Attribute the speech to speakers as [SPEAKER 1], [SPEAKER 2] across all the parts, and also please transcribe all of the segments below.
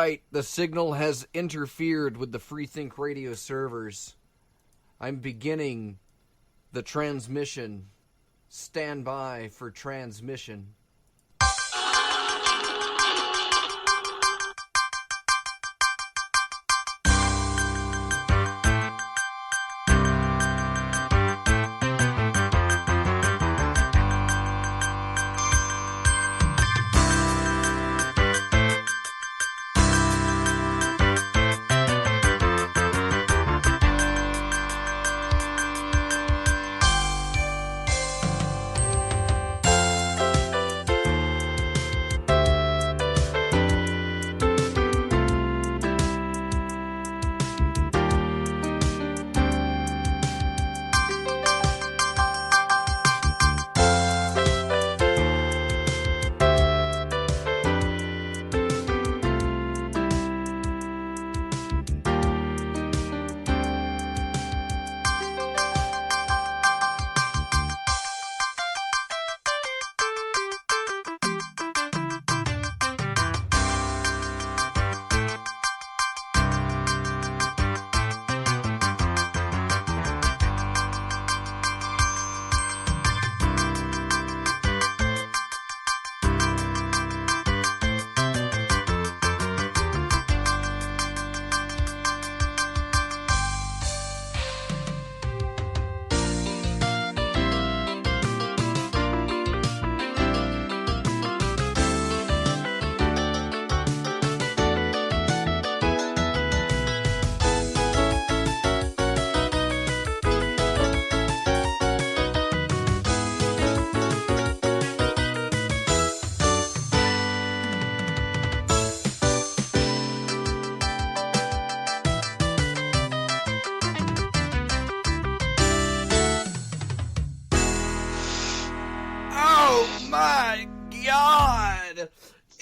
[SPEAKER 1] right, the signal has interfered with the Freethink Radio servers. I'm beginning the transmission. Stand by for transmission.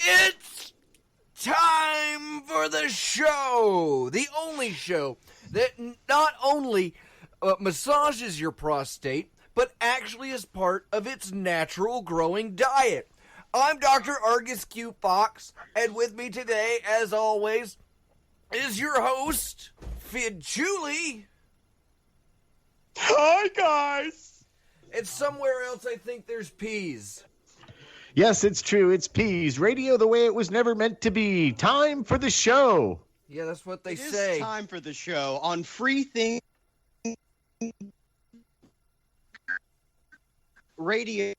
[SPEAKER 1] It's time for the show! The only show that not only massages your prostate, but actually is part of its natural growing diet. I'm Dr. Argus Q. Fox, and with me today, as always, is your host, Fidd Chewley.
[SPEAKER 2] Hi, guys!
[SPEAKER 1] And somewhere else I think there's peas.
[SPEAKER 2] Yes, it's true. It's peas. Radio the way it was never meant to be. Time for the show.
[SPEAKER 1] Yeah, that's what they
[SPEAKER 3] say.
[SPEAKER 1] It
[SPEAKER 3] is time for the show on Freethink Radio.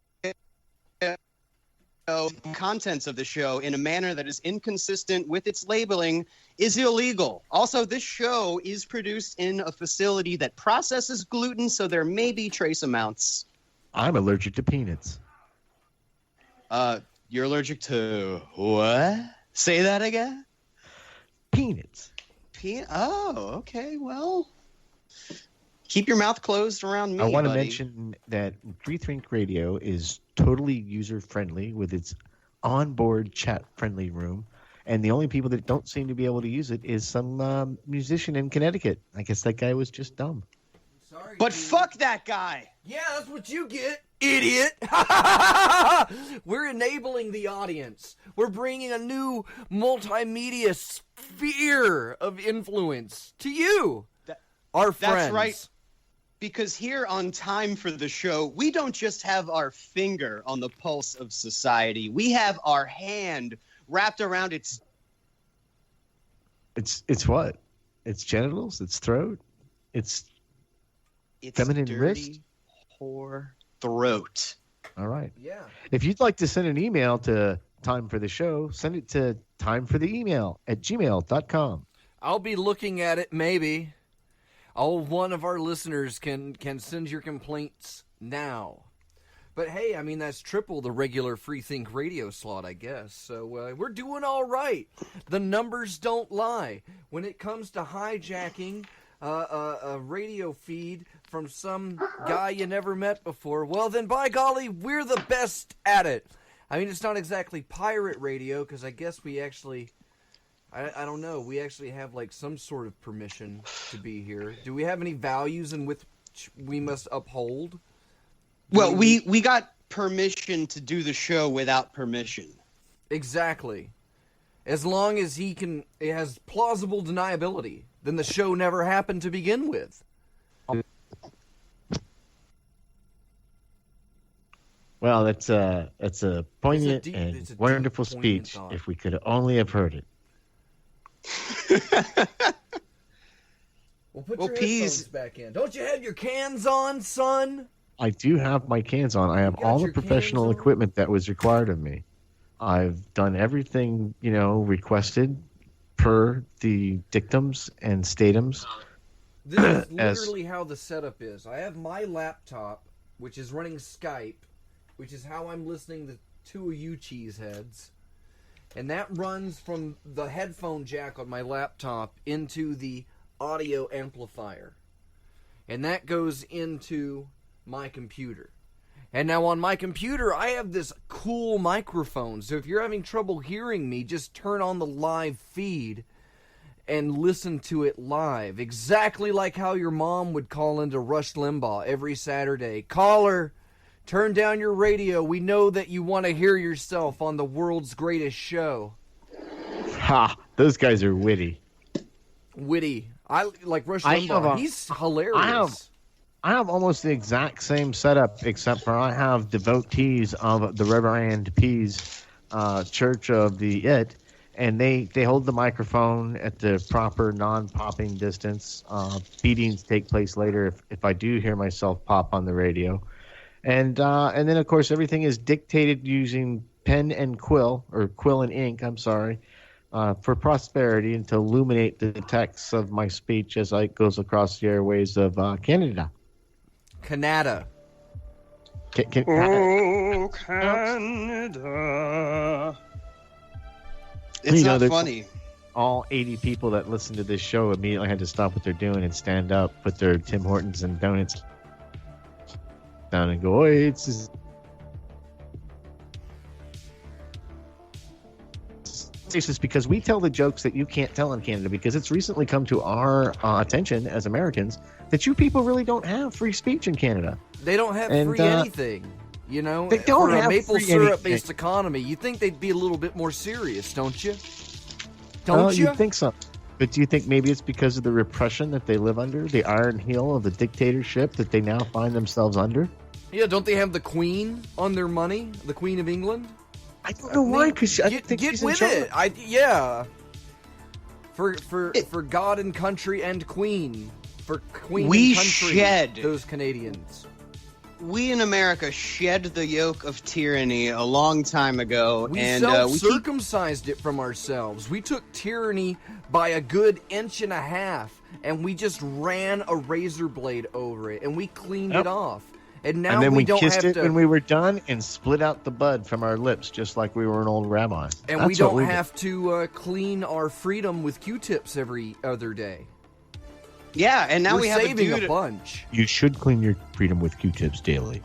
[SPEAKER 3] Contents of the show in a manner that is inconsistent with its labeling is illegal. Also, this show is produced in a facility that processes gluten, so there may be trace amounts.
[SPEAKER 2] I'm allergic to peanuts.
[SPEAKER 3] You're allergic to what? Say that again?
[SPEAKER 2] Peanuts.
[SPEAKER 3] Oh, okay. Well, keep your mouth closed around me,
[SPEAKER 2] I want to
[SPEAKER 3] buddy.
[SPEAKER 2] mention that Freethink Radio is totally user-friendly with its onboard chat-friendly room, and the only people that don't seem to be able to use it is some musician in Connecticut. I guess that guy was just dumb.
[SPEAKER 1] Sorry,
[SPEAKER 3] but
[SPEAKER 1] dude.
[SPEAKER 3] Fuck that guy!
[SPEAKER 1] Yeah, that's what you get, idiot! We're enabling the audience. We're bringing a new multimedia sphere of influence to you, our friends.
[SPEAKER 3] That's right. Because here on Time for the Show, we don't just have our finger on the pulse of society. We have our hand wrapped around its...
[SPEAKER 2] It's what? It's genitals? It's throat? It's feminine
[SPEAKER 3] dirty
[SPEAKER 2] wrist?
[SPEAKER 3] Whore throat.
[SPEAKER 2] All right.
[SPEAKER 1] Yeah.
[SPEAKER 2] If you'd like to send an email to Time for the Show, send it to timefortheemail@gmail.com.
[SPEAKER 1] I'll be looking at it, maybe. One of our listeners can send your complaints now. But hey, I mean, that's triple the regular Freethink Radio slot, I guess. So we're doing all right. The numbers don't lie. When it comes to hijacking a radio feed from some guy you never met before, well, then by golly, we're the best at it. I mean, it's not exactly pirate radio, because I guess we actually... I don't know. We actually have like some sort of permission to be here. Do we have any values in which we must uphold?
[SPEAKER 3] Well, we got permission to do the show without permission.
[SPEAKER 1] Exactly. As long as it has plausible deniability, then the show never happened to begin with.
[SPEAKER 2] Well, that's a poignant and wonderful
[SPEAKER 1] poignant
[SPEAKER 2] speech.
[SPEAKER 1] thought.
[SPEAKER 2] If we could only have heard it.
[SPEAKER 1] Well, put
[SPEAKER 3] Well,
[SPEAKER 1] your
[SPEAKER 3] Peas-
[SPEAKER 1] headphones back in. Don't you have your cans on, son?
[SPEAKER 2] I do have my cans on. I have
[SPEAKER 1] got
[SPEAKER 2] all the
[SPEAKER 1] your cans
[SPEAKER 2] professional
[SPEAKER 1] on?
[SPEAKER 2] equipment that was required of me. I've done everything, requested per the dictums and statums.
[SPEAKER 1] This is
[SPEAKER 2] As-
[SPEAKER 1] literally how the setup is. I have my laptop, which is running Skype, which is how I'm listening to two of you cheeseheads. And that runs from the headphone jack on my laptop into the audio amplifier. And that goes into my computer. And now on my computer, I have this cool microphone. So if you're having trouble hearing me, just turn on the live feed and listen to it live. Exactly like how your mom would call into Rush Limbaugh every Saturday. Caller, turn down your radio. We know that you want to hear yourself on the world's greatest show.
[SPEAKER 2] Ha! Those guys are witty.
[SPEAKER 1] Witty. I like Rush
[SPEAKER 2] I
[SPEAKER 1] Limbaugh.
[SPEAKER 2] have a-
[SPEAKER 1] He's hilarious.
[SPEAKER 2] I have almost the exact same setup, except for I have devotees of the Reverand P's Church of the It, and they hold the microphone at the proper non-popping distance. Beatings take place later if I do hear myself pop on the radio. And then, of course, everything is dictated using pen and quill, or quill and ink, I'm sorry, for prosperity and to illuminate the text of my speech as it goes across the airways of Canada.
[SPEAKER 1] Canada.
[SPEAKER 3] Oh, Canada. It's not
[SPEAKER 2] there's
[SPEAKER 3] funny.
[SPEAKER 2] All 80 people that listen to this show immediately had to stop what they're doing and stand up, put their Tim Hortons and donuts down and go, "Oh, it's just because we tell the jokes that you can't tell in Canada, because it's recently come to our attention as Americans that you people really don't have free speech in Canada.
[SPEAKER 1] They don't have
[SPEAKER 2] And,
[SPEAKER 1] free anything. You know,
[SPEAKER 2] they don't
[SPEAKER 1] for a
[SPEAKER 2] have
[SPEAKER 1] maple
[SPEAKER 2] free
[SPEAKER 1] syrup-based
[SPEAKER 2] anything.
[SPEAKER 1] economy, you think they'd be a little bit more serious, don't you?
[SPEAKER 2] Well,
[SPEAKER 1] Don't you?
[SPEAKER 2] you'd think so. But do you think maybe it's because of the repression that they live under, the iron heel of the dictatorship that they now find themselves under?
[SPEAKER 1] Yeah, don't they have the Queen on their money? The Queen of England?
[SPEAKER 2] I don't know why, because I think
[SPEAKER 1] get
[SPEAKER 2] she's in
[SPEAKER 1] with
[SPEAKER 2] charge.
[SPEAKER 1] it. Yeah. For God and country and Queen. For Queen
[SPEAKER 3] We
[SPEAKER 1] and country.
[SPEAKER 3] shed.
[SPEAKER 1] Those Canadians.
[SPEAKER 3] We in America shed the yoke of tyranny a long time ago,
[SPEAKER 1] We
[SPEAKER 3] and we keep
[SPEAKER 1] self-circumcised it from ourselves. We took tyranny by a good inch and a half, and we just ran a razor blade over it, and we cleaned
[SPEAKER 2] Yep.
[SPEAKER 1] it off. And now
[SPEAKER 2] And then we
[SPEAKER 1] don't
[SPEAKER 2] kissed
[SPEAKER 1] have
[SPEAKER 2] it
[SPEAKER 1] to,
[SPEAKER 2] when we were done and split out the bud from our lips, just like we were an old rabbi.
[SPEAKER 1] and
[SPEAKER 2] That's
[SPEAKER 1] we don't
[SPEAKER 2] what did.
[SPEAKER 1] have to clean our freedom with Q-tips every other day.
[SPEAKER 3] yeah, and now
[SPEAKER 1] We're
[SPEAKER 3] we have
[SPEAKER 1] saving
[SPEAKER 3] a
[SPEAKER 1] a
[SPEAKER 3] dude.
[SPEAKER 1] bunch.
[SPEAKER 2] You should clean your freedom with Q-tips daily.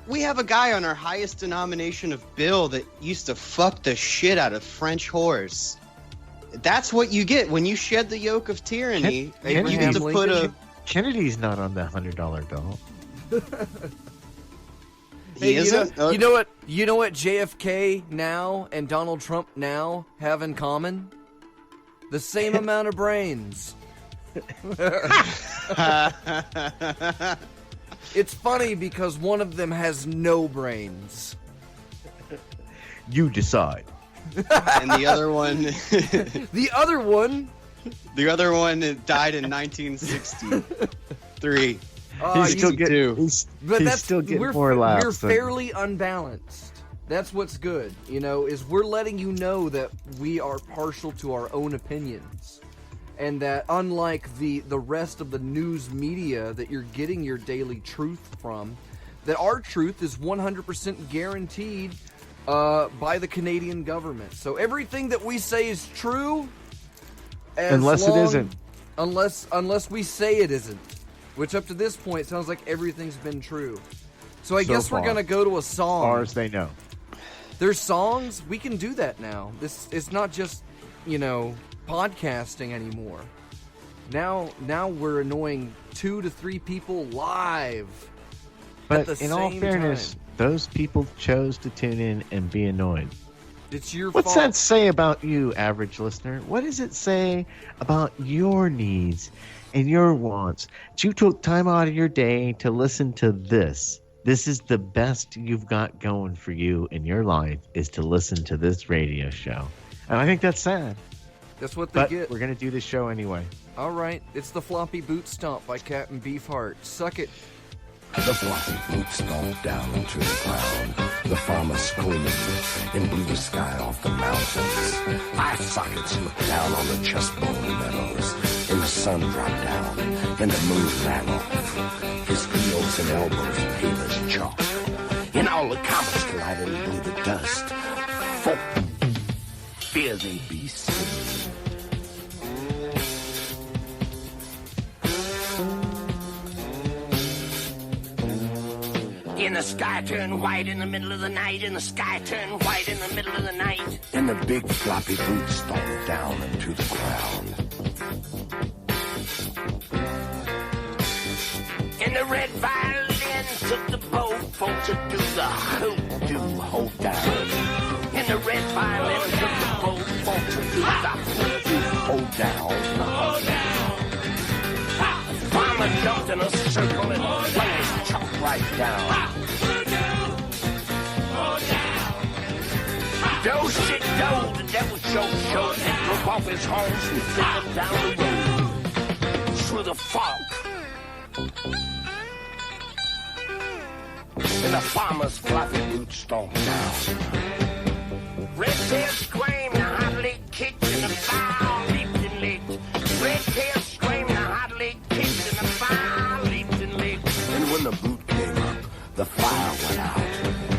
[SPEAKER 3] We have a guy on our highest denomination of bill that used to fuck the shit out of French whores. That's what you get when you shed the yoke of tyranny. You
[SPEAKER 1] Abraham
[SPEAKER 3] get to put a.
[SPEAKER 2] Kennedy's not on the $100 bill.
[SPEAKER 3] He isn't.
[SPEAKER 1] You know what JFK now and Donald Trump now have in common? The same amount of brains. It's funny because one of them has no brains.
[SPEAKER 2] You decide.
[SPEAKER 3] and the other one,
[SPEAKER 1] The other one,
[SPEAKER 3] died in 1963.
[SPEAKER 1] you-
[SPEAKER 2] still
[SPEAKER 3] easy
[SPEAKER 2] getting,
[SPEAKER 3] too.
[SPEAKER 2] he's,
[SPEAKER 1] but
[SPEAKER 2] he's
[SPEAKER 1] that's
[SPEAKER 2] still getting
[SPEAKER 1] we're,
[SPEAKER 2] more laughs.
[SPEAKER 1] we're
[SPEAKER 2] than-
[SPEAKER 1] fairly unbalanced. That's what's good, is we're letting you know that we are partial to our own opinions. And that unlike the rest of the news media that you're getting your daily truth from, that our truth is 100% guaranteed by the Canadian government. So everything that we say is true,
[SPEAKER 2] Unless it isn't.
[SPEAKER 1] Unless we say it isn't. Which up to this point sounds like everything been true. So I
[SPEAKER 2] So
[SPEAKER 1] guess we're
[SPEAKER 2] far.
[SPEAKER 1] going to go to a song.
[SPEAKER 2] As far as they know.
[SPEAKER 1] There's songs, we can do that now. This it's not just, podcasting anymore. Now we're annoying 2 to 3 people live.
[SPEAKER 2] But
[SPEAKER 1] the
[SPEAKER 2] in all
[SPEAKER 1] same
[SPEAKER 2] fairness,
[SPEAKER 1] time.
[SPEAKER 2] those people chose to tune in and be annoyed.
[SPEAKER 1] It's your
[SPEAKER 2] What's
[SPEAKER 1] fault.
[SPEAKER 2] that say about you, average listener? What does it say about your needs and your wants? You took time out of your day to listen to this. This is the best you've got going for you in your life, is to listen to this radio show. And I think that's sad.
[SPEAKER 1] That's what they
[SPEAKER 2] But
[SPEAKER 1] get.
[SPEAKER 2] we're going to do this show anyway.
[SPEAKER 1] All right, it's the Floppy Boot Stomp by Captain Beefheart. Suck it.
[SPEAKER 4] The floppy boot stomped down into the ground. The farmer screamed and blew the sky off the mountains. Eye sockets looked down on the chestbone meadows, and the sun dropped down, and the moon ran off. His heels and elbows pale as chalk, and all the comets collided and blew the dust. Folk, fear they be seen. And the sky turned white in the middle of the night, and the sky turned white in the middle of the night. And the big floppy boot stomped down into the ground. And the red violin took the bow for to do the hoodoo hold down. And the red violin took the bow for to do the hoodoo hold down. Farmer jumped in a circle and flung his chalk right down. Do shit do, the devil show, and broke off his horns and fiddled down the road through the fog. And the farmer's floppy boots stomped down. Red tail screamed, the hot leg kicked, and the fire leaped and licked. Red tail screamed, the hot leg kicked, and the fire leaped and licked. And when the boot came up, the fire went out,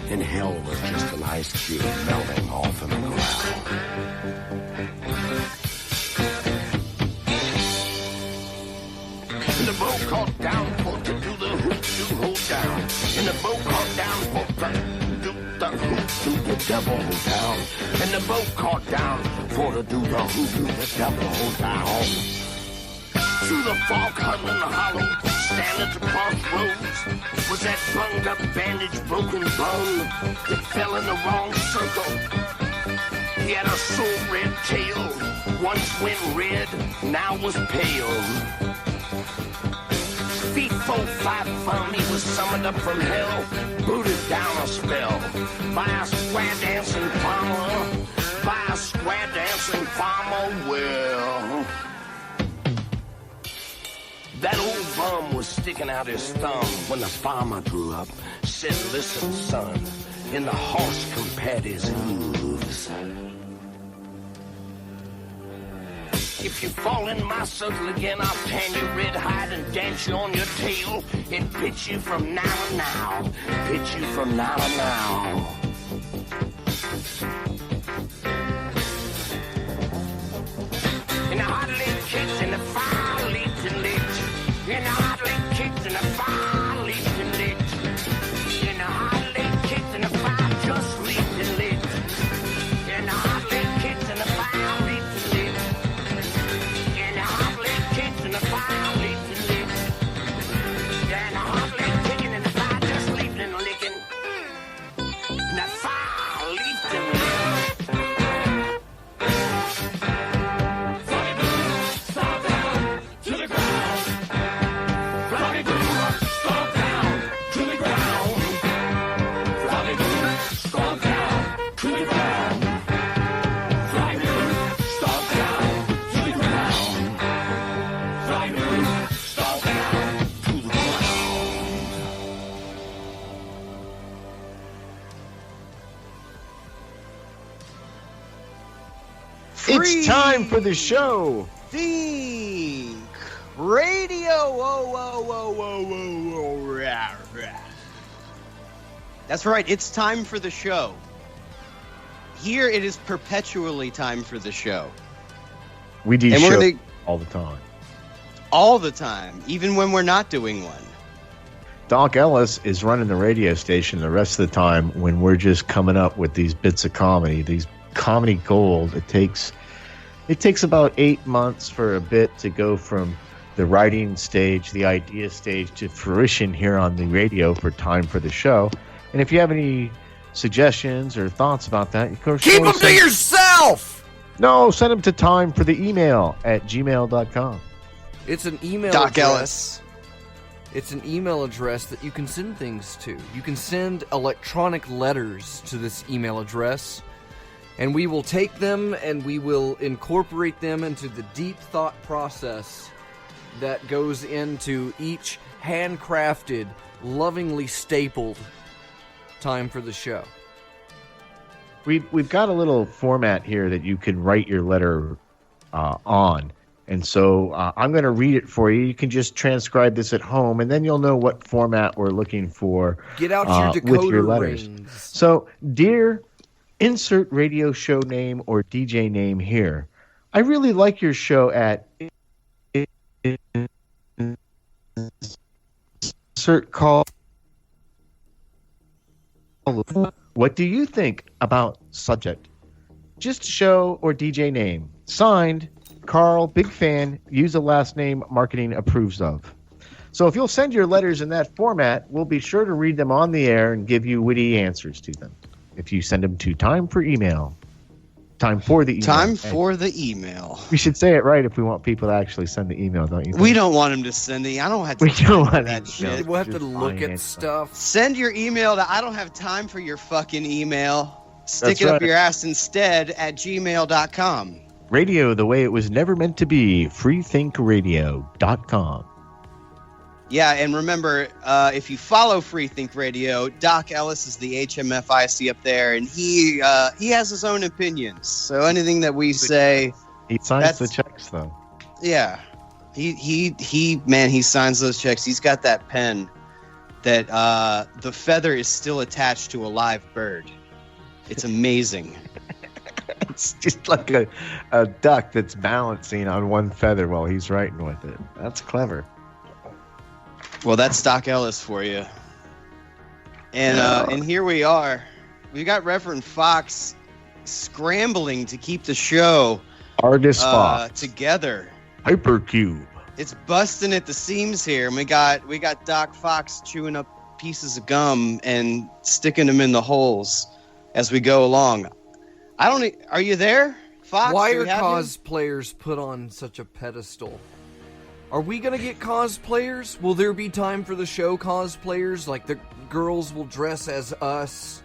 [SPEAKER 4] and hell was just an ice cube melting off in the ground. And the boat caught down for to do the hoop-doo hold down. And the boat caught down for to do the hoop-doo the devil hold down. And the boat caught down for to do the hoop-doo the devil hold down. Through the fog huddling the hollow, stand at the crossroads, was that bunged up bandaged broken bone that fell in the wrong circle. He had a sore red tail, once went red, now was pale. Feet 4, 5 fun, he was summoned up from hell, booted down a spell by a square dancing farmer, by a square dancing farmer. Well, that old bum was sticking out his thumb when the farmer grew up, said, listen, son, and the horse compared his hooves. If you fall in my circle again, I'll tan you red hide and dance you on your tail and pitch you from now to now, pitch you from now to now. And the hot leg kicked and the fire leaped and licked. And the hot leg kicked and the fire leaped and licked. And the hot leg kicked and the fire just leaped and licked. And the hot leg kicked and the fire leaped and licked. And the hot leg kicked and the fire leaped and licked. And the hot leg kicking and the fire just leaped and licking. And the fire leaped and licked.
[SPEAKER 2] It's time for the show.
[SPEAKER 3] Think Radio. Whoa, whoa, whoa, whoa, whoa, whoa. Rah, rah. That's right. It's time for the show. Here it is perpetually time for the show.
[SPEAKER 2] We do
[SPEAKER 3] And we're
[SPEAKER 2] shows
[SPEAKER 3] gonna-
[SPEAKER 2] all the time.
[SPEAKER 3] All the time, even when we're not doing one.
[SPEAKER 2] Doc Ellis is running the radio station the rest of the time when we're just coming up with these bits of comedy, these comedy gold. It takes about 8 months for a bit to go from the writing stage, the idea stage, to fruition here on the radio for time for the show. And if you have any suggestions or thoughts about that, of course,
[SPEAKER 1] Keep them to yourself!
[SPEAKER 2] No, send them to time for the email at gmail.com.
[SPEAKER 1] It's an email
[SPEAKER 3] Doc
[SPEAKER 1] address.
[SPEAKER 3] Ellis.
[SPEAKER 1] It's an email address that you can send things to. You can send electronic letters to this email address, and we will take them and we will incorporate them into the deep thought process that goes into each handcrafted, lovingly stapled time for the show.
[SPEAKER 2] We've got a little format here that you can write your letter on. And so I'm going to read it for you. You can just transcribe this at home, and then you'll know what format we're looking for.
[SPEAKER 1] Get out your decoder
[SPEAKER 2] with your letters.
[SPEAKER 1] rings.
[SPEAKER 2] So, dear, insert radio show name or DJ name here. I really like your show at insert call. What do you think about subject? Just show or DJ name. Signed, Carl, big fan, use a last name marketing approves of. So if you'll send your letters in that format, we'll be sure to read them on the air and give you witty answers to them. If you send them to time for the email.
[SPEAKER 3] Time for the email.
[SPEAKER 2] We should say it right if we want people to actually send the email, don't you think?
[SPEAKER 3] We don't want him to send I don't have to that shit.
[SPEAKER 1] We'll have to look at stuff.
[SPEAKER 3] Send your email to I don't have time for your fucking email. Stick
[SPEAKER 2] That's
[SPEAKER 3] it up
[SPEAKER 2] right.
[SPEAKER 3] your ass instead at gmail.com.
[SPEAKER 2] Radio the way it was never meant to be. freethinkradio.com.
[SPEAKER 3] Yeah, and remember, if you follow Free Think Radio, Doc Ellis is the HMFIC up there, and he has his own opinions. So anything that we say,
[SPEAKER 2] He signs the checks, though.
[SPEAKER 3] yeah, he signs those checks. He's got that pen that the feather is still attached to a live bird. It's amazing.
[SPEAKER 2] It's just like a duck that's balancing on one feather while he's writing with it. That's clever.
[SPEAKER 3] Well, that's Doc Ellis for you. And here we are. We got Reverend Fox scrambling to keep the show
[SPEAKER 2] Argus Fox.
[SPEAKER 3] together.
[SPEAKER 2] Hypercube.
[SPEAKER 3] It's busting at the seams here. And we got Doc Fox chewing up pieces of gum and sticking them in the holes as we go along. Are you there, Fox?
[SPEAKER 1] Why
[SPEAKER 3] Do
[SPEAKER 1] are
[SPEAKER 3] we have you?
[SPEAKER 1] cosplayers put on such a pedestal? Are we gonna get cosplayers? Will there be time for the show cosplayers? Like the girls will dress as us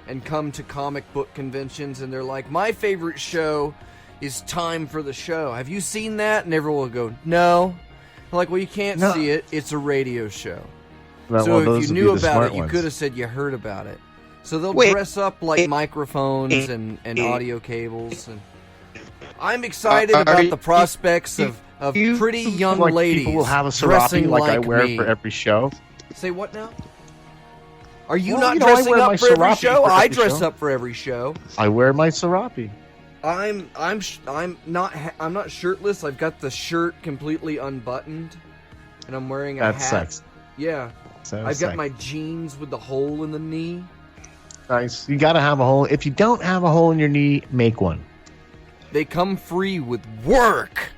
[SPEAKER 1] and come to comic book conventions and they're like, my favorite show is Time for the Show. Have you seen that? And everyone will go, no. I'm like, well, you can't see it. It's a radio show.
[SPEAKER 2] Well,
[SPEAKER 1] So if you knew about it, you
[SPEAKER 2] ones.
[SPEAKER 1] could have said you heard about it. So they'll
[SPEAKER 3] Wait.
[SPEAKER 1] dress up like microphones and audio cables. And I'm excited about the prospects of pretty young
[SPEAKER 2] like
[SPEAKER 1] ladies
[SPEAKER 2] people will have a
[SPEAKER 1] dressing
[SPEAKER 2] serape like I wear
[SPEAKER 1] me.
[SPEAKER 2] for every show.
[SPEAKER 1] Say what now? Are you
[SPEAKER 2] Well,
[SPEAKER 1] not
[SPEAKER 2] you know, I
[SPEAKER 1] dressing
[SPEAKER 2] wear
[SPEAKER 1] up
[SPEAKER 2] my
[SPEAKER 1] for every
[SPEAKER 2] serape
[SPEAKER 1] show?
[SPEAKER 2] for
[SPEAKER 1] I
[SPEAKER 2] every
[SPEAKER 1] dress
[SPEAKER 2] show.
[SPEAKER 1] up for every show.
[SPEAKER 2] I wear my serape.
[SPEAKER 1] I'm not shirtless. I've got the shirt completely unbuttoned, and I'm wearing a
[SPEAKER 2] That's
[SPEAKER 1] hat.
[SPEAKER 2] sexy.
[SPEAKER 1] Yeah,
[SPEAKER 2] So
[SPEAKER 1] I've got
[SPEAKER 2] sexy.
[SPEAKER 1] my jeans with the hole in the knee.
[SPEAKER 2] Nice. You got to have a hole. If you don't have a hole in your knee, make one.
[SPEAKER 1] They come free with work.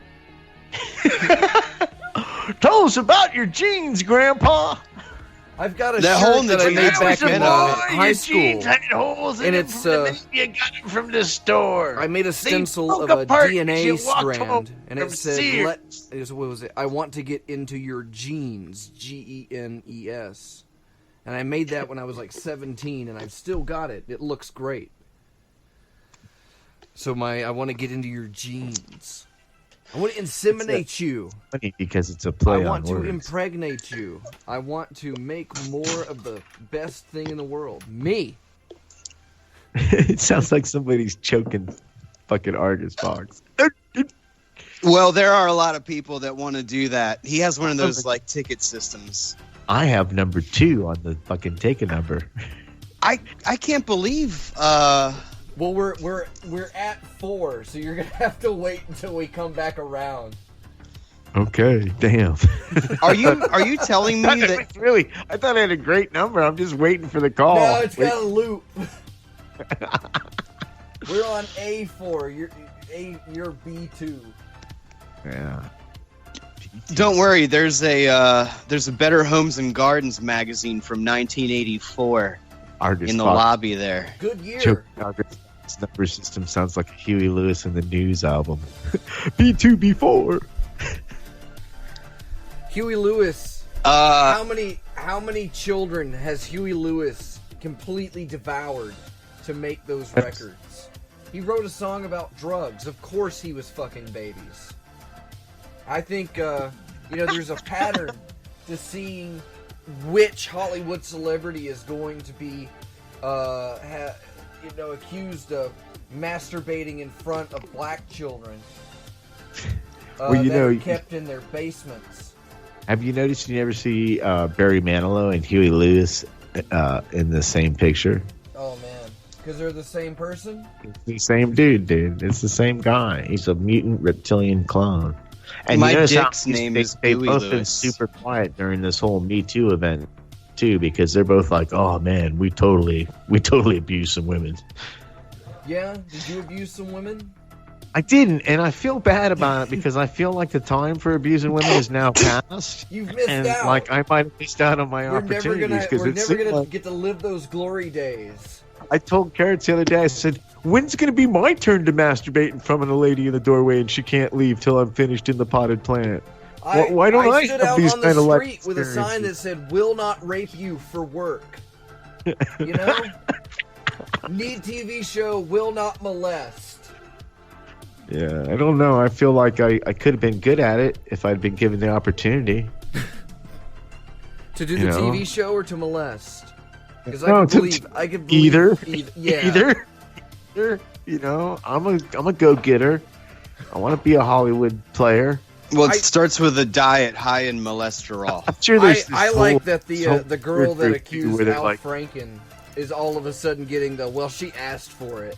[SPEAKER 2] Tell us about your jeans, Grandpa.
[SPEAKER 1] I've got a
[SPEAKER 3] That
[SPEAKER 1] shirt
[SPEAKER 3] hole in the
[SPEAKER 1] that I
[SPEAKER 3] jeans.
[SPEAKER 1] made
[SPEAKER 3] That
[SPEAKER 1] back
[SPEAKER 3] was a
[SPEAKER 1] in
[SPEAKER 3] boy,
[SPEAKER 1] high school.
[SPEAKER 2] holes
[SPEAKER 1] And it's
[SPEAKER 2] you got it from the store.
[SPEAKER 1] I made a stencil
[SPEAKER 2] broke
[SPEAKER 1] of a
[SPEAKER 2] apart as
[SPEAKER 1] DNA
[SPEAKER 2] you walked home
[SPEAKER 1] strand, and it
[SPEAKER 2] from
[SPEAKER 1] said,
[SPEAKER 2] Sears.
[SPEAKER 1] what was it? I want to get into your genes, Genes. And I made that when I was like 17, and I've still got it. It looks great. So I want to get into your genes. I want to inseminate you.
[SPEAKER 2] Funny because it's a
[SPEAKER 1] I
[SPEAKER 2] play
[SPEAKER 1] want
[SPEAKER 2] on
[SPEAKER 1] to
[SPEAKER 2] words.
[SPEAKER 1] impregnate you. I want to make more of the best thing in the world. Me.
[SPEAKER 2] It sounds like somebody's choking fucking Argus Fox.
[SPEAKER 3] Well, there are a lot of people that want to do that. He has one of those like ticket systems.
[SPEAKER 2] I have number 2 on the fucking take a number.
[SPEAKER 3] I can't believe.
[SPEAKER 1] Well, we're at 4, so you're gonna have to wait until we come back around.
[SPEAKER 2] Okay, damn.
[SPEAKER 3] Are you telling me that?
[SPEAKER 2] Really, I thought I had a great number. I'm just waiting for the call.
[SPEAKER 1] No, it's got a loop. We're on A4. You're B2.
[SPEAKER 2] Yeah.
[SPEAKER 3] Don't worry. There's a Better Homes and Gardens magazine from 1984.
[SPEAKER 2] artist
[SPEAKER 3] in the
[SPEAKER 2] box.
[SPEAKER 3] lobby there.
[SPEAKER 1] Good year.
[SPEAKER 2] Choke artist number system sounds like a Huey Lewis and the News album. B2, B4.
[SPEAKER 1] Huey Lewis. How many children has Huey Lewis completely devoured to make those records? He wrote a song about drugs. Of course he was fucking babies. I think, there's a pattern to seeing which Hollywood celebrity is going to be, accused of masturbating in front of black children that are kept in their basements.
[SPEAKER 2] Have you noticed you never see Barry Manilow and Huey Lewis in the same picture?
[SPEAKER 1] Oh, man. Because they're the same person?
[SPEAKER 2] It's the same dude. It's the same guy. He's a mutant reptilian clone. And
[SPEAKER 3] My
[SPEAKER 2] you notice
[SPEAKER 3] dick's
[SPEAKER 2] how
[SPEAKER 3] name is
[SPEAKER 2] they've
[SPEAKER 3] Huey
[SPEAKER 2] both been
[SPEAKER 3] Lewis.
[SPEAKER 2] super quiet during this whole Me Too event, too, because they're both like, oh, man, we totally abuse some women.
[SPEAKER 1] Yeah? Did you abuse some women?
[SPEAKER 2] I didn't, and I feel bad about it because I feel like the time for abusing women is now past.
[SPEAKER 1] You've missed
[SPEAKER 2] and
[SPEAKER 1] out.
[SPEAKER 2] like I might have missed out on my
[SPEAKER 1] We're never
[SPEAKER 2] opportunities
[SPEAKER 1] gonna get to live those glory days.
[SPEAKER 2] I told Carrots the other day, I said, when's it going to be my turn to masturbate in front of a lady in the doorway and she can't leave till I'm finished in the potted plant? Why don't I
[SPEAKER 1] stood
[SPEAKER 2] have
[SPEAKER 1] out
[SPEAKER 2] these
[SPEAKER 1] on the
[SPEAKER 2] kind of life
[SPEAKER 1] street with a sign that
[SPEAKER 2] experiences?
[SPEAKER 1] said, "Will not rape you for work." You know? Need TV show, will not molest.
[SPEAKER 2] Yeah, I don't know. I feel like I could have been good at it if I'd been given the opportunity.
[SPEAKER 1] To do the TV show or to molest? Because
[SPEAKER 2] No,
[SPEAKER 1] I can believe
[SPEAKER 2] either.
[SPEAKER 1] Yeah.
[SPEAKER 2] Either. You know, I'm a go-getter. I want to be a Hollywood player.
[SPEAKER 3] Well, it starts with a diet high in cholesterol.
[SPEAKER 2] I'm sure there's
[SPEAKER 1] I like that the girl that
[SPEAKER 2] weird
[SPEAKER 1] accused
[SPEAKER 2] where they're
[SPEAKER 1] Al
[SPEAKER 2] like-
[SPEAKER 1] Franken is all of a sudden getting she asked for it.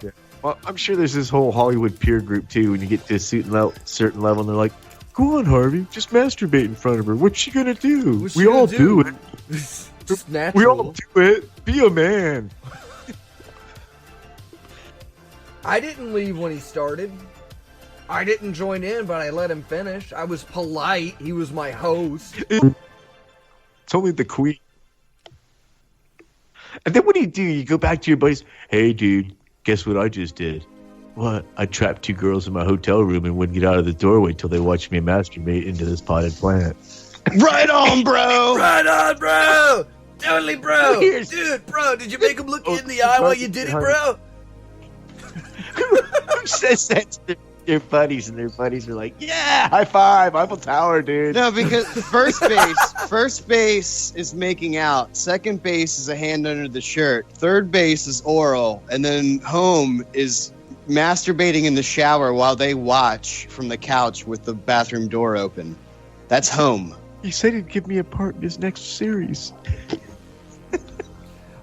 [SPEAKER 2] Yeah. Well, I'm sure there's this whole Hollywood peer group too. When you get to a certain level, and they're like, "Go on, Harvey, just masturbate in front of her. What's she gonna do?
[SPEAKER 1] What's she
[SPEAKER 2] We
[SPEAKER 1] gonna
[SPEAKER 2] all
[SPEAKER 1] do?"
[SPEAKER 2] do it.
[SPEAKER 1] Just natural.
[SPEAKER 2] We all do it. Be a man."
[SPEAKER 1] I didn't leave when he started. I didn't join in, but I let him finish. I was polite. He was my host.
[SPEAKER 2] It's only the queen. And then what do? You go back to your buddies. Hey, dude, guess what I just did? What? I trapped 2 girls in my hotel room and wouldn't get out of the doorway till they watched me masturbate into this potted plant.
[SPEAKER 3] Right on, bro!
[SPEAKER 1] Right on, bro! Totally, bro!
[SPEAKER 2] Here's-
[SPEAKER 1] Dude, bro, did you make him look you in the eye while you did it, bro?
[SPEAKER 2] Who says that to their buddies? And their buddies are like, "Yeah, high five, Eiffel Tower, dude."
[SPEAKER 3] No, because first base is making out. Second base is a hand under the shirt. Third base is oral. And then home is masturbating in the shower while they watch from the couch with the bathroom door open. That's home.
[SPEAKER 2] He said he'd give me a part in his next series.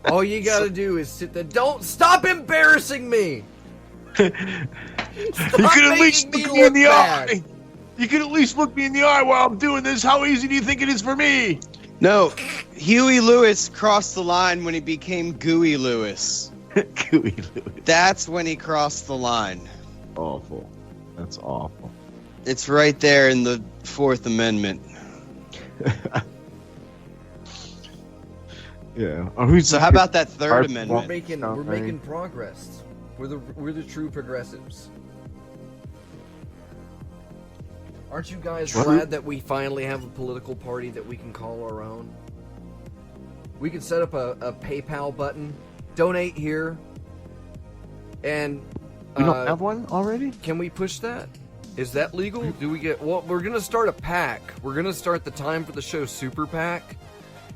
[SPEAKER 1] All you gotta do is sit there. Don't stop embarrassing me!
[SPEAKER 2] You could at least
[SPEAKER 1] making me
[SPEAKER 2] look me in the
[SPEAKER 1] look bad.
[SPEAKER 2] eye. You could at least look me in the eye while I'm doing this. How easy do you think it is for me?
[SPEAKER 3] No, Huey Lewis crossed the line when he became Gooey Lewis.
[SPEAKER 2] Gooey Lewis.
[SPEAKER 3] That's when he crossed the line.
[SPEAKER 2] Awful. That's awful.
[SPEAKER 3] It's right there in the Fourth Amendment.
[SPEAKER 2] Yeah. Oh,
[SPEAKER 3] So how about that Third
[SPEAKER 2] Our-
[SPEAKER 1] We're
[SPEAKER 3] Amendment?
[SPEAKER 1] making progress. We're the true progressives. Aren't you guys
[SPEAKER 2] What?
[SPEAKER 1] glad that we finally have a political party that we can call our own? We can set up a PayPal button, donate here, and
[SPEAKER 2] We don't have one already?
[SPEAKER 1] can we push that? Is that legal? Do we get? Well, we're gonna start a PAC. We're gonna start the Time for the Show Super PAC,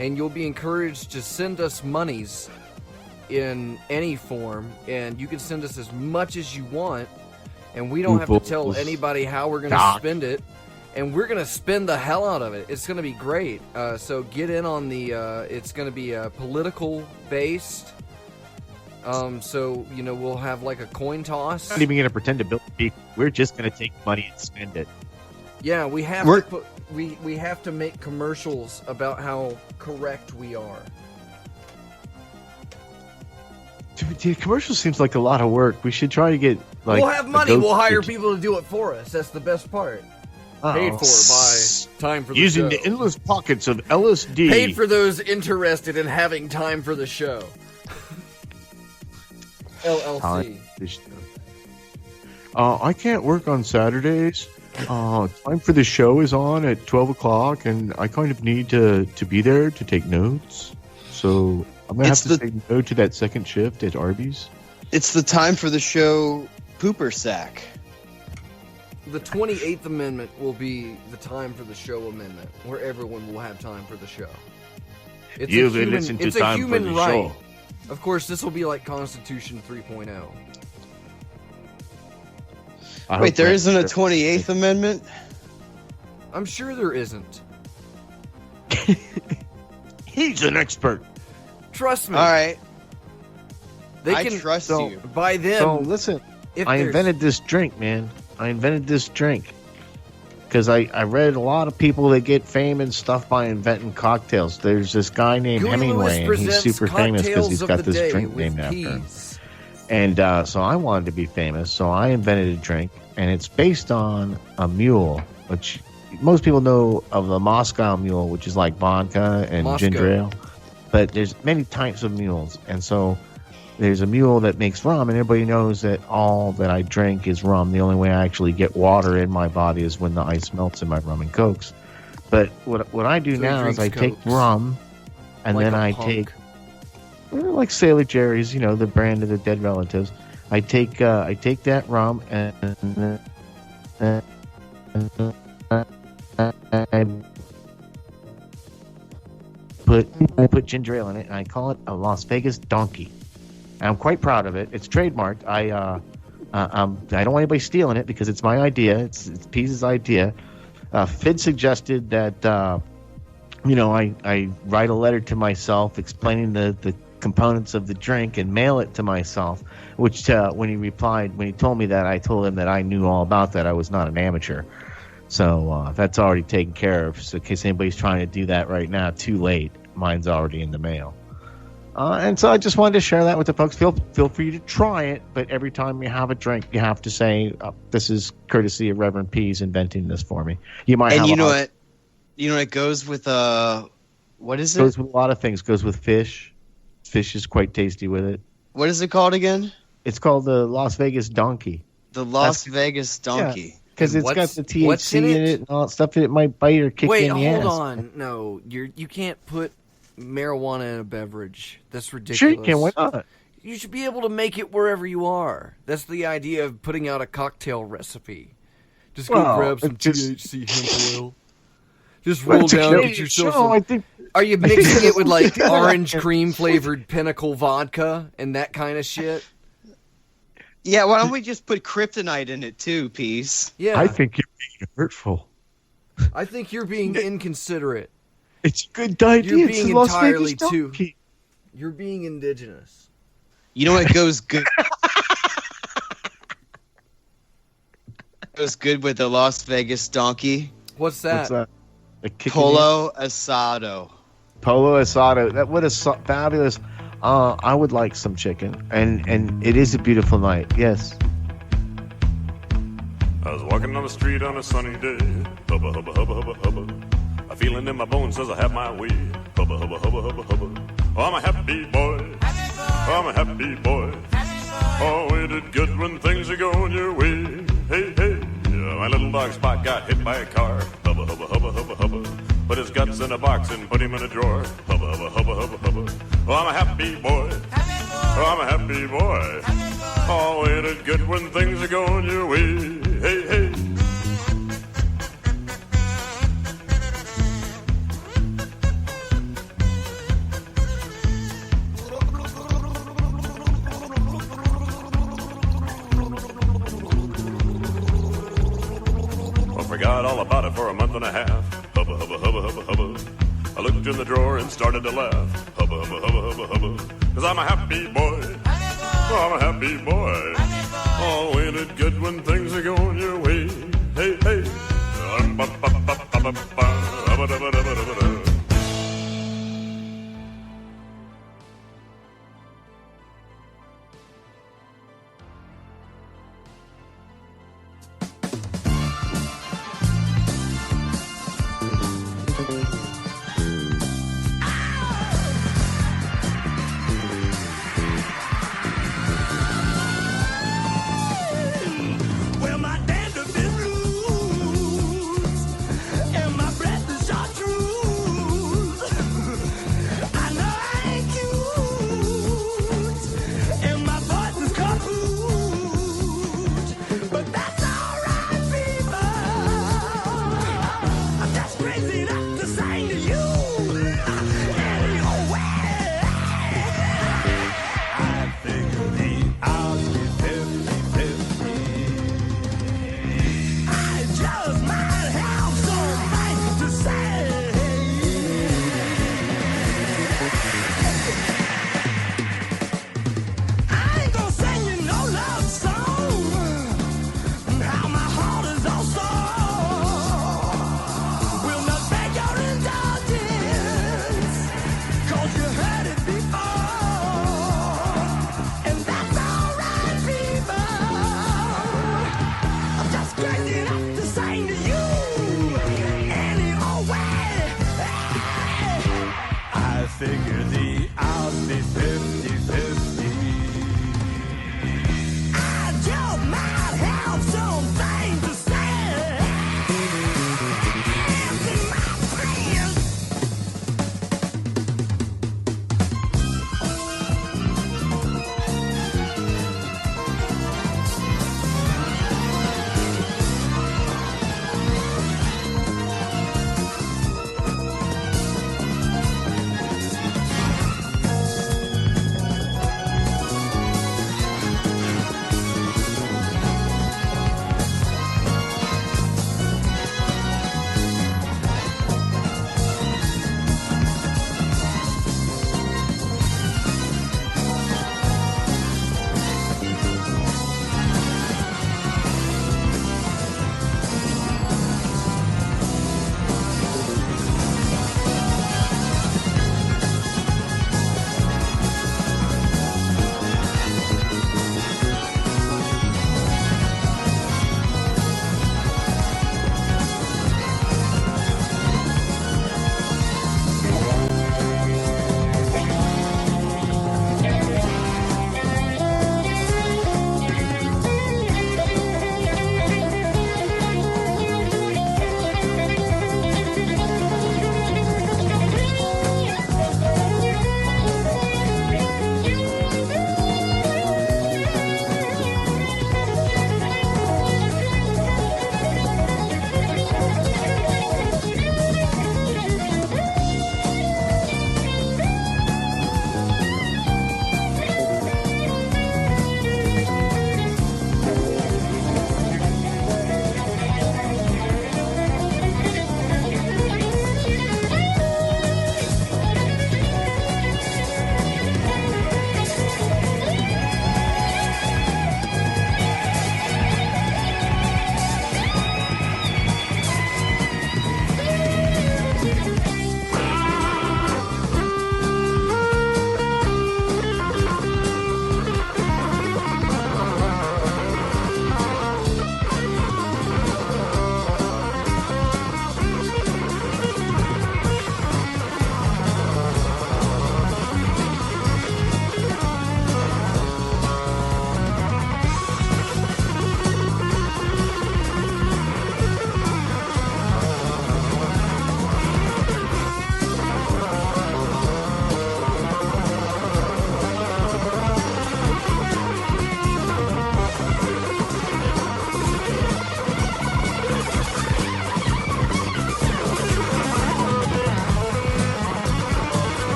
[SPEAKER 1] and you'll be encouraged to send us monies in any form, and you can send us as much as you want, and we don't have to tell
[SPEAKER 2] Ooples.
[SPEAKER 1] anybody how we're gonna
[SPEAKER 2] Doc.
[SPEAKER 1] spend it, and we're gonna spend the hell out of it. It's gonna be great. So get in on the. It's gonna be political based. So we'll have like a coin toss.
[SPEAKER 2] We're not even going to pretend to build people. We're just going to take money and spend it.
[SPEAKER 1] Yeah, we have
[SPEAKER 3] We're-
[SPEAKER 1] to put, we have to make commercials about how correct we are.
[SPEAKER 2] Dude, commercial seems like a lot of work. We should try to get like.
[SPEAKER 1] We'll have money. We'll hire people to do it for us. That's the best part. Paid for by time for the
[SPEAKER 2] Using
[SPEAKER 1] show.
[SPEAKER 2] the endless pockets of LSD.
[SPEAKER 1] Paid for those interested in having time for the show. LLC.
[SPEAKER 2] I can't work on Saturdays. Time for the show is on at 12 o'clock, and I kind of need to be there to take notes. So I'm going to have to say no to that second shift at Arby's.
[SPEAKER 3] It's the time for the show pooper sack.
[SPEAKER 1] The 28th Amendment will be the time for the show amendment, where everyone will have time for the show. It's
[SPEAKER 2] You've been listening to Time for the Show.
[SPEAKER 1] Of course, this will be like Constitution 3.0.
[SPEAKER 3] Wait, there isn't a 28th Amendment?
[SPEAKER 1] I'm sure there isn't.
[SPEAKER 2] He's an expert.
[SPEAKER 1] Trust me.
[SPEAKER 3] All right.
[SPEAKER 1] I
[SPEAKER 3] trust you.
[SPEAKER 1] By them.
[SPEAKER 2] So listen, I invented this drink, man. I invented this drink because I read a lot of people that get fame and stuff by inventing cocktails. There's this guy named Hemingway, and he's super famous because he's got this drink named after him. And so I wanted to be famous, so I invented a drink, and it's based on a mule, which most people know of the Moscow Mule, which is like vodka and ginger ale. But there's many types of mules, and so there's a mule that makes rum, and everybody knows that all that I drink is rum. The only way I actually get water in my body is when the ice melts in my rum and cokes. But what I do now is I take rum, and then I take like Sailor Jerry's, the brand of the dead relatives. I take that rum and I put ginger ale in it, and I call it a Las Vegas Donkey. And I'm quite proud of it. It's trademarked. I don't want anybody stealing it because it's my idea. It's Pease's idea. Fidd suggested that I write a letter to myself explaining the components of the drink and mail it to myself. Which when he told me that, I told him that I knew all about that. I was not an amateur. So that's already taken care of. So in case anybody's trying to do that right now, too late. Mine's already in the mail. And so I just wanted to share that with the folks. Feel free to try it, but every time you have a drink, you have to say, "This is courtesy of Reverend P's inventing this for me." You might. And
[SPEAKER 3] it goes with what is it?
[SPEAKER 2] Goes with a lot of things. Goes with fish. Fish is quite tasty with it.
[SPEAKER 3] What is it called again?
[SPEAKER 2] It's called the Las Vegas Donkey.
[SPEAKER 3] The Las Vegas Donkey.
[SPEAKER 2] Because it's got the THC in it and all that stuff that it might bite or kick you in the ass.
[SPEAKER 1] Wait, hold on. No, you can't put marijuana in a beverage. That's ridiculous.
[SPEAKER 2] Sure you can. Why not?
[SPEAKER 1] You should be able to make it wherever you are. That's the idea of putting out a cocktail recipe. Just go grab some THC hemp oil. Just roll down, get yourself some... Are you mixing it with like orange cream flavored Pinnacle vodka and that kind of shit?
[SPEAKER 3] Yeah, why don't we just put kryptonite in it too, Peace?
[SPEAKER 1] Yeah.
[SPEAKER 2] I think you're being hurtful.
[SPEAKER 1] I think you're being inconsiderate.
[SPEAKER 2] It's a good idea.
[SPEAKER 1] You're being entirely too. You're being indigenous.
[SPEAKER 3] You know what goes good? Goes good with the Las Vegas Donkey.
[SPEAKER 1] What's that?
[SPEAKER 3] Polo asado.
[SPEAKER 2] Polo asado. What a fabulous. I would like some chicken, and it is a beautiful night. Yes.
[SPEAKER 5] I was walking on the street on a sunny day. Hubba, hubba, hubba, hubba, hubba. A feeling in my bones says I have my way. Hubba, hubba, hubba, hubba, hubba. Oh, I'm a happy boy. Oh, I'm a happy boy. Oh, ain't it good when things are going your way? Hey, hey. My little dog Spot got hit by a car. Hubba, hubba, hubba, hubba, hubba. Put his guts in a box and put him in a drawer. Hubba, hubba, hubba, hubba, hubba. Oh, I'm a happy boy. Oh, I'm a happy boy. Oh, ain't it good when things are going your way? Hey, hey. I forgot all about it for a month and a half. Hubba, hubba, hubba, hubba, hubba. I looked in the drawer and started to laugh. Hubba, hubba, hubba, hubba, hubba. 'Cause I'm a happy boy. Oh, I'm a happy boy. Oh, ain't it good when things are going your way? Hey, hey.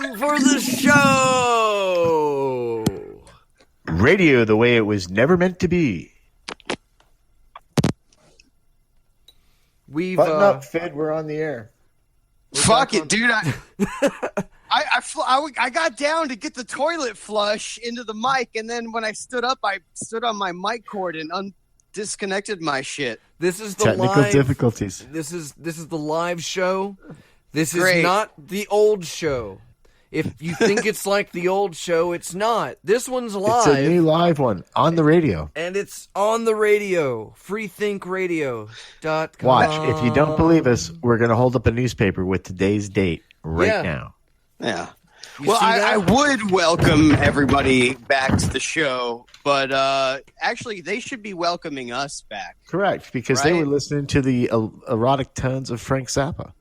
[SPEAKER 1] time for the show.
[SPEAKER 2] Radio the way it was never meant to be.
[SPEAKER 1] We've
[SPEAKER 2] Button up, Fidd. We're on the air.
[SPEAKER 3] Fuck it, dude. I got down to get the toilet flush into the mic, and then when I stood up, I stood on my mic cord and disconnected my shit.
[SPEAKER 1] This is the
[SPEAKER 2] Technical
[SPEAKER 1] live,
[SPEAKER 2] difficulties.
[SPEAKER 1] This is the live show. This is
[SPEAKER 3] Great.
[SPEAKER 1] not the old show. If you think it's like the old show, it's not. This one's live.
[SPEAKER 2] It's a new live one on the radio.
[SPEAKER 1] And it's on the radio. freethinkradio.com.
[SPEAKER 2] Watch. If you don't believe us, we're going to hold up a newspaper with today's date right now.
[SPEAKER 3] Yeah.
[SPEAKER 1] You
[SPEAKER 3] Well,
[SPEAKER 1] see that?
[SPEAKER 3] I would welcome everybody back to the show, but actually, they should be welcoming us back.
[SPEAKER 2] Correct, because they
[SPEAKER 3] Right.
[SPEAKER 2] were listening to the erotic tones of Frank Zappa.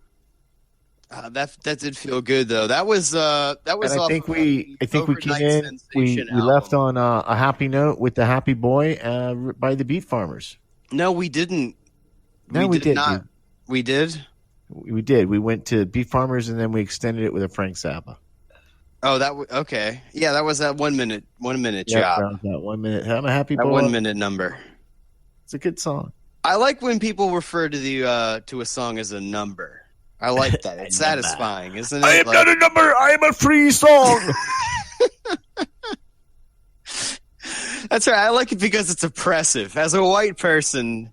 [SPEAKER 3] That did feel good though. That was
[SPEAKER 2] And
[SPEAKER 3] off
[SPEAKER 2] I think
[SPEAKER 3] of
[SPEAKER 2] we
[SPEAKER 3] the
[SPEAKER 2] came
[SPEAKER 3] Overnight
[SPEAKER 2] in. We
[SPEAKER 3] Sensation
[SPEAKER 2] left
[SPEAKER 3] album.
[SPEAKER 2] on a happy note with the Happy Boy by the Beat Farmers.
[SPEAKER 3] No, we didn't.
[SPEAKER 2] No, we did.
[SPEAKER 3] not. We did.
[SPEAKER 2] We did. We went to Beat Farmers and then we extended it with a Frank Zappa.
[SPEAKER 3] Oh, okay. Yeah, that was that 1 minute
[SPEAKER 2] Yeah,
[SPEAKER 3] job.
[SPEAKER 2] around that 1 minute. I'm a happy
[SPEAKER 3] That
[SPEAKER 2] boy.
[SPEAKER 3] 1 minute number.
[SPEAKER 2] It's a good song.
[SPEAKER 3] I like when people refer to the to a song as a number. I like that. It's satisfying, isn't it?
[SPEAKER 2] I am not a number. I am a free song.
[SPEAKER 3] That's right. I like it because it's oppressive. As a white person,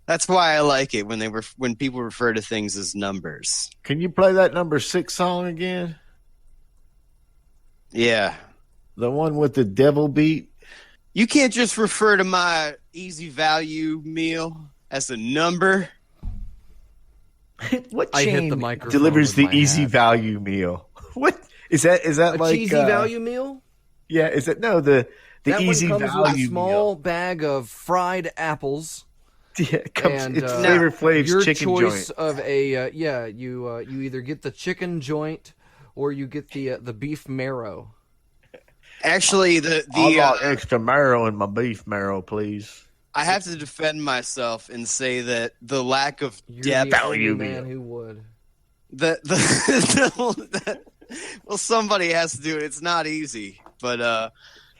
[SPEAKER 3] that's why I like it when people refer to things as numbers.
[SPEAKER 2] Can you play that number 6 song again?
[SPEAKER 3] Yeah.
[SPEAKER 2] The one with the devil beat?
[SPEAKER 3] You can't just refer to my easy value meal as a number.
[SPEAKER 2] What
[SPEAKER 1] I hit
[SPEAKER 2] chain
[SPEAKER 1] the microphone
[SPEAKER 2] delivers
[SPEAKER 1] with
[SPEAKER 2] the
[SPEAKER 1] my
[SPEAKER 2] easy
[SPEAKER 1] hat.
[SPEAKER 2] value meal? What is that? Is that
[SPEAKER 1] A
[SPEAKER 2] like
[SPEAKER 1] cheesy value meal?
[SPEAKER 2] Yeah, is it no the
[SPEAKER 1] That
[SPEAKER 2] easy
[SPEAKER 1] one comes
[SPEAKER 2] value
[SPEAKER 1] with a small
[SPEAKER 2] meal?
[SPEAKER 1] bag of fried apples.
[SPEAKER 2] Yeah, it comes,
[SPEAKER 1] And
[SPEAKER 2] it's Flavor Flav's
[SPEAKER 1] your
[SPEAKER 2] chicken
[SPEAKER 1] choice
[SPEAKER 2] joint.
[SPEAKER 1] of a you either get the chicken joint or you get the beef marrow.
[SPEAKER 3] Actually,
[SPEAKER 2] I got extra marrow in my beef marrow, please.
[SPEAKER 3] I have to defend myself and say that the lack of
[SPEAKER 1] You're
[SPEAKER 3] depth,
[SPEAKER 1] the only
[SPEAKER 2] value
[SPEAKER 1] man
[SPEAKER 2] meal.
[SPEAKER 1] who would.
[SPEAKER 3] well, somebody has to do it. It's not easy, but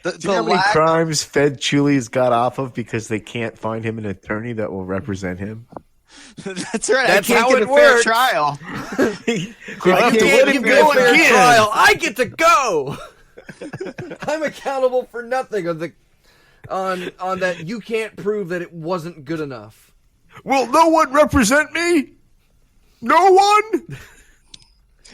[SPEAKER 2] Do you know how many crimes Fed Chewley's got off of because they can't find him an attorney that will represent him?
[SPEAKER 3] That's right.
[SPEAKER 1] That's
[SPEAKER 3] I can't
[SPEAKER 1] how
[SPEAKER 3] get
[SPEAKER 1] it
[SPEAKER 3] a fair
[SPEAKER 1] works.
[SPEAKER 3] trial.
[SPEAKER 2] I
[SPEAKER 1] You
[SPEAKER 2] can't
[SPEAKER 1] give me
[SPEAKER 2] go
[SPEAKER 1] a fair
[SPEAKER 2] again.
[SPEAKER 1] trial. I get to go. I'm accountable for nothing on that. You can't prove that it wasn't good enough.
[SPEAKER 2] Will no one represent me? No one?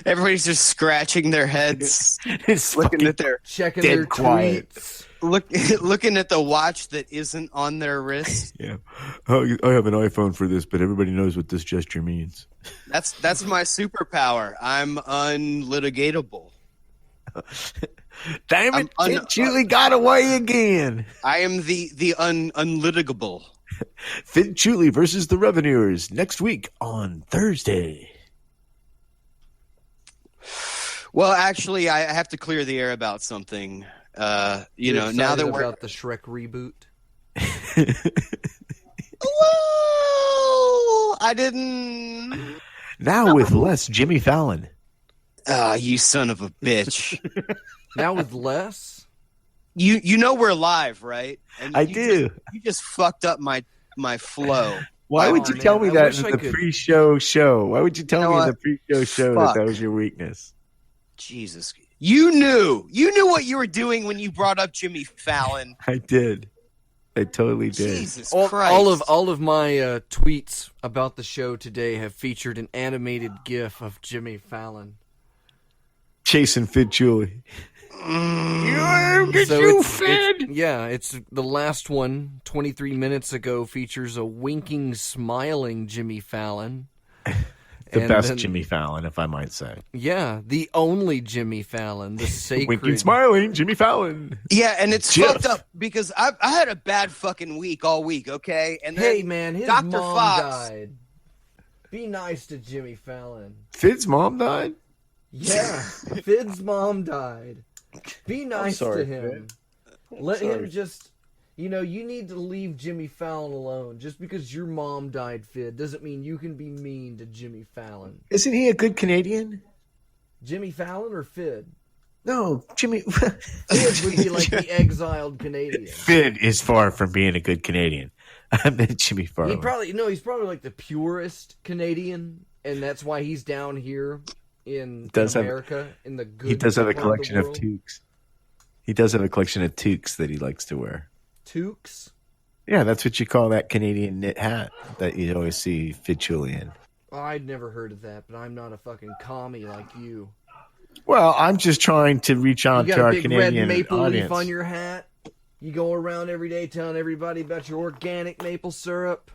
[SPEAKER 3] Everybody's just scratching their heads,
[SPEAKER 2] It's
[SPEAKER 3] looking at their
[SPEAKER 1] Checking
[SPEAKER 2] Dead
[SPEAKER 1] their
[SPEAKER 2] quiet.
[SPEAKER 1] tweets.
[SPEAKER 3] looking at the watch that isn't on their wrist.
[SPEAKER 2] Yeah. Oh, I have an iPhone for this, but everybody knows what this gesture means.
[SPEAKER 3] That's my superpower. I'm unlitigatable.
[SPEAKER 2] Damn
[SPEAKER 3] I'm
[SPEAKER 2] it, Fed Chewley got away again.
[SPEAKER 3] I am the unlitigable.
[SPEAKER 2] Fid Chewley versus the Revenuers next week on Thursday.
[SPEAKER 3] Well, actually, I have to clear the air about something.
[SPEAKER 1] You're
[SPEAKER 3] Now that
[SPEAKER 1] excited
[SPEAKER 3] we're
[SPEAKER 1] about the Shrek reboot.
[SPEAKER 3] well, I didn't.
[SPEAKER 2] Now with less Jimmy Fallon.
[SPEAKER 3] Ah, you son of a bitch.
[SPEAKER 1] Now with less.
[SPEAKER 3] You know we're live, right? And
[SPEAKER 2] I
[SPEAKER 3] you
[SPEAKER 2] do.
[SPEAKER 3] You just fucked up my flow.
[SPEAKER 2] Why
[SPEAKER 1] Oh,
[SPEAKER 2] would you
[SPEAKER 1] man,
[SPEAKER 2] tell me
[SPEAKER 1] I
[SPEAKER 2] that
[SPEAKER 1] wish
[SPEAKER 2] in
[SPEAKER 1] I
[SPEAKER 2] the
[SPEAKER 1] could.
[SPEAKER 2] pre-show show? Why would you tell
[SPEAKER 3] You know
[SPEAKER 2] me in
[SPEAKER 3] what?
[SPEAKER 2] the pre-show show
[SPEAKER 3] Fuck.
[SPEAKER 2] that was your weakness?
[SPEAKER 3] Jesus. You knew what you were doing when you brought up Jimmy Fallon.
[SPEAKER 2] I did. I totally did.
[SPEAKER 3] Jesus
[SPEAKER 1] All
[SPEAKER 3] Christ.
[SPEAKER 1] of my tweets about the show today have featured an animated GIF of Jimmy Fallon.
[SPEAKER 2] Chasing Fid Chewley.
[SPEAKER 1] It's the last one, 23 minutes ago, features a winking, smiling Jimmy Fallon.
[SPEAKER 2] The
[SPEAKER 1] And
[SPEAKER 2] best
[SPEAKER 1] then-
[SPEAKER 2] Jimmy Fallon, if I might say.
[SPEAKER 1] Yeah, the only Jimmy Fallon, the sacred.
[SPEAKER 2] Winking, smiling Jimmy Fallon.
[SPEAKER 3] Yeah, and it's
[SPEAKER 2] Jeff.
[SPEAKER 3] fucked up because I had a bad fucking week all week, okay? And then
[SPEAKER 1] Hey man, his
[SPEAKER 3] Dr.
[SPEAKER 1] mom
[SPEAKER 3] Fox.
[SPEAKER 1] died. Be nice to Jimmy Fallon.
[SPEAKER 2] Fid's mom died?
[SPEAKER 1] Yeah, Fidd's mom died. Be nice
[SPEAKER 2] sorry,
[SPEAKER 1] to him. Let him just. You need to leave Jimmy Fallon alone. Just because your mom died, Fidd, doesn't mean you can be mean to Jimmy Fallon.
[SPEAKER 2] Isn't he a good Canadian?
[SPEAKER 1] Jimmy Fallon or Fidd?
[SPEAKER 2] No, Jimmy.
[SPEAKER 1] Fidd would be like the exiled Canadian.
[SPEAKER 2] Fidd is far from being a good Canadian. I meant Jimmy Fallon.
[SPEAKER 1] He's probably like the purest Canadian, and that's why he's down here in America. In the good.
[SPEAKER 2] He does have a
[SPEAKER 1] part
[SPEAKER 2] collection
[SPEAKER 1] of
[SPEAKER 2] of
[SPEAKER 1] the world.
[SPEAKER 2] toques. He does have a collection of toques that he likes to wear.
[SPEAKER 1] Toques?
[SPEAKER 2] Yeah, that's what you call that Canadian knit hat that you always see Fidd Chewley in.
[SPEAKER 1] Oh, I'd never heard of that, but I'm not a fucking commie like you.
[SPEAKER 2] Well, I'm just trying to reach out
[SPEAKER 1] You
[SPEAKER 2] to
[SPEAKER 1] got
[SPEAKER 2] our
[SPEAKER 1] a big
[SPEAKER 2] Canadian
[SPEAKER 1] red maple
[SPEAKER 2] audience.
[SPEAKER 1] leaf on your hat. You go around every day telling everybody about your organic maple syrup.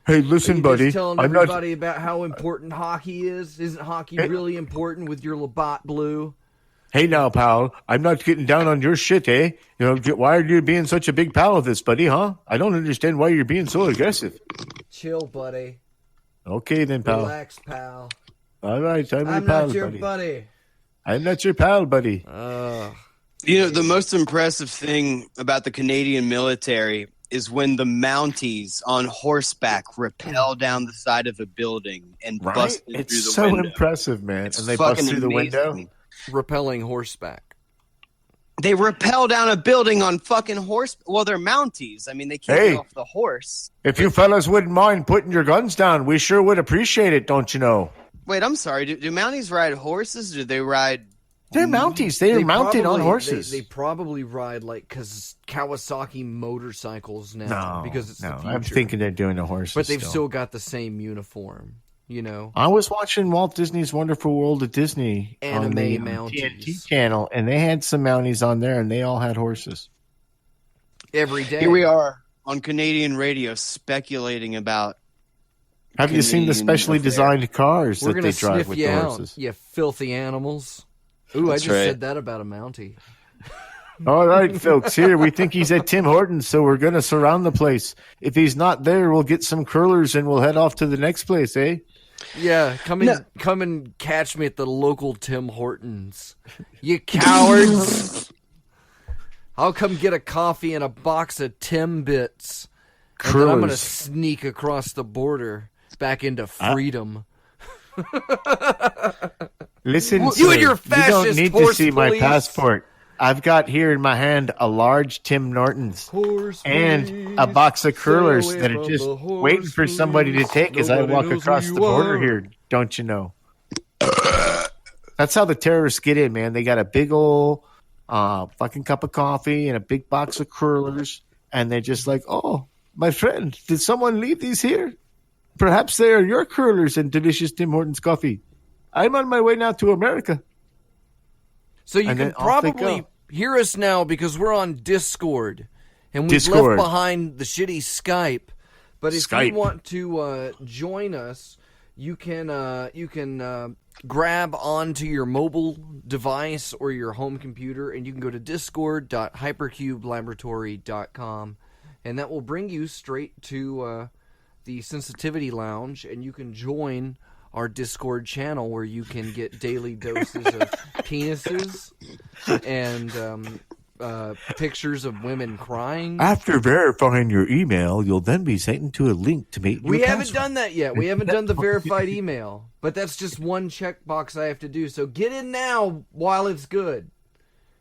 [SPEAKER 2] Hey, listen,
[SPEAKER 1] Are you
[SPEAKER 2] buddy.
[SPEAKER 1] just telling
[SPEAKER 2] I'm not.
[SPEAKER 1] everybody about how important hockey is? Isn't hockey really important with your Labatt Blue?
[SPEAKER 2] Hey, now, pal. I'm not getting down on your shit, eh? You know, why are you being such a big pal of this, buddy? Huh? I don't understand why you're being so aggressive.
[SPEAKER 1] Chill, buddy.
[SPEAKER 2] Okay, then, pal.
[SPEAKER 1] Relax, pal.
[SPEAKER 2] All right, I'm your
[SPEAKER 1] I'm
[SPEAKER 2] pal,
[SPEAKER 1] not your
[SPEAKER 2] buddy.
[SPEAKER 1] buddy.
[SPEAKER 2] I'm not your pal, buddy.
[SPEAKER 3] You know, the most impressive thing about the Canadian military is when the Mounties on horseback rappel down the side of a building and
[SPEAKER 2] Right?
[SPEAKER 3] bust in
[SPEAKER 2] It's
[SPEAKER 3] through the
[SPEAKER 2] so
[SPEAKER 3] window.
[SPEAKER 2] impressive, man.
[SPEAKER 3] It's
[SPEAKER 2] And they bust
[SPEAKER 3] fucking
[SPEAKER 2] through the window.
[SPEAKER 3] amazing.
[SPEAKER 1] Repelling horseback.
[SPEAKER 3] They rappel down a building on fucking horse. Well, they're Mounties. I mean, they can't
[SPEAKER 2] Hey.
[SPEAKER 3] get off the horse.
[SPEAKER 2] If you fellas wouldn't mind putting your guns down, we sure would appreciate it, don't you know?
[SPEAKER 3] Wait, I'm sorry. Do Mounties ride horses? Or do they ride?
[SPEAKER 2] They're Mounties. They are mounted on horses.
[SPEAKER 1] They probably ride like Kawasaki motorcycles now because it's the future.
[SPEAKER 2] I'm thinking they're doing the horses.
[SPEAKER 1] But they've still got the same uniform, you know.
[SPEAKER 2] I was watching Walt Disney's Wonderful World of Disney on the
[SPEAKER 1] Anime Mounties.
[SPEAKER 2] TNT channel, and they had some Mounties on there, and they all had horses.
[SPEAKER 1] Every day.
[SPEAKER 3] Here we are on Canadian radio speculating about.
[SPEAKER 2] Have you seen the
[SPEAKER 3] Canadian
[SPEAKER 2] specially
[SPEAKER 3] affair.
[SPEAKER 2] designed cars
[SPEAKER 1] We're
[SPEAKER 2] that
[SPEAKER 1] gonna
[SPEAKER 2] they drive
[SPEAKER 1] sniff
[SPEAKER 2] with
[SPEAKER 1] you
[SPEAKER 2] the
[SPEAKER 1] out,
[SPEAKER 2] horses?
[SPEAKER 1] you filthy animals. Ooh,
[SPEAKER 3] That's
[SPEAKER 1] I just
[SPEAKER 3] right.
[SPEAKER 1] said that about a Mountie.
[SPEAKER 2] All right, folks, here we think he's at Tim Hortons, so we're going to surround the place. If he's not there, we'll get some curlers and we'll head off to the next place, eh?
[SPEAKER 1] Yeah, come and catch me at the local Tim Hortons. You cowards. I'll come get a coffee and a box of Timbits. And then I'm going to
[SPEAKER 2] Curlers.
[SPEAKER 1] sneak across the border back into freedom.
[SPEAKER 2] Listen,
[SPEAKER 1] You
[SPEAKER 2] sir,
[SPEAKER 1] and your
[SPEAKER 2] you don't
[SPEAKER 1] fascist
[SPEAKER 2] need to
[SPEAKER 1] horse
[SPEAKER 2] see my
[SPEAKER 1] police.
[SPEAKER 2] passport. I've got here in my hand a large Tim Nortons
[SPEAKER 1] Horse
[SPEAKER 2] and
[SPEAKER 1] police,
[SPEAKER 2] a box of
[SPEAKER 1] stay
[SPEAKER 2] curlers
[SPEAKER 1] away
[SPEAKER 2] that are
[SPEAKER 1] from
[SPEAKER 2] just
[SPEAKER 1] the horse
[SPEAKER 2] waiting for somebody to
[SPEAKER 1] police.
[SPEAKER 2] take as I
[SPEAKER 1] Nobody
[SPEAKER 2] walk
[SPEAKER 1] knows
[SPEAKER 2] across
[SPEAKER 1] who
[SPEAKER 2] the
[SPEAKER 1] you
[SPEAKER 2] border
[SPEAKER 1] are.
[SPEAKER 2] here. Don't you know? That's how the terrorists get in, man. They got a big old fucking cup of coffee and a big box of curlers, and they're just like, "Oh, my friend, did someone leave these here? Perhaps they are your curlers and delicious Tim Hortons coffee. I'm on my way now to America."
[SPEAKER 1] So you
[SPEAKER 2] And
[SPEAKER 1] can
[SPEAKER 2] then off they
[SPEAKER 1] probably
[SPEAKER 2] go.
[SPEAKER 1] hear us now because we're on Discord. And we've
[SPEAKER 2] Discord.
[SPEAKER 1] left behind the shitty Skype. But if
[SPEAKER 2] Skype.
[SPEAKER 1] you want to join us, you can grab onto your mobile device or your home computer, and you can go to discord.hypercubelaboratory.com, and that will bring you straight to the Sensitivity Lounge, and you can join our Discord channel where you can get daily doses of penises and pictures of women crying.
[SPEAKER 2] After verifying your email, you'll then be sent to a link to make
[SPEAKER 1] We
[SPEAKER 2] your
[SPEAKER 1] haven't
[SPEAKER 2] password.
[SPEAKER 1] done that yet. We haven't done the verified email, but that's just one checkbox I have to do. So get in now while it's good.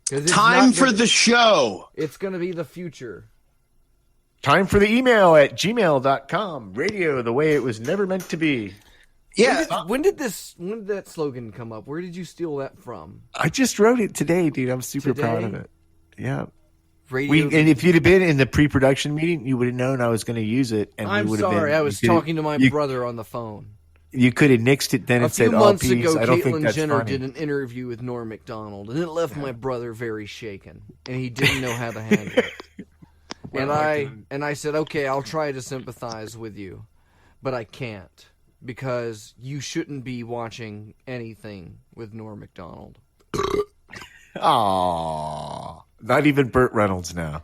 [SPEAKER 1] 'Cause it's
[SPEAKER 3] Time
[SPEAKER 1] not
[SPEAKER 3] for
[SPEAKER 1] gonna-
[SPEAKER 3] the show.
[SPEAKER 1] It's going to be the future.
[SPEAKER 2] Time for the email at gmail.com. Radio the way it was never meant to be.
[SPEAKER 3] Yeah.
[SPEAKER 1] When did that slogan come up? Where did you steal that from?
[SPEAKER 2] I just wrote it today, dude. I'm super proud of
[SPEAKER 1] Today?
[SPEAKER 2] it. Yeah.
[SPEAKER 1] Radio.
[SPEAKER 2] And if you'd have been in the pre-production meeting, you would have known I was going to use it. And
[SPEAKER 1] I'm
[SPEAKER 2] we would have
[SPEAKER 1] sorry.
[SPEAKER 2] been,
[SPEAKER 1] I was
[SPEAKER 2] you could've-
[SPEAKER 1] talking to my
[SPEAKER 2] you-
[SPEAKER 1] brother on the phone.
[SPEAKER 2] You could have nixed it then
[SPEAKER 1] A
[SPEAKER 2] and
[SPEAKER 1] few
[SPEAKER 2] said,
[SPEAKER 1] months
[SPEAKER 2] "Oh, peace."
[SPEAKER 1] ago,
[SPEAKER 2] I don't think
[SPEAKER 1] Caitlyn
[SPEAKER 2] that's
[SPEAKER 1] Jenner
[SPEAKER 2] funny.
[SPEAKER 1] did an interview with Norm Macdonald, and it left my brother very shaken, and he didn't know how to handle it.
[SPEAKER 2] Well,
[SPEAKER 1] and I said, okay, I'll try to sympathize with you, but I can't because you shouldn't be watching anything with Norm Macdonald.
[SPEAKER 2] Aww. Not even Burt Reynolds now.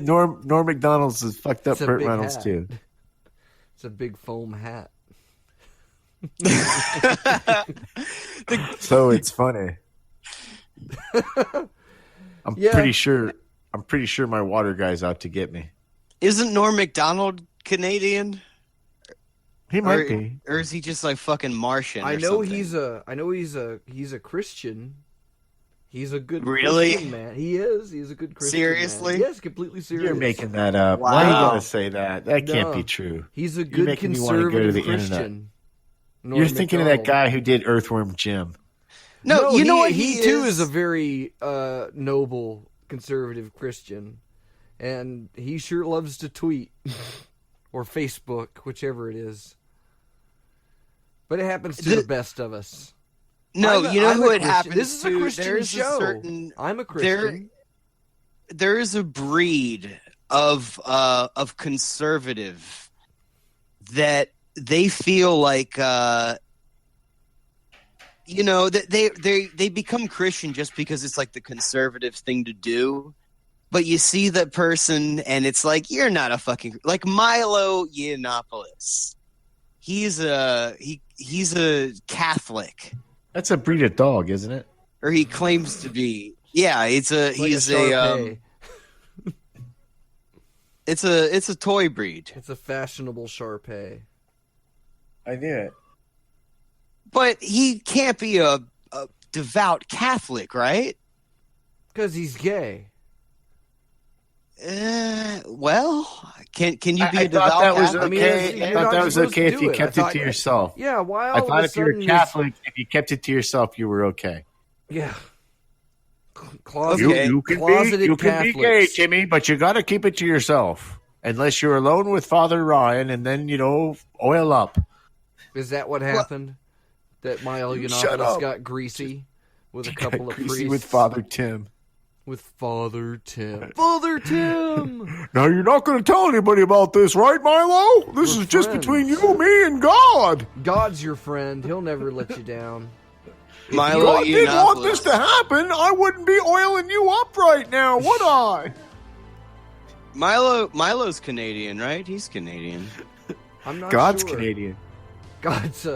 [SPEAKER 2] Norm McDonald's has fucked up
[SPEAKER 1] It's a
[SPEAKER 2] Burt
[SPEAKER 1] big
[SPEAKER 2] Reynolds
[SPEAKER 1] hat.
[SPEAKER 2] too.
[SPEAKER 1] It's a big foam hat.
[SPEAKER 2] So it's funny. I'm
[SPEAKER 1] Yeah.
[SPEAKER 2] pretty sure my water guy's out to get me.
[SPEAKER 3] Isn't Norm Macdonald Canadian?
[SPEAKER 2] He might be.
[SPEAKER 3] Or is he just like fucking Martian?
[SPEAKER 1] I
[SPEAKER 3] or
[SPEAKER 1] know
[SPEAKER 3] something?
[SPEAKER 1] he's a Christian. He's a good
[SPEAKER 3] Really?
[SPEAKER 1] Christian man. He is. He's a good Christian
[SPEAKER 3] Seriously?
[SPEAKER 1] man. Yes, completely serious.
[SPEAKER 2] You're making that up.
[SPEAKER 3] Wow.
[SPEAKER 2] Why are you going to say that? That can't
[SPEAKER 1] No.
[SPEAKER 2] be true.
[SPEAKER 1] He's a
[SPEAKER 2] You're
[SPEAKER 1] good
[SPEAKER 2] making me wanna go to
[SPEAKER 1] conservative
[SPEAKER 2] the
[SPEAKER 1] Christian.
[SPEAKER 2] You're
[SPEAKER 1] Norm
[SPEAKER 2] thinking of that
[SPEAKER 1] Macdonald.
[SPEAKER 2] guy who did Earthworm Jim.
[SPEAKER 3] No, you know what
[SPEAKER 1] he too is a very noble conservative Christian, and he sure loves to tweet or Facebook, whichever it is. But it happens to the best of us.
[SPEAKER 3] No,
[SPEAKER 1] I'm
[SPEAKER 3] you know
[SPEAKER 1] I'm
[SPEAKER 3] who
[SPEAKER 1] a
[SPEAKER 3] it
[SPEAKER 1] Christian.
[SPEAKER 3] happens
[SPEAKER 1] This is
[SPEAKER 3] to?
[SPEAKER 1] a Christian
[SPEAKER 3] There's
[SPEAKER 1] show.
[SPEAKER 3] a certain.
[SPEAKER 1] I'm a Christian.
[SPEAKER 3] There is a breed of conservative that they feel like that they become Christian just because it's like the conservative thing to do. But you see that person and it's like, you're not a fucking, like Milo Yiannopoulos. He's a Catholic.
[SPEAKER 2] That's a breed of dog, isn't it?
[SPEAKER 3] Or he claims to be. Yeah,
[SPEAKER 1] Like
[SPEAKER 3] he's
[SPEAKER 1] Shar-Pei.
[SPEAKER 3] it's a toy breed.
[SPEAKER 1] It's a fashionable Shar-Pei.
[SPEAKER 2] I knew it.
[SPEAKER 3] But he can't be a devout Catholic, right?
[SPEAKER 1] Because he's gay.
[SPEAKER 3] Well, can you be
[SPEAKER 2] I
[SPEAKER 3] a devout
[SPEAKER 2] thought that was
[SPEAKER 3] Catholic?
[SPEAKER 1] I mean,
[SPEAKER 2] okay.
[SPEAKER 1] you're
[SPEAKER 2] I thought
[SPEAKER 1] not
[SPEAKER 2] that was
[SPEAKER 1] supposed to
[SPEAKER 2] okay if
[SPEAKER 1] do
[SPEAKER 2] you
[SPEAKER 1] it.
[SPEAKER 2] kept
[SPEAKER 1] I
[SPEAKER 2] it
[SPEAKER 1] thought-
[SPEAKER 2] to yourself.
[SPEAKER 1] Yeah, why all
[SPEAKER 2] I
[SPEAKER 1] of
[SPEAKER 2] thought
[SPEAKER 1] a
[SPEAKER 2] if you were
[SPEAKER 1] sudden
[SPEAKER 2] Catholic, if you kept it to yourself, you were okay.
[SPEAKER 1] Yeah.
[SPEAKER 3] Okay.
[SPEAKER 1] Closeted,
[SPEAKER 2] You can
[SPEAKER 1] closeted
[SPEAKER 2] be gay,
[SPEAKER 1] Catholics.
[SPEAKER 2] Timmy, but you got to keep it to yourself. Unless you're alone with Father Ryan, and then, oil up.
[SPEAKER 1] Is that what happened? That Milo
[SPEAKER 2] Shut
[SPEAKER 1] Yiannopoulos
[SPEAKER 2] up.
[SPEAKER 1] got greasy with a couple of priests?
[SPEAKER 2] with Father Tim.
[SPEAKER 1] With Father Tim. Father Tim!
[SPEAKER 2] Now, you're not going to tell anybody about this, right, Milo? This
[SPEAKER 1] We're
[SPEAKER 2] is just
[SPEAKER 1] friends.
[SPEAKER 2] between you, me, and God.
[SPEAKER 1] God's your friend. He'll never let you down.
[SPEAKER 3] Milo
[SPEAKER 2] God didn't want this
[SPEAKER 3] Yiannopoulos.
[SPEAKER 2] to happen. I wouldn't be oiling you up right now, would I?
[SPEAKER 3] Milo's Canadian, right? He's Canadian.
[SPEAKER 1] I'm not
[SPEAKER 2] God's
[SPEAKER 1] sure.
[SPEAKER 2] Canadian.
[SPEAKER 1] God's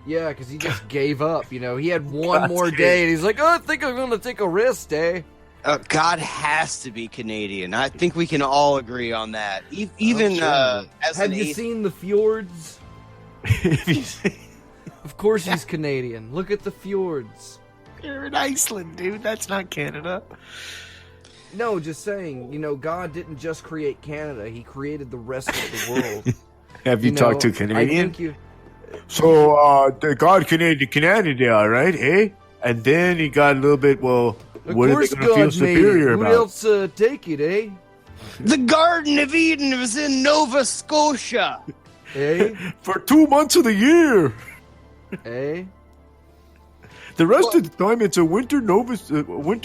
[SPEAKER 1] yeah, because he just gave up. He had one
[SPEAKER 2] God's
[SPEAKER 1] more day, and he's like, I think I'm going to take a rest, eh?
[SPEAKER 3] God has to be Canadian. I think we can all agree on that. Even
[SPEAKER 2] sure.
[SPEAKER 3] as
[SPEAKER 1] Have
[SPEAKER 3] an
[SPEAKER 1] you seen the fjords? Of course he's Canadian. Look at the fjords.
[SPEAKER 2] You're in Iceland, dude. That's not Canada.
[SPEAKER 1] No, just saying, God didn't just create Canada. He created the rest of the world.
[SPEAKER 2] Have you talked to a Canadian?
[SPEAKER 1] I think you...
[SPEAKER 2] So, God created Canada, right? Eh? And then he got a little bit, well,
[SPEAKER 1] Of
[SPEAKER 2] what are they
[SPEAKER 1] course
[SPEAKER 2] going to feel
[SPEAKER 1] God made
[SPEAKER 2] superior
[SPEAKER 1] it. Who
[SPEAKER 2] about?
[SPEAKER 1] else take it, eh?
[SPEAKER 3] The Garden of Eden was in Nova Scotia.
[SPEAKER 1] Eh?
[SPEAKER 2] For 2 months of the year.
[SPEAKER 1] Eh?
[SPEAKER 2] The rest of the time, it's a winter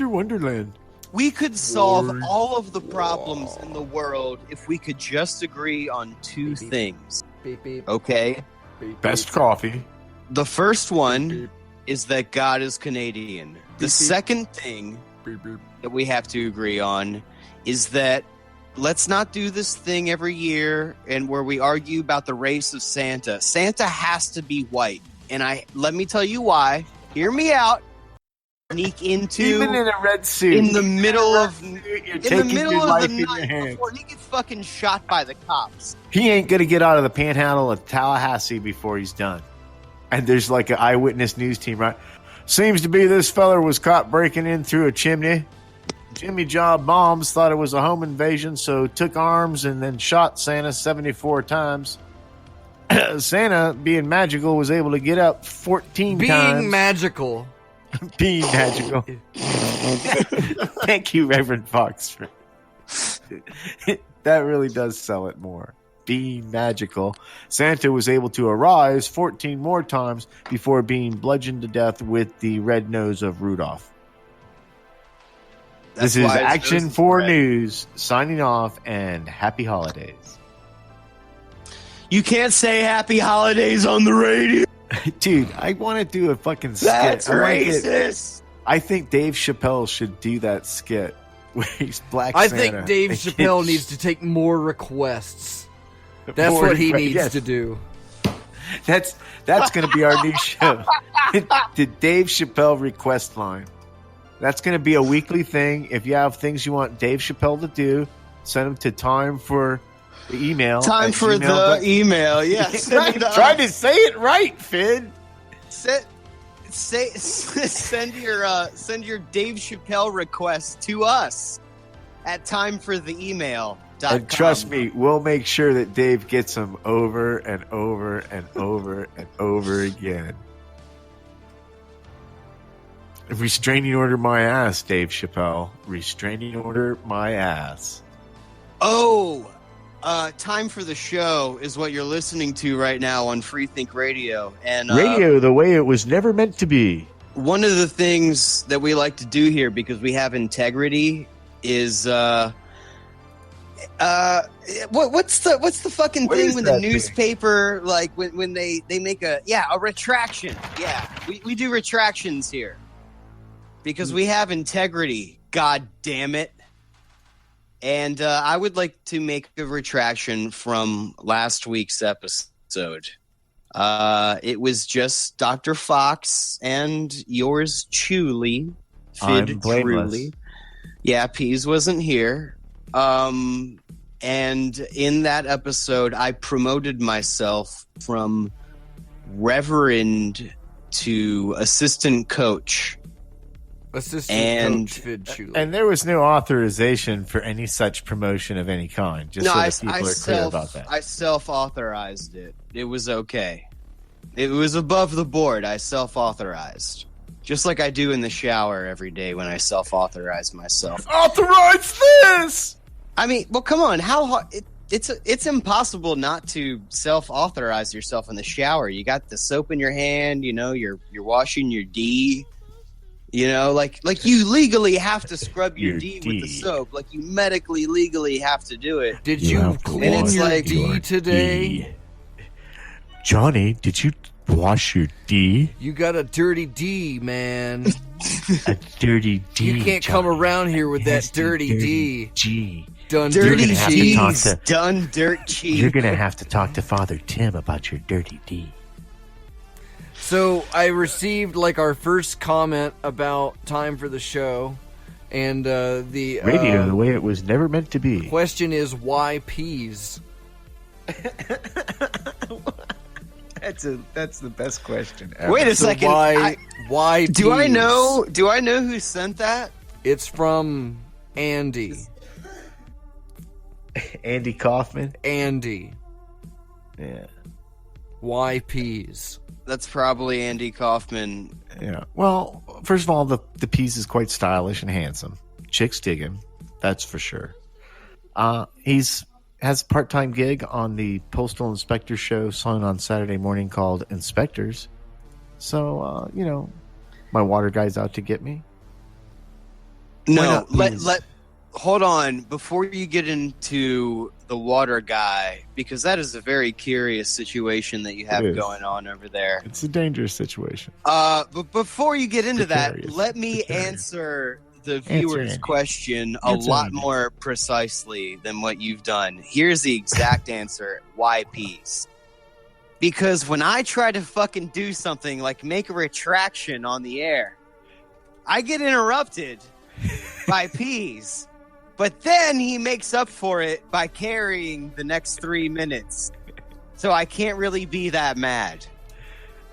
[SPEAKER 2] wonderland.
[SPEAKER 3] We could solve all of the problems in the world if we could just agree on two things.
[SPEAKER 1] Beep, beep,
[SPEAKER 3] Okay?
[SPEAKER 1] beep,
[SPEAKER 2] Best
[SPEAKER 1] beep.
[SPEAKER 2] coffee.
[SPEAKER 3] The first one is that God is Canadian. The
[SPEAKER 1] beep.
[SPEAKER 3] second thing
[SPEAKER 1] Beep, beep.
[SPEAKER 3] that we have to agree on is that let's not do this thing every year and where we argue about the race of Santa. Santa has to be white. And let me tell you why. Hear me out. Sneak into
[SPEAKER 2] Even in a red suit.
[SPEAKER 3] in the middle of
[SPEAKER 2] You're
[SPEAKER 3] in the
[SPEAKER 2] taking
[SPEAKER 3] middle
[SPEAKER 2] your
[SPEAKER 3] of
[SPEAKER 2] life
[SPEAKER 3] the
[SPEAKER 2] in your
[SPEAKER 3] night
[SPEAKER 2] hands.
[SPEAKER 3] before he gets fucking shot by the cops.
[SPEAKER 2] He ain't going to get out of the panhandle of Tallahassee before he's done. And there's like an eyewitness news team, right? Seems to be this feller was caught breaking in through a chimney. Jimmy Job Bombs thought it was a home invasion, so took arms and then shot Santa 74 times. Santa, being magical, was able to get up 14 times.
[SPEAKER 1] Being magical.
[SPEAKER 2] Being magical. Thank you, Reverend Fox. That really does sell it more. Being magical. Santa was able to arise 14 more times before being bludgeoned to death with the red nose of Rudolph.
[SPEAKER 3] That's
[SPEAKER 2] This is
[SPEAKER 3] why it's
[SPEAKER 2] Action
[SPEAKER 3] Joseph
[SPEAKER 2] 4
[SPEAKER 3] Red.
[SPEAKER 2] News, signing off, and happy holidays.
[SPEAKER 3] You can't say happy holidays on the radio.
[SPEAKER 2] Dude, I want to do a fucking skit.
[SPEAKER 3] That's
[SPEAKER 2] I wanna get-
[SPEAKER 3] racist.
[SPEAKER 2] I think Dave Chappelle should do that skit where he's Black
[SPEAKER 1] I
[SPEAKER 2] Santa.
[SPEAKER 1] think Dave
[SPEAKER 2] and
[SPEAKER 1] Chappelle
[SPEAKER 2] gets
[SPEAKER 1] needs to take more requests. That's
[SPEAKER 2] more
[SPEAKER 1] what he
[SPEAKER 2] requests.
[SPEAKER 1] needs
[SPEAKER 2] Yes.
[SPEAKER 1] to do.
[SPEAKER 2] That's going to be our new show. The Dave Chappelle request line. That's going to be a weekly thing. If you have things you want Dave Chappelle to do, send them to time for The email.
[SPEAKER 3] Time for the email. Yes.
[SPEAKER 2] Try to say it right, Fidd.
[SPEAKER 3] Send your Dave Chappelle request to us at timefortheemail.com.
[SPEAKER 2] And trust me, we'll make sure that Dave gets them over and over and over and over again. Restraining order my ass, Dave Chappelle. Restraining order my ass.
[SPEAKER 3] Oh, Time for the Show is what you're listening to right now on Freethink Radio. And
[SPEAKER 2] radio the way it was never meant to be.
[SPEAKER 3] One of the things that we like to do here, because we have integrity, is what's the fucking
[SPEAKER 2] What
[SPEAKER 3] thing
[SPEAKER 2] is
[SPEAKER 3] when
[SPEAKER 2] that
[SPEAKER 3] the newspaper, like when they make a retraction. Yeah, we do retractions here because we have integrity. God damn it. And I would like to make a retraction from last week's episode. It was just Dr. Fox and yours, Chewley. Fidd,
[SPEAKER 2] I'm blameless.
[SPEAKER 3] truly. Yeah, Pease wasn't here. And in that episode, I promoted myself from Reverand to assistant coach.
[SPEAKER 1] Assistant coach Fidd Chewley.
[SPEAKER 2] And there was no authorization for any such promotion of any kind. Just so that people are clear about that.
[SPEAKER 3] I self-authorized it. It was okay. It was above the board. I self-authorized. Just like I do in the shower every day when I self-authorize myself.
[SPEAKER 2] Authorize this!
[SPEAKER 3] I mean, well, come on. How hard? It's impossible not to self-authorize yourself in the shower. You got the soap in your hand. You know, you're washing your D. You know, like you legally have to scrub your D with the soap. Like you medically, legally have to do it.
[SPEAKER 1] Did you clean your D today?
[SPEAKER 2] Johnny, did you wash your D?
[SPEAKER 1] You got a dirty D, man.
[SPEAKER 2] A dirty D.
[SPEAKER 1] You can't come around here with that dirty D.
[SPEAKER 2] G.
[SPEAKER 1] Done
[SPEAKER 3] Dirty
[SPEAKER 1] dirty
[SPEAKER 3] G's. Done dirt cheese.
[SPEAKER 2] You're going to have to talk to Father Tim about your dirty D.
[SPEAKER 1] So I received like our first comment about Time for the Show, and the
[SPEAKER 2] radio the way it was never meant to be.
[SPEAKER 1] Question is why peas?
[SPEAKER 2] That's the best question ever.
[SPEAKER 3] Wait a
[SPEAKER 1] So
[SPEAKER 3] second.
[SPEAKER 1] why
[SPEAKER 3] do
[SPEAKER 1] peas?
[SPEAKER 3] I know who sent that?
[SPEAKER 1] It's from Andy.
[SPEAKER 2] Andy Kaufman.
[SPEAKER 1] Andy.
[SPEAKER 2] Yeah.
[SPEAKER 1] Why peas?
[SPEAKER 3] That's probably Andy Kaufman.
[SPEAKER 2] Yeah. Well, first of all, the piece is quite stylish and handsome. Chicks dig him, that's for sure. He's has a part-time gig on the Postal Inspector show sung on Saturday morning called Inspectors. So, my water guy's out to get me.
[SPEAKER 3] No, hold on before you get into the water guy, because that is a very curious situation that you have going on over there.
[SPEAKER 2] It's a dangerous situation.
[SPEAKER 3] But before you get into
[SPEAKER 2] Precarious.
[SPEAKER 3] that, let me answer the viewer's
[SPEAKER 2] Andy.
[SPEAKER 3] question a lot more precisely than what you've done. Here's the exact answer. Why peas? Because when I try to fucking do something like make a retraction on the air, I get interrupted by peas. But then he makes up for it by carrying the next 3 minutes. So I can't really be that mad.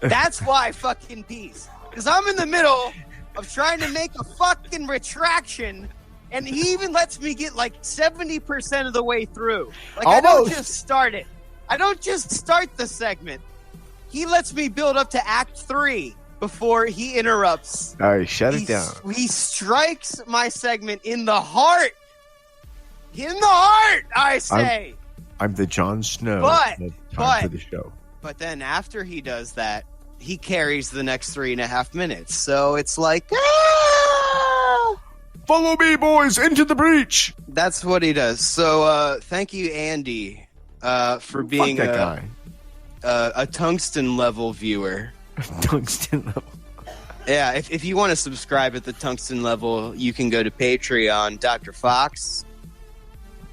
[SPEAKER 3] That's why fucking peas. Because I'm in the middle of trying to make a fucking retraction, and he even lets me get like 70% of the way through. Like, I don't just start it. I don't just start the segment. He lets me build up to Act 3 before he interrupts.
[SPEAKER 2] All right, shut it down.
[SPEAKER 3] He strikes my segment in the heart. In the heart, I say.
[SPEAKER 2] I'm the Jon Snow
[SPEAKER 3] But-
[SPEAKER 2] of Time for the Show.
[SPEAKER 3] But then after he does that, he carries the next 3.5 minutes. So it's like, ah!
[SPEAKER 2] Follow me, boys, into the breach.
[SPEAKER 3] That's what he does. So thank you, Andy, for being
[SPEAKER 2] Fuck that guy.
[SPEAKER 3] a tungsten level viewer.
[SPEAKER 2] Tungsten level.
[SPEAKER 3] Yeah, if you want to subscribe at the tungsten level, you can go to Patreon, Dr. Fox.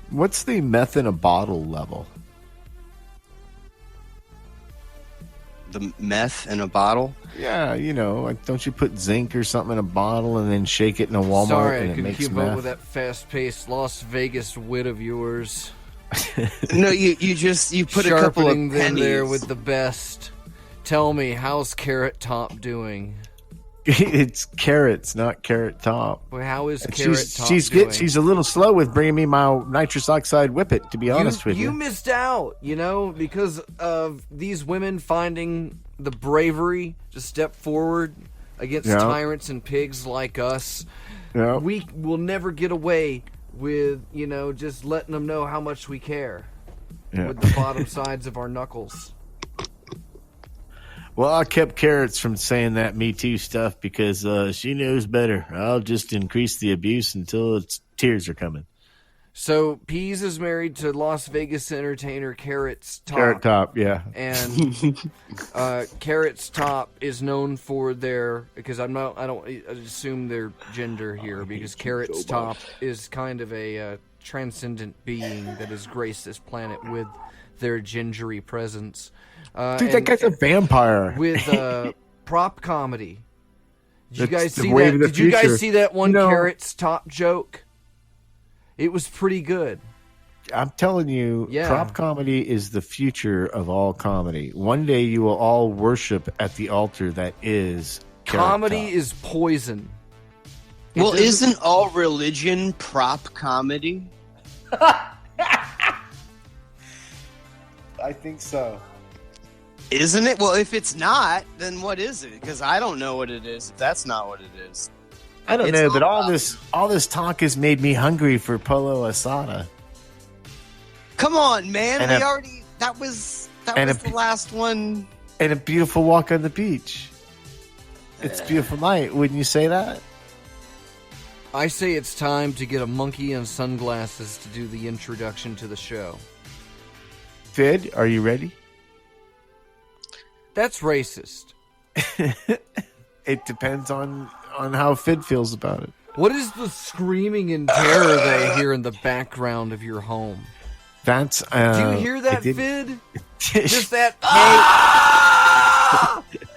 [SPEAKER 2] What's the meth in a bottle level?
[SPEAKER 3] The meth in a bottle?
[SPEAKER 2] Yeah, like don't you put zinc or something in a bottle and then shake it in a Walmart
[SPEAKER 1] Sorry,
[SPEAKER 2] and
[SPEAKER 1] I
[SPEAKER 2] it
[SPEAKER 1] couldn't
[SPEAKER 2] makes
[SPEAKER 1] keep
[SPEAKER 2] meth?
[SPEAKER 1] up with that fast-paced Las Vegas wit of yours.
[SPEAKER 3] No, you put a couple of
[SPEAKER 1] Sharpening them
[SPEAKER 3] pennies
[SPEAKER 1] there with the best. Tell me, how's Carrot Top doing?
[SPEAKER 2] It's Carrots, not Carrot Top.
[SPEAKER 1] Well, how is Carrot Top doing?
[SPEAKER 2] She's a little slow with bringing me my nitrous oxide whippet, to be honest with you.
[SPEAKER 1] You missed out, because of these women finding the bravery to step forward against tyrants and pigs like us.
[SPEAKER 2] Yeah.
[SPEAKER 1] We will never get away with, just letting them know how much we care with the bottom sides of our knuckles.
[SPEAKER 2] Well, I kept Carrots from saying that Me Too stuff because she knows better. I'll just increase the abuse until tears are coming.
[SPEAKER 1] So, Peas is married to Las Vegas entertainer Carrot's Top.
[SPEAKER 2] Carrot Top, yeah.
[SPEAKER 1] And Carrot's Top is known for because I don't assume their gender here, because Carrot's Top is kind of a transcendent being that has graced this planet with their gingery presence.
[SPEAKER 2] Dude, that guy's a vampire.
[SPEAKER 1] With prop comedy. Did you guys see
[SPEAKER 2] wave
[SPEAKER 1] that?
[SPEAKER 2] of the
[SPEAKER 1] Did you guys
[SPEAKER 2] future.
[SPEAKER 1] see that one
[SPEAKER 2] No.
[SPEAKER 1] Carrot's Top joke? It was pretty good.
[SPEAKER 2] I'm telling you, prop comedy is the future of all comedy. One day you will all worship at the altar that is Carrot
[SPEAKER 1] Comedy
[SPEAKER 2] Top.
[SPEAKER 1] is poison.
[SPEAKER 3] Well, isn't all religion prop comedy?
[SPEAKER 2] I think so.
[SPEAKER 3] Isn't it? Well, if it's not, then what is it? Because I don't know what it is. If that's not what it is,
[SPEAKER 2] I don't
[SPEAKER 3] It's
[SPEAKER 2] know,
[SPEAKER 3] all
[SPEAKER 2] but
[SPEAKER 3] about-
[SPEAKER 2] all this talk has made me hungry for polo asada.
[SPEAKER 3] come on, man.
[SPEAKER 2] And
[SPEAKER 3] That was
[SPEAKER 2] and
[SPEAKER 3] the last one.
[SPEAKER 2] And a beautiful walk on the beach. It's a beautiful night, wouldn't you say that?
[SPEAKER 1] I say it's time to get a monkey and sunglasses to do the introduction to the show.
[SPEAKER 2] Fidd, are you ready?
[SPEAKER 1] That's racist.
[SPEAKER 2] It depends on how Fidd feels about it.
[SPEAKER 1] What is the screaming and terror that I hear in the background of your home?
[SPEAKER 2] That's
[SPEAKER 1] Do you hear that, Fidd? Just that.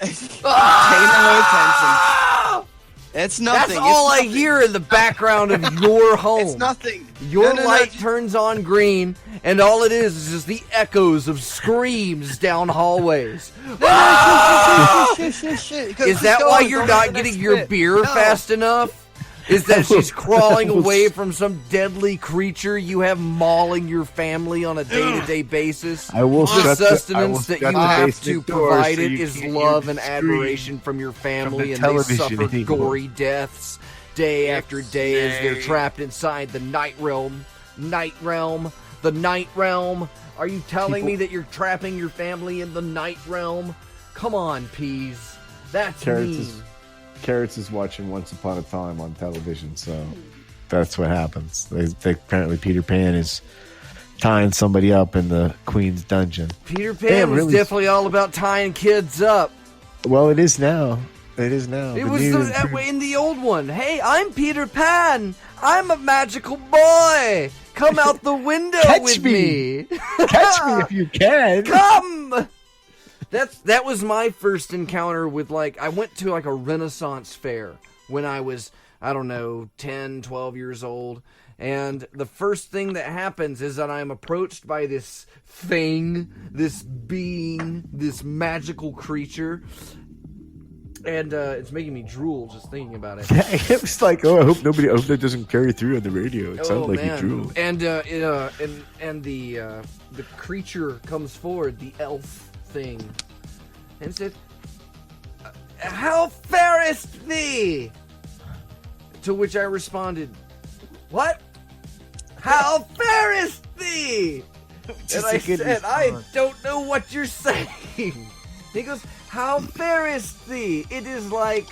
[SPEAKER 3] Pay no attention. It's nothing.
[SPEAKER 1] That's all I hear in the background of your home.
[SPEAKER 3] It's nothing.
[SPEAKER 1] Your
[SPEAKER 3] No,
[SPEAKER 1] light turns on green, and all it is just the echoes of screams down hallways. Is that why you're not getting your beer fast enough? Is that she's crawling away from some deadly creature you have mauling your family on a day-to-day basis?
[SPEAKER 2] I will
[SPEAKER 1] The
[SPEAKER 2] shut
[SPEAKER 1] sustenance that
[SPEAKER 2] shut
[SPEAKER 1] you
[SPEAKER 2] the
[SPEAKER 1] have
[SPEAKER 2] basement
[SPEAKER 1] to
[SPEAKER 2] door
[SPEAKER 1] provide
[SPEAKER 2] so
[SPEAKER 1] it
[SPEAKER 2] you
[SPEAKER 1] is
[SPEAKER 2] can't
[SPEAKER 1] love
[SPEAKER 2] hear
[SPEAKER 1] and
[SPEAKER 2] the scream
[SPEAKER 1] admiration from your family, and they
[SPEAKER 2] television
[SPEAKER 1] suffer
[SPEAKER 2] anymore.
[SPEAKER 1] gory deaths day after day as they're trapped inside the night realm. The night realm. Are you telling me that you're trapping your family in the night realm? Come on, Peas. That's mean.
[SPEAKER 2] Carrots is watching Once Upon a Time on television, so that's what happens. They apparently Peter Pan is tying somebody up in the Queen's dungeon.
[SPEAKER 1] Peter Pan was definitely all about tying kids up.
[SPEAKER 2] Well, it is now. It is now.
[SPEAKER 1] It was that way in the old one. Hey, I'm Peter Pan. I'm a magical boy. Come out the window with me.
[SPEAKER 2] Catch me if you can.
[SPEAKER 1] Come. That was my first encounter with, I went to a Renaissance fair when I was, 10, 12 years old. And the first thing that happens is that I'm approached by this thing, this being, this magical creature. And it's making me drool just thinking about it.
[SPEAKER 2] It was like, I hope that doesn't carry through on the radio. It sounds like you drool.
[SPEAKER 1] And the creature comes forward, the elf thing, and said, "How fairest thee?" To which I responded, "What? How fairest thee?" And I said, "I don't know what you're saying." He goes, "How fairest thee?" It is like,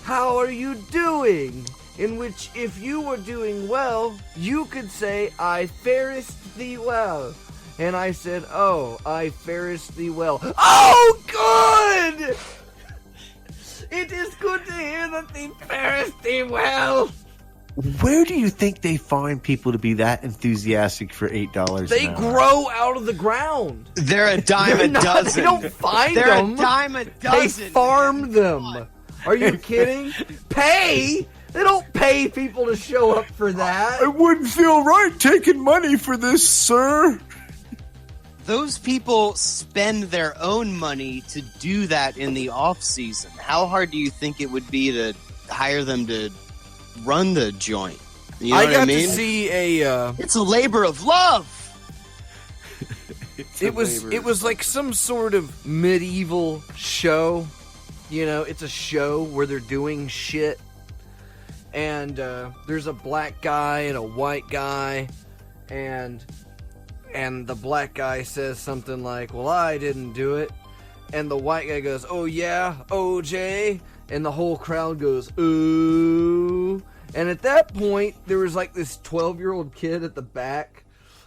[SPEAKER 1] "How are you doing?" In which, if you were doing well, you could say, "I farest thee well." And I said, "Oh, I farest thee well." Oh, good! It is good to hear that thee farest thee well.
[SPEAKER 2] Where do you think they find people to be that enthusiastic for $8?
[SPEAKER 1] They
[SPEAKER 2] an hour?
[SPEAKER 1] grow out of the ground.
[SPEAKER 3] They're a dime a dozen.
[SPEAKER 1] They don't find
[SPEAKER 3] They're
[SPEAKER 1] them.
[SPEAKER 3] a dime a dozen.
[SPEAKER 1] They farm them. Are you kidding? Pay They don't pay people to show up for that.
[SPEAKER 6] It wouldn't feel right taking money for this, sir.
[SPEAKER 3] Those people spend their own money to do that in the off season. How hard do you think it would be to hire them to run the joint? You know
[SPEAKER 1] I
[SPEAKER 3] what
[SPEAKER 1] got
[SPEAKER 3] I mean?
[SPEAKER 1] to see a.
[SPEAKER 3] It's a labor of love.
[SPEAKER 1] It was like some sort of medieval show. You know, it's a show where they're doing shit. And there's a black guy and a white guy, and the black guy says something like, "Well, I didn't do it," and the white guy goes, "Oh yeah, OJ," and the whole crowd goes, "Ooh." And at that point, there was like this 12-year-old kid at the back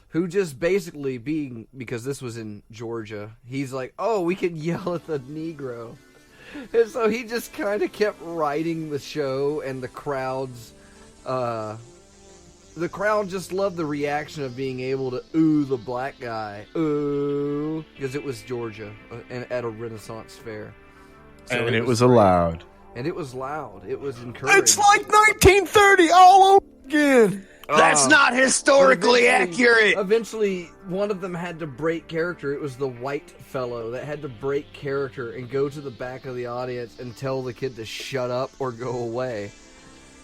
[SPEAKER 1] who just basically because this was in Georgia, he's like, "Oh, we can yell at the Negro." And so he just kind of kept writing the show, and the crowd just loved the reaction of being able to ooh the black guy, ooh, because it was Georgia and at a Renaissance fair. So
[SPEAKER 6] And it was allowed.
[SPEAKER 1] And it was loud. It was encouraging.
[SPEAKER 6] It's like 1930 all over again.
[SPEAKER 3] That's not historically accurate.
[SPEAKER 1] Eventually, one of them had to break character. It was the white fellow that had to break character and go to the back of the audience and tell the kid to shut up or go away.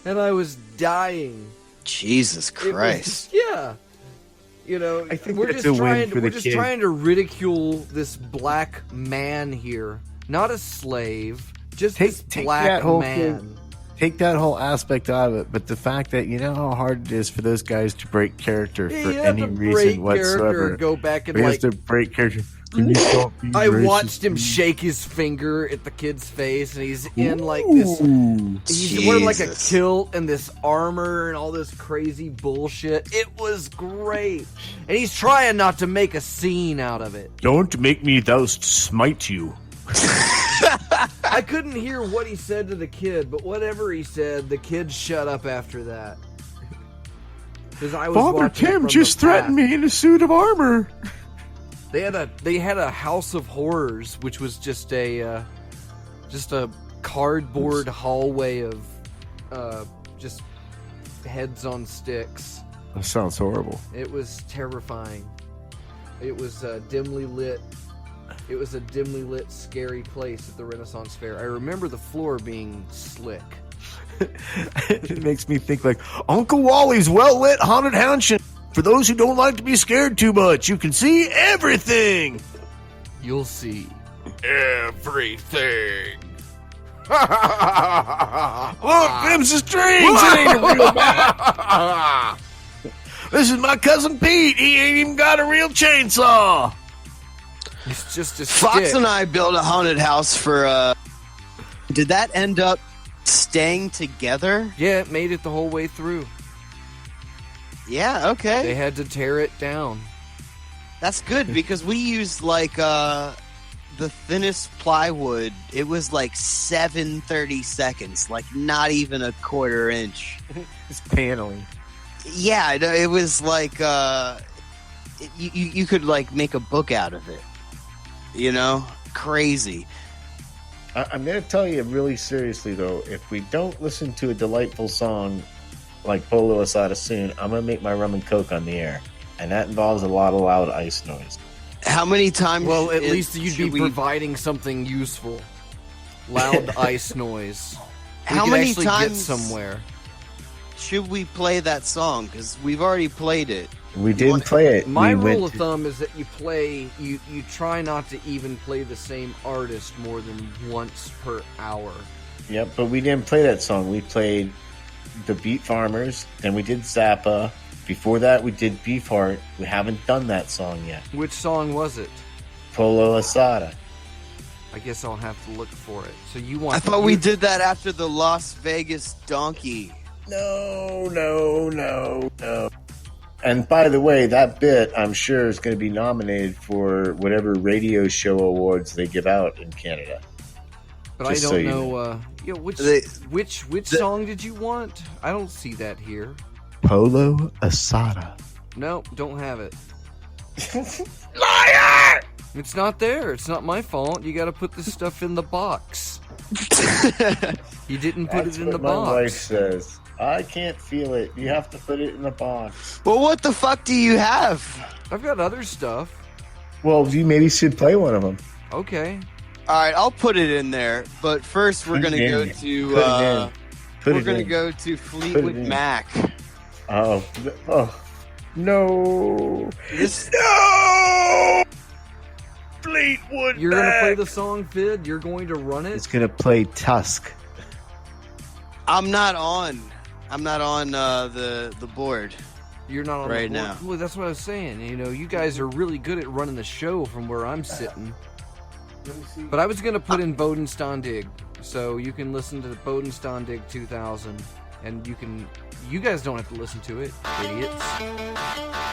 [SPEAKER 1] And I was dying.
[SPEAKER 3] Jesus Christ.
[SPEAKER 1] Yeah. You know,
[SPEAKER 2] I think
[SPEAKER 1] we're
[SPEAKER 2] that's
[SPEAKER 1] just
[SPEAKER 2] a win
[SPEAKER 1] trying
[SPEAKER 2] for the
[SPEAKER 1] we're just
[SPEAKER 2] kid.
[SPEAKER 1] trying to ridicule this black man here. Not a slave, just this
[SPEAKER 2] Take
[SPEAKER 1] black
[SPEAKER 2] that whole
[SPEAKER 1] man.
[SPEAKER 2] Take that whole aspect out of it, but the fact that you know how hard it is for those guys to break character
[SPEAKER 1] Yeah,
[SPEAKER 2] for
[SPEAKER 1] you have
[SPEAKER 2] any
[SPEAKER 1] to break
[SPEAKER 2] reason
[SPEAKER 1] character
[SPEAKER 2] whatsoever.
[SPEAKER 1] and go back and
[SPEAKER 2] He has
[SPEAKER 1] like.
[SPEAKER 2] to break character. Can you stop being
[SPEAKER 1] I
[SPEAKER 2] racist,
[SPEAKER 1] watched him
[SPEAKER 2] please?
[SPEAKER 1] shake his finger at the kid's face, and he's in like this. He's wearing like a
[SPEAKER 3] Jesus.
[SPEAKER 1] kilt and this armor and all this crazy bullshit. It was great, and he's trying not to make a scene out of it.
[SPEAKER 6] Don't make me thou'st smite you.
[SPEAKER 1] I couldn't hear what he said to the kid, but whatever he said, the kid shut up after that. Because I was
[SPEAKER 6] Father
[SPEAKER 1] watching it
[SPEAKER 6] Tim
[SPEAKER 1] from
[SPEAKER 6] just
[SPEAKER 1] the back.
[SPEAKER 6] threatened me in a suit of armor.
[SPEAKER 1] They had a House of Horrors, which was just a cardboard hallway of just heads on sticks.
[SPEAKER 6] That sounds horrible.
[SPEAKER 1] It was terrifying. It was dimly lit. It was a dimly lit, scary place at the Renaissance Fair. I remember the floor being slick.
[SPEAKER 6] It makes me think like Uncle Wally's well-lit haunted mansion. For those who don't like to be scared too much, you can see everything.
[SPEAKER 1] You'll see.
[SPEAKER 5] Everything.
[SPEAKER 6] Look, them's the strings. It ain't a real bat. This is my cousin Pete. He ain't even got a real chainsaw.
[SPEAKER 1] It's just a
[SPEAKER 3] Fox
[SPEAKER 1] stick.
[SPEAKER 3] and I built a haunted house for, did that end up staying together?
[SPEAKER 1] Yeah, it made it the whole way through.
[SPEAKER 3] Yeah, okay.
[SPEAKER 1] They had to tear it down.
[SPEAKER 3] That's good because we used like the thinnest plywood. It was like 7/30 seconds, like not even a quarter inch.
[SPEAKER 2] It's paneling.
[SPEAKER 3] Yeah, it was like you could like make a book out of it. You know, crazy.
[SPEAKER 2] I'm going to tell you really seriously, though, if we don't listen to a delightful song like Polo Asada soon, I'm going to make my rum and coke on the air. And that involves a lot of loud ice noise.
[SPEAKER 3] How many times?
[SPEAKER 1] Well, at least you'd be
[SPEAKER 3] should we-
[SPEAKER 1] providing something useful. Loud ice noise. We
[SPEAKER 3] How
[SPEAKER 1] could
[SPEAKER 3] many
[SPEAKER 1] actually get
[SPEAKER 3] times
[SPEAKER 1] somewhere.
[SPEAKER 3] should we play that song? Because we've already played it.
[SPEAKER 2] We didn't play it.
[SPEAKER 1] My
[SPEAKER 2] we
[SPEAKER 1] rule
[SPEAKER 2] went
[SPEAKER 1] of thumb is that you try not to even play the same artist more than once per hour.
[SPEAKER 2] Yep, but we didn't play that song. We played the Beat Farmers, then we did Zappa. Before that, we did Beefheart. We haven't done that song yet.
[SPEAKER 1] Which song was it?
[SPEAKER 2] Polo Asada.
[SPEAKER 1] I guess I'll have to look for it. So you want?
[SPEAKER 3] I thought we did that after the Las Vegas Donkey.
[SPEAKER 2] No. And by the way, that bit, I'm sure, is going to be nominated for whatever radio show awards they give out in Canada.
[SPEAKER 1] But
[SPEAKER 2] just
[SPEAKER 1] I
[SPEAKER 2] so
[SPEAKER 1] don't
[SPEAKER 2] you
[SPEAKER 1] know. Which
[SPEAKER 3] The-
[SPEAKER 1] song did you want? I don't see that here.
[SPEAKER 2] Polo Asada.
[SPEAKER 1] No, don't have it.
[SPEAKER 6] Liar!
[SPEAKER 1] It's not there. It's not my fault. You got to put this stuff in the box. He didn't put
[SPEAKER 2] That's
[SPEAKER 1] it in the
[SPEAKER 2] what my wife
[SPEAKER 1] box.
[SPEAKER 2] says. I can't feel it. You have to put it in the box.
[SPEAKER 3] Well, what the fuck do you have?
[SPEAKER 1] I've got other stuff.
[SPEAKER 2] Well, you maybe should play one of them.
[SPEAKER 1] Okay.
[SPEAKER 3] All right, I'll put it in there. But first, we're
[SPEAKER 2] Put
[SPEAKER 3] gonna
[SPEAKER 2] it
[SPEAKER 3] go
[SPEAKER 2] in.
[SPEAKER 3] to
[SPEAKER 2] Put it in. Put
[SPEAKER 3] we're
[SPEAKER 2] it
[SPEAKER 3] gonna
[SPEAKER 2] in.
[SPEAKER 3] go to Fleetwood
[SPEAKER 2] in.
[SPEAKER 3] Mac.
[SPEAKER 2] Oh, no.
[SPEAKER 3] This
[SPEAKER 2] No! Fleetwood
[SPEAKER 1] You're going to play
[SPEAKER 2] Mac.
[SPEAKER 1] the song, Fidd? You're going to run it?
[SPEAKER 2] It's going to play Tusk.
[SPEAKER 3] I'm not on the board.
[SPEAKER 1] You're not on
[SPEAKER 3] right
[SPEAKER 1] the board.
[SPEAKER 3] now.
[SPEAKER 1] Well, that's what I was saying. You know, you guys are really good at running the show from where I'm sitting. But I was going to put in Bodenstandig, so you can listen to the Bodenstandig 2000, and you guys don't have to listen to it, idiots.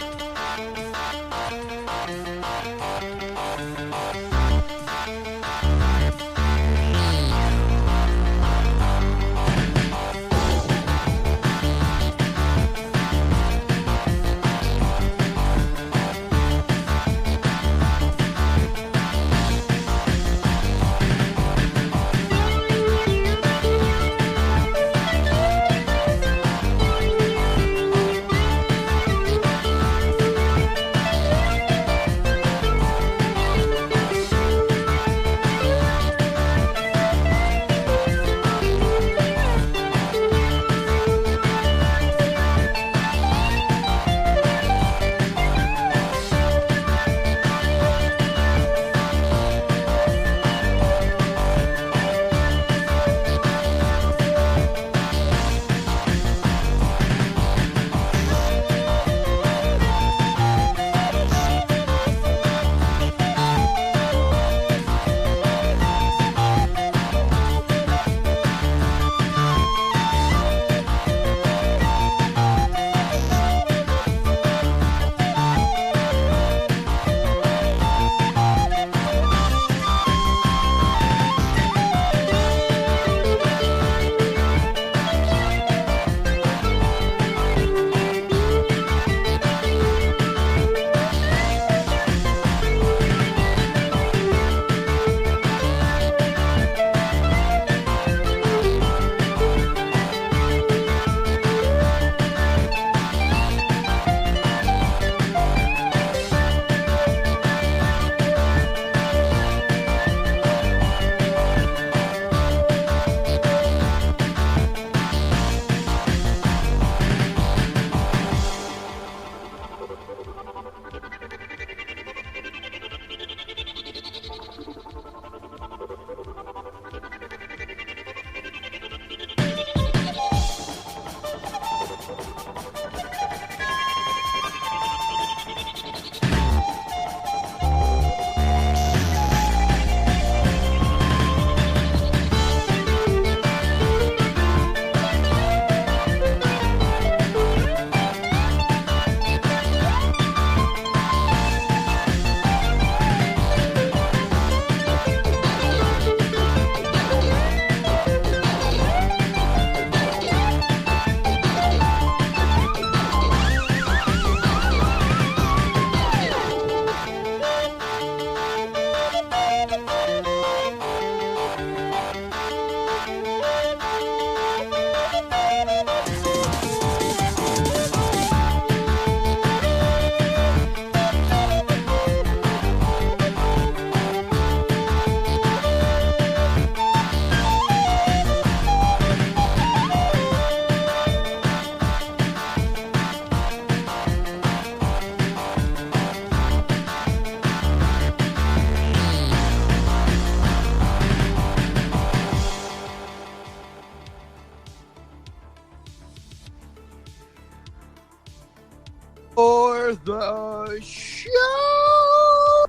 [SPEAKER 3] For the show.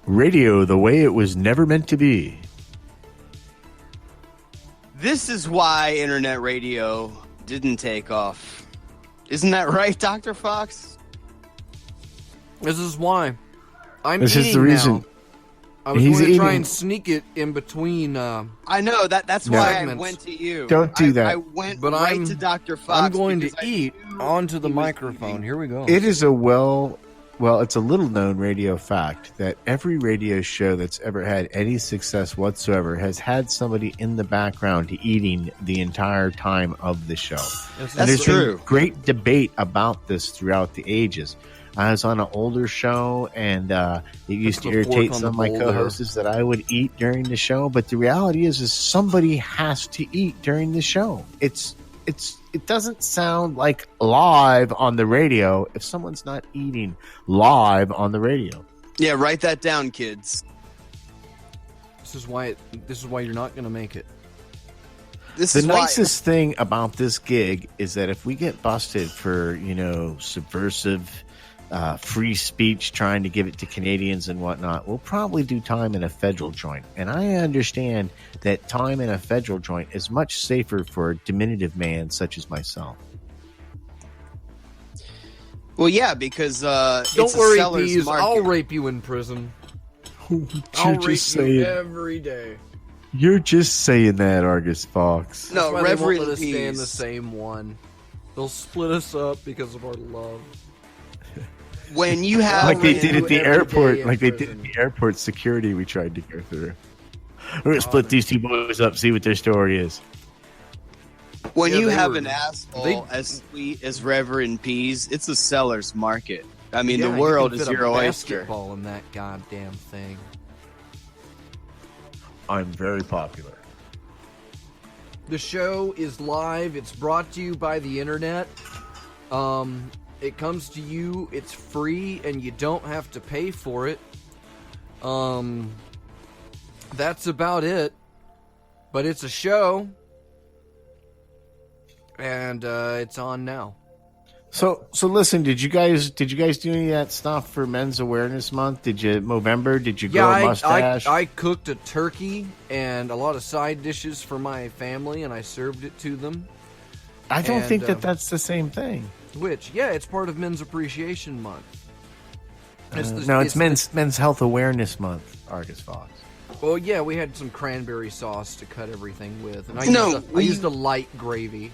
[SPEAKER 6] Radio the way it was never meant to be.
[SPEAKER 3] This is why internet radio didn't take off. Isn't that right, Dr. Fox?
[SPEAKER 1] This is why. I'm
[SPEAKER 6] This
[SPEAKER 1] eating
[SPEAKER 6] is the reason.
[SPEAKER 1] now. I was
[SPEAKER 6] He's
[SPEAKER 1] going to try
[SPEAKER 6] eating.
[SPEAKER 1] and sneak it in between.
[SPEAKER 3] I know that's why
[SPEAKER 1] Segments.
[SPEAKER 3] I went to you.
[SPEAKER 2] Don't do that.
[SPEAKER 3] I went
[SPEAKER 1] But
[SPEAKER 3] right to Dr. Fox.
[SPEAKER 1] I'm going to
[SPEAKER 3] because I
[SPEAKER 1] eat
[SPEAKER 3] knew
[SPEAKER 1] onto the
[SPEAKER 3] he was
[SPEAKER 1] microphone.
[SPEAKER 3] eating.
[SPEAKER 1] Here we go.
[SPEAKER 2] It is a well Well, it's a little known radio fact that every radio show that's ever had any success whatsoever has had somebody in the background eating the entire time of the show. And there's
[SPEAKER 3] true.
[SPEAKER 2] been great debate about this throughout the ages. I was on an older show, and it used to irritate some of my co-hosts that I would eat during the show. But the reality is somebody has to eat during the show. It doesn't sound like live on the radio if someone's not eating live on the radio.
[SPEAKER 3] Yeah, write that down, kids.
[SPEAKER 1] This is why you're not going to make it.
[SPEAKER 2] The nicest thing about this gig is that if we get busted for, subversive free speech, trying to give it to Canadians and whatnot, we'll probably do time in a federal joint. And I understand that time in a federal joint is much safer for a diminutive man such as myself.
[SPEAKER 3] Well, yeah, because
[SPEAKER 1] don't worry, Peas. I'll rape you in prison. I'll rape you every day.
[SPEAKER 2] You're just saying that, Argus Fox.
[SPEAKER 3] No,
[SPEAKER 1] Reverend, they won't let us
[SPEAKER 3] Peas.
[SPEAKER 1] stay in the same one. They'll split us up because of our love.
[SPEAKER 3] When you have
[SPEAKER 2] like they did at the airport, security we tried to go through. We're going to split these two boys up, see what their story is.
[SPEAKER 3] When you have an asshole as sweet as Reverend Peas, it's a seller's market. I mean, the world is your oyster.
[SPEAKER 1] Basketball in that goddamn thing.
[SPEAKER 2] I'm very popular.
[SPEAKER 1] The show is live. It's brought to you by the internet. It comes to you. It's free, and you don't have to pay for it. That's about it. But it's a show, and it's on now.
[SPEAKER 2] So listen. Did you guys do any of that stuff for Men's Awareness Month? Did you Movember? Did you grow a mustache?
[SPEAKER 1] I cooked a turkey and a lot of side dishes for my family, and I served it to them.
[SPEAKER 2] I don't think that's the same thing.
[SPEAKER 1] Which, yeah, it's part of Men's Appreciation Month.
[SPEAKER 2] It's Men's Health Awareness Month, Argus Fox.
[SPEAKER 1] Well, yeah, we had some cranberry sauce to cut everything with, and I used a light gravy.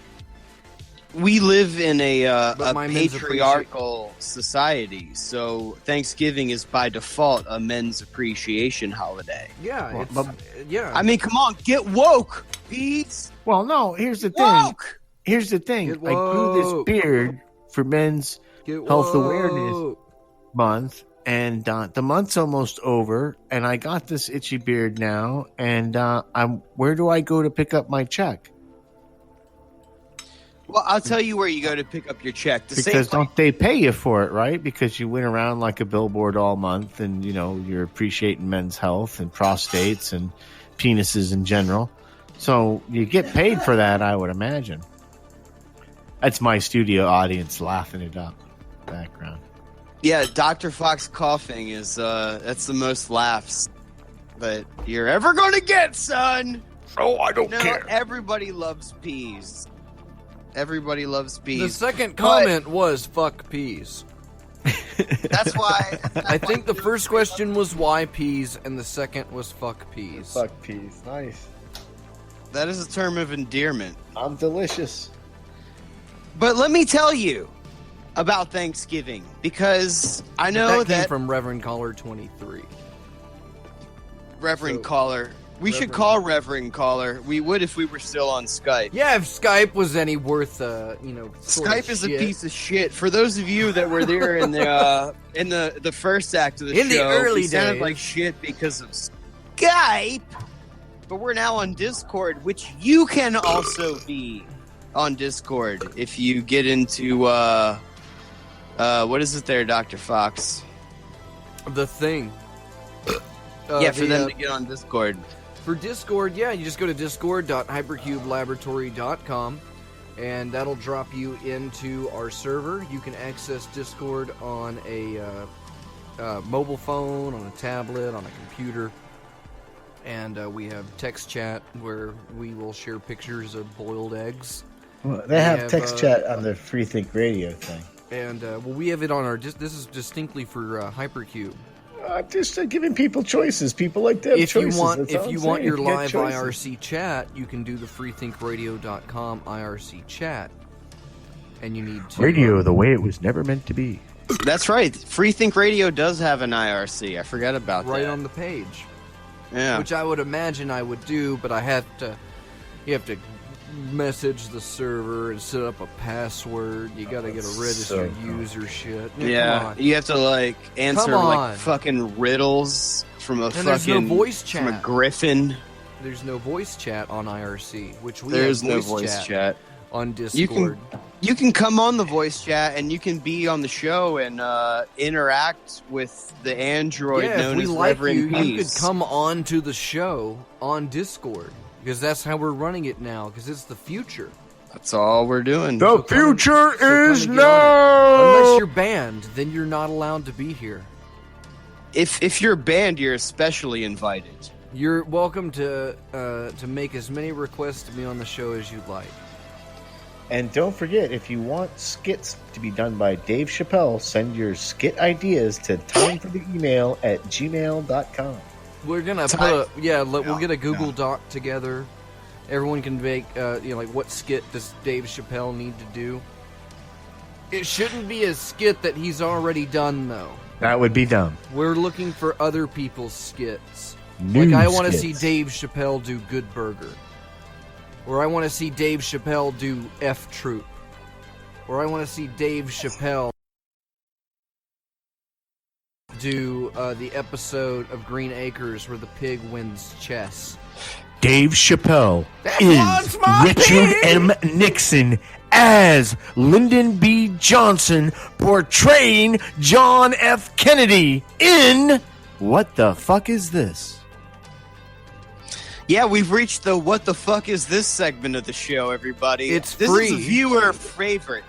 [SPEAKER 3] We live in a patriarchal society, so Thanksgiving is by default a men's appreciation holiday.
[SPEAKER 1] Yeah, yeah.
[SPEAKER 3] I mean, come on, get woke, Peas.
[SPEAKER 2] Well, no, here's the thing.
[SPEAKER 3] Woke!
[SPEAKER 2] Here's the thing. I grew this beard for Men's Health Awareness Month, and the month's almost over, and I got this itchy beard now, and where do I go to pick up my check?
[SPEAKER 3] Well, I'll tell you where you go to pick up your check.
[SPEAKER 2] Because don't they pay you for it, right? Because you went around like a billboard all month, and you're appreciating men's health and prostates and penises in general. So you get paid for that, I would imagine. That's my studio audience laughing it up in the background.
[SPEAKER 3] Yeah, Dr. Fox coughing is that's the most laughs that you're ever going to get, son.
[SPEAKER 6] Oh, I don't care.
[SPEAKER 3] Everybody loves peas. Everybody loves peas.
[SPEAKER 1] The second comment was fuck peas.
[SPEAKER 3] That's why.
[SPEAKER 1] I think the first question was why peas, and the second was fuck peas.
[SPEAKER 2] Fuck peas. Nice.
[SPEAKER 3] That is a term of endearment.
[SPEAKER 2] I'm delicious.
[SPEAKER 3] But let me tell you about Thanksgiving, because I know
[SPEAKER 1] that came from Reverend Caller 23.
[SPEAKER 3] Reverend Caller. We should call Reverend Caller. We would if we were still on Skype.
[SPEAKER 1] Yeah, if Skype was any worth,
[SPEAKER 3] Skype is a piece of shit. For those of you that were there in the first act of the show,
[SPEAKER 1] the early days,
[SPEAKER 3] sounded like shit because of Skype. But we're now on Discord, which you can also be on Discord if you get into what is it there, Dr. Fox?
[SPEAKER 1] The thing.
[SPEAKER 3] For them to get on Discord.
[SPEAKER 1] For Discord, yeah, you just go to discord.hypercubelaboratory.com, and that'll drop you into our server. You can access Discord on a mobile phone, on a tablet, on a computer, and we have text chat where we will share pictures of boiled eggs.
[SPEAKER 2] Well, they have text chat on the Free Think Radio thing.
[SPEAKER 1] And, we have it on our... This is distinctly for Hypercube.
[SPEAKER 2] Just giving people choices. People like to have choices.
[SPEAKER 1] If you want your live IRC chat, you can do the freethinkradio.com IRC chat. And you need to...
[SPEAKER 2] Radio the way it was never meant to be.
[SPEAKER 3] That's right. Free Think Radio does have an IRC. I forgot about that.
[SPEAKER 1] Right on the page.
[SPEAKER 3] Yeah.
[SPEAKER 1] Which I would imagine I would do, but you have to message the server and set up a password. You got to get a registered user shit.
[SPEAKER 3] Yeah, you have to like answer like fucking riddles from a
[SPEAKER 1] there's no voice chat.
[SPEAKER 3] from a griffin.
[SPEAKER 1] There's no voice chat on IRC, which we
[SPEAKER 3] There's
[SPEAKER 1] have
[SPEAKER 3] no voice chat
[SPEAKER 1] on Discord.
[SPEAKER 3] You can come on the voice chat and you can be on the show and interact with the android known as Reverend.
[SPEAKER 1] You could come on to the show on Discord. Because that's how we're running it now, because it's the future.
[SPEAKER 3] That's all we're doing.
[SPEAKER 6] The future is now!
[SPEAKER 1] Unless you're banned, then you're not allowed to be here.
[SPEAKER 3] If you're banned, you're especially invited.
[SPEAKER 1] You're welcome to make as many requests to be on the show as you'd like.
[SPEAKER 2] And don't forget, if you want skits to be done by Dave Chappelle, send your skit ideas to timefortheemail@gmail.com.
[SPEAKER 1] We're gonna we'll get a Google Doc together. Everyone can make like what skit does Dave Chappelle need to do? It shouldn't be a skit that he's already done though.
[SPEAKER 2] That would be dumb.
[SPEAKER 1] We're looking for other people's skits.
[SPEAKER 2] New
[SPEAKER 1] like I want to
[SPEAKER 2] skits.
[SPEAKER 1] see Dave Chappelle do Good Burger, or I want to see Dave Chappelle do F Troop, or I want to see Dave Chappelle do the episode of Green Acres where the pig wins chess.
[SPEAKER 6] Dave Chappelle is Richard M. Nixon as Lyndon B. Johnson portraying John F. Kennedy in What the Fuck Is This?
[SPEAKER 3] Yeah, we've reached the What the Fuck Is This segment of the show, everybody.
[SPEAKER 1] It's
[SPEAKER 3] this
[SPEAKER 1] free.
[SPEAKER 3] Is a viewer favorite.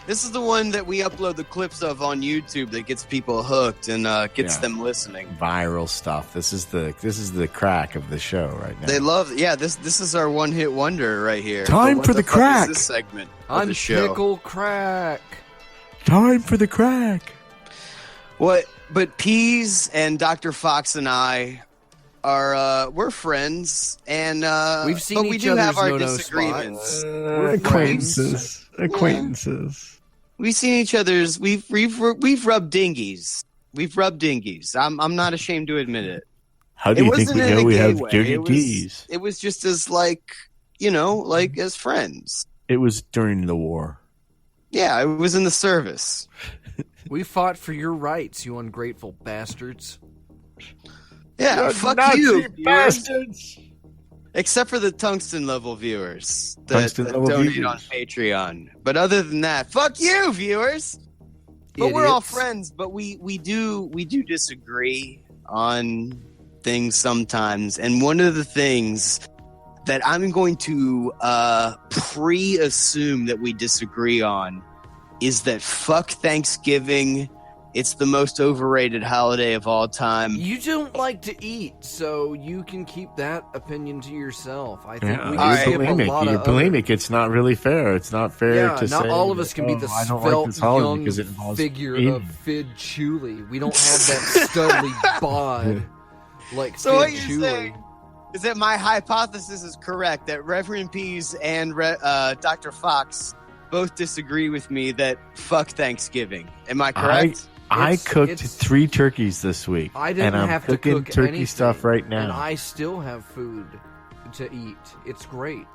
[SPEAKER 3] This is the one that we upload the clips of on YouTube that gets people hooked and gets them listening.
[SPEAKER 2] Viral stuff. This is the crack of the show right now.
[SPEAKER 3] They love, this is our one-hit wonder right here.
[SPEAKER 6] Time for the
[SPEAKER 3] What fuck
[SPEAKER 6] crack.
[SPEAKER 3] is this segment of
[SPEAKER 1] I'm
[SPEAKER 3] the show.
[SPEAKER 1] Pickle Crack.
[SPEAKER 6] Time for the crack.
[SPEAKER 3] What? But Peas and Dr. Fox and I are we're friends, and
[SPEAKER 1] We've seen
[SPEAKER 3] but we
[SPEAKER 1] each
[SPEAKER 3] do have
[SPEAKER 1] other's
[SPEAKER 3] our
[SPEAKER 1] no-no
[SPEAKER 3] disagreements.
[SPEAKER 1] spots. We're
[SPEAKER 6] Acquaintances. Acquaintances.
[SPEAKER 3] We've seen each other's. We've rubbed dinghies. We've rubbed dinghies. I'm not ashamed to admit it.
[SPEAKER 6] How do you think we
[SPEAKER 3] wasn't in
[SPEAKER 6] know
[SPEAKER 3] a
[SPEAKER 6] we
[SPEAKER 3] gay
[SPEAKER 6] have
[SPEAKER 3] way.
[SPEAKER 6] dirty
[SPEAKER 3] It was-
[SPEAKER 6] D's?
[SPEAKER 3] It was just as like as friends.
[SPEAKER 6] It was during the war.
[SPEAKER 3] Yeah, it was in the service.
[SPEAKER 1] We fought for your rights, you ungrateful bastards.
[SPEAKER 3] Yeah,
[SPEAKER 6] You
[SPEAKER 3] fuck
[SPEAKER 6] Nazi
[SPEAKER 3] you, viewers.
[SPEAKER 6] bastards.
[SPEAKER 3] Except for the tungsten level viewers that
[SPEAKER 6] Tungsten level
[SPEAKER 3] donate
[SPEAKER 6] viewers.
[SPEAKER 3] on Patreon. But other than that, fuck you, viewers. But we're all
[SPEAKER 1] Idiots.
[SPEAKER 3] friends. But we do disagree on things sometimes. And one of the things that I'm going to pre-assume that we disagree on is that fuck Thanksgiving. It's the most overrated holiday of all time.
[SPEAKER 1] You don't like to eat, so you can keep that opinion to yourself. I think
[SPEAKER 6] Yeah,
[SPEAKER 1] we
[SPEAKER 3] All
[SPEAKER 1] can
[SPEAKER 3] right.
[SPEAKER 1] skip a
[SPEAKER 6] bulimic.
[SPEAKER 1] lot
[SPEAKER 6] You're
[SPEAKER 1] of other-
[SPEAKER 6] bulimic. It's not really fair. It's not fair
[SPEAKER 1] Yeah,
[SPEAKER 6] to
[SPEAKER 1] not
[SPEAKER 6] say
[SPEAKER 1] all of us
[SPEAKER 6] that,
[SPEAKER 1] can be the
[SPEAKER 6] I don't
[SPEAKER 1] svelte
[SPEAKER 6] like this holiday
[SPEAKER 1] young
[SPEAKER 6] because it involves
[SPEAKER 1] figure
[SPEAKER 6] eating.
[SPEAKER 1] of Fidd Chewley. We don't have that studly bod like
[SPEAKER 3] So what
[SPEAKER 1] Fidd
[SPEAKER 3] you're
[SPEAKER 1] Chewley.
[SPEAKER 3] saying is that my hypothesis is correct, that Reverend Pease and Dr. Fox both disagree with me that fuck Thanksgiving. Am I correct?
[SPEAKER 6] I cooked
[SPEAKER 1] it's-
[SPEAKER 6] 3 turkeys this week.
[SPEAKER 1] I didn't
[SPEAKER 6] and I'm
[SPEAKER 1] have to
[SPEAKER 6] cooking
[SPEAKER 1] cook
[SPEAKER 6] turkey
[SPEAKER 1] anything,
[SPEAKER 6] stuff right now.
[SPEAKER 1] and I still have food to eat. It's great.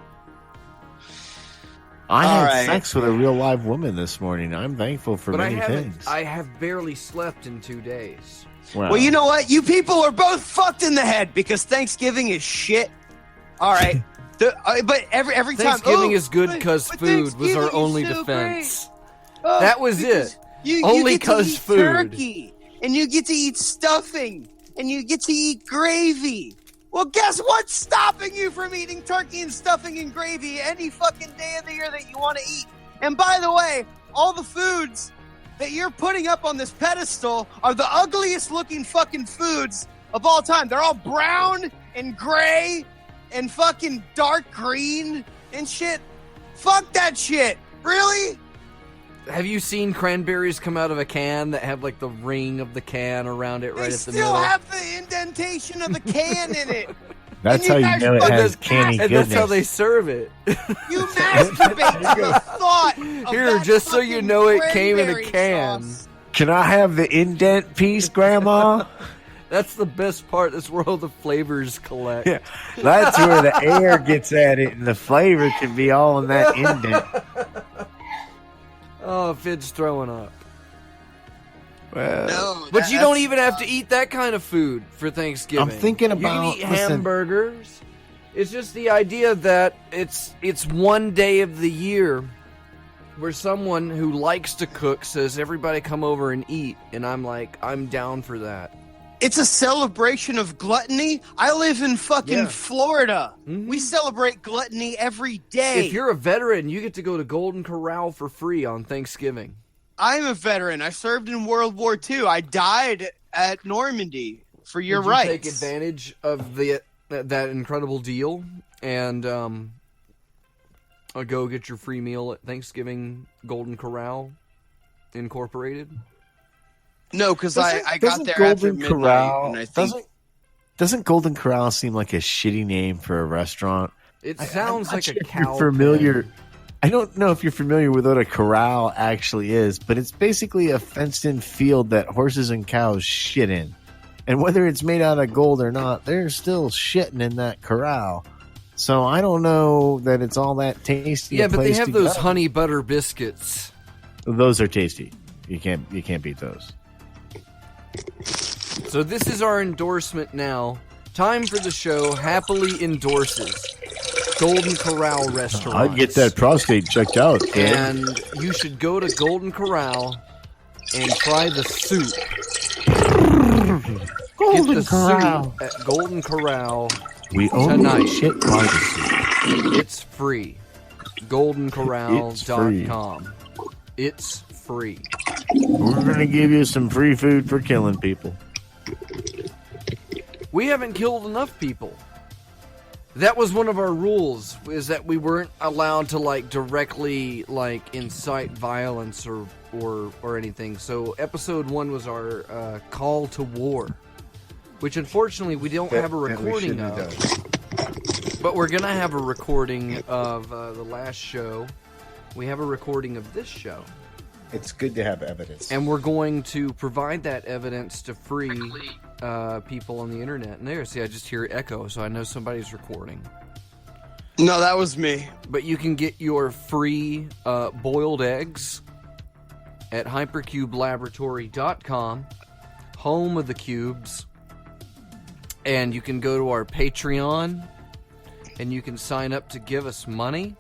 [SPEAKER 6] I
[SPEAKER 3] All
[SPEAKER 6] had
[SPEAKER 3] right.
[SPEAKER 6] sex with a real live woman this morning. I'm thankful for
[SPEAKER 1] But
[SPEAKER 6] many things.
[SPEAKER 1] I have barely slept in 2 days.
[SPEAKER 3] Well, you know what? You people are both fucked in the head because Thanksgiving is shit. All right. But every time
[SPEAKER 1] Thanksgiving is good
[SPEAKER 3] but-
[SPEAKER 1] because
[SPEAKER 3] but
[SPEAKER 1] food was
[SPEAKER 3] Thanksgiving
[SPEAKER 1] our
[SPEAKER 3] is
[SPEAKER 1] only
[SPEAKER 3] so
[SPEAKER 1] defense.
[SPEAKER 3] great. Oh,
[SPEAKER 1] That was
[SPEAKER 3] because
[SPEAKER 1] it.
[SPEAKER 3] You
[SPEAKER 1] Only
[SPEAKER 3] get to
[SPEAKER 1] 'cause
[SPEAKER 3] eat
[SPEAKER 1] food.
[SPEAKER 3] turkey, and you get to eat stuffing, and you get to eat gravy. Well, guess what's stopping you from eating turkey and stuffing and gravy any fucking day of the year that you want to eat? And by the way, all the foods that you're putting up on this pedestal are the ugliest looking fucking foods of all time. They're all brown and gray and fucking dark green and shit. Fuck that shit. Really?
[SPEAKER 1] Have you seen cranberries come out of a can that have like the ring of the can around it right
[SPEAKER 3] They
[SPEAKER 1] at the
[SPEAKER 3] still
[SPEAKER 1] middle?
[SPEAKER 3] have the indentation of the can in it.
[SPEAKER 2] That's
[SPEAKER 3] And
[SPEAKER 2] how
[SPEAKER 3] you
[SPEAKER 2] you
[SPEAKER 3] guys
[SPEAKER 2] know it
[SPEAKER 3] fucking
[SPEAKER 2] has canny
[SPEAKER 1] And
[SPEAKER 2] goodness.
[SPEAKER 1] that's how they serve it.
[SPEAKER 3] You masturbate to the thought of
[SPEAKER 1] Here,
[SPEAKER 3] that
[SPEAKER 1] just so you
[SPEAKER 3] fucking
[SPEAKER 1] know, it came in a
[SPEAKER 3] cranberry
[SPEAKER 1] can.
[SPEAKER 3] sauce.
[SPEAKER 2] Can I have the indent piece, Grandma?
[SPEAKER 1] That's the best part. That's where all the flavors collect.
[SPEAKER 2] Yeah, that's where the air gets at it, and the flavor can be all in that indent.
[SPEAKER 1] Oh, Fidd's throwing up.
[SPEAKER 2] Well,
[SPEAKER 3] No,
[SPEAKER 1] But you don't even have to eat that kind of food for Thanksgiving.
[SPEAKER 2] I'm thinking
[SPEAKER 1] You can
[SPEAKER 2] about-
[SPEAKER 1] eat
[SPEAKER 2] listen.
[SPEAKER 1] hamburgers. It's just the idea that it's one day of the year where someone who likes to cook says, everybody come over and eat. And I'm like, I'm down for that.
[SPEAKER 3] It's a celebration of gluttony. I live in fucking
[SPEAKER 1] Yeah.
[SPEAKER 3] Florida.
[SPEAKER 1] Mhm.
[SPEAKER 3] We celebrate gluttony every day.
[SPEAKER 1] If you're a veteran, you get to go to Golden Corral for free on Thanksgiving.
[SPEAKER 3] I'm a veteran. I served in World War II. I died at Normandy for your
[SPEAKER 1] Did you
[SPEAKER 3] rights.
[SPEAKER 1] take advantage of that incredible deal and go get your free meal at Thanksgiving Golden Corral Incorporated?
[SPEAKER 3] No, because I got
[SPEAKER 2] doesn't
[SPEAKER 3] there after
[SPEAKER 2] Golden
[SPEAKER 3] midnight,
[SPEAKER 2] Corral,
[SPEAKER 3] and I think
[SPEAKER 2] doesn't Golden Corral seem like a shitty name for a restaurant?
[SPEAKER 1] It sounds
[SPEAKER 2] I'm not
[SPEAKER 1] like
[SPEAKER 2] sure
[SPEAKER 1] a
[SPEAKER 2] if
[SPEAKER 1] cow.
[SPEAKER 2] you're familiar.
[SPEAKER 1] pen.
[SPEAKER 2] I don't know if you're familiar with what a corral actually is, but it's basically a fenced-in field that horses and cows shit in. And whether it's made out of gold or not, they're still shitting in that corral. So I don't know that it's all that tasty.
[SPEAKER 1] Yeah,
[SPEAKER 2] a
[SPEAKER 1] but they
[SPEAKER 2] place
[SPEAKER 1] have
[SPEAKER 2] to
[SPEAKER 1] those
[SPEAKER 2] go.
[SPEAKER 1] honey butter biscuits.
[SPEAKER 2] Those are tasty. You can't beat those.
[SPEAKER 1] So this is our endorsement now. Time for the show happily endorses Golden Corral restaurant.
[SPEAKER 2] I'd get that prostate checked out, kid.
[SPEAKER 1] And you should go to Golden Corral and try the soup. Get the soup at Golden Corral.
[SPEAKER 2] We only
[SPEAKER 1] tonight.
[SPEAKER 2] shit by the soup.
[SPEAKER 1] It's free. GoldenCorral.com. It's free.
[SPEAKER 2] We're gonna give you some free food for killing people.
[SPEAKER 1] We haven't killed enough people. That was one of our rules, is that we weren't allowed to directly incite violence or anything. So episode 1 was our call to war, which unfortunately we don't have a recording of. But we're gonna have a recording of the last show. We have a recording of this show.
[SPEAKER 2] It's good to have evidence.
[SPEAKER 1] And we're going to provide that evidence to free people on the internet. And there, see, I just hear echo, so I know somebody's recording.
[SPEAKER 3] no, that was me.
[SPEAKER 1] But you can get your free boiled eggs at hypercubelaboratory.com, home of the cubes. And you can go to our Patreon, and you can sign up to give us money.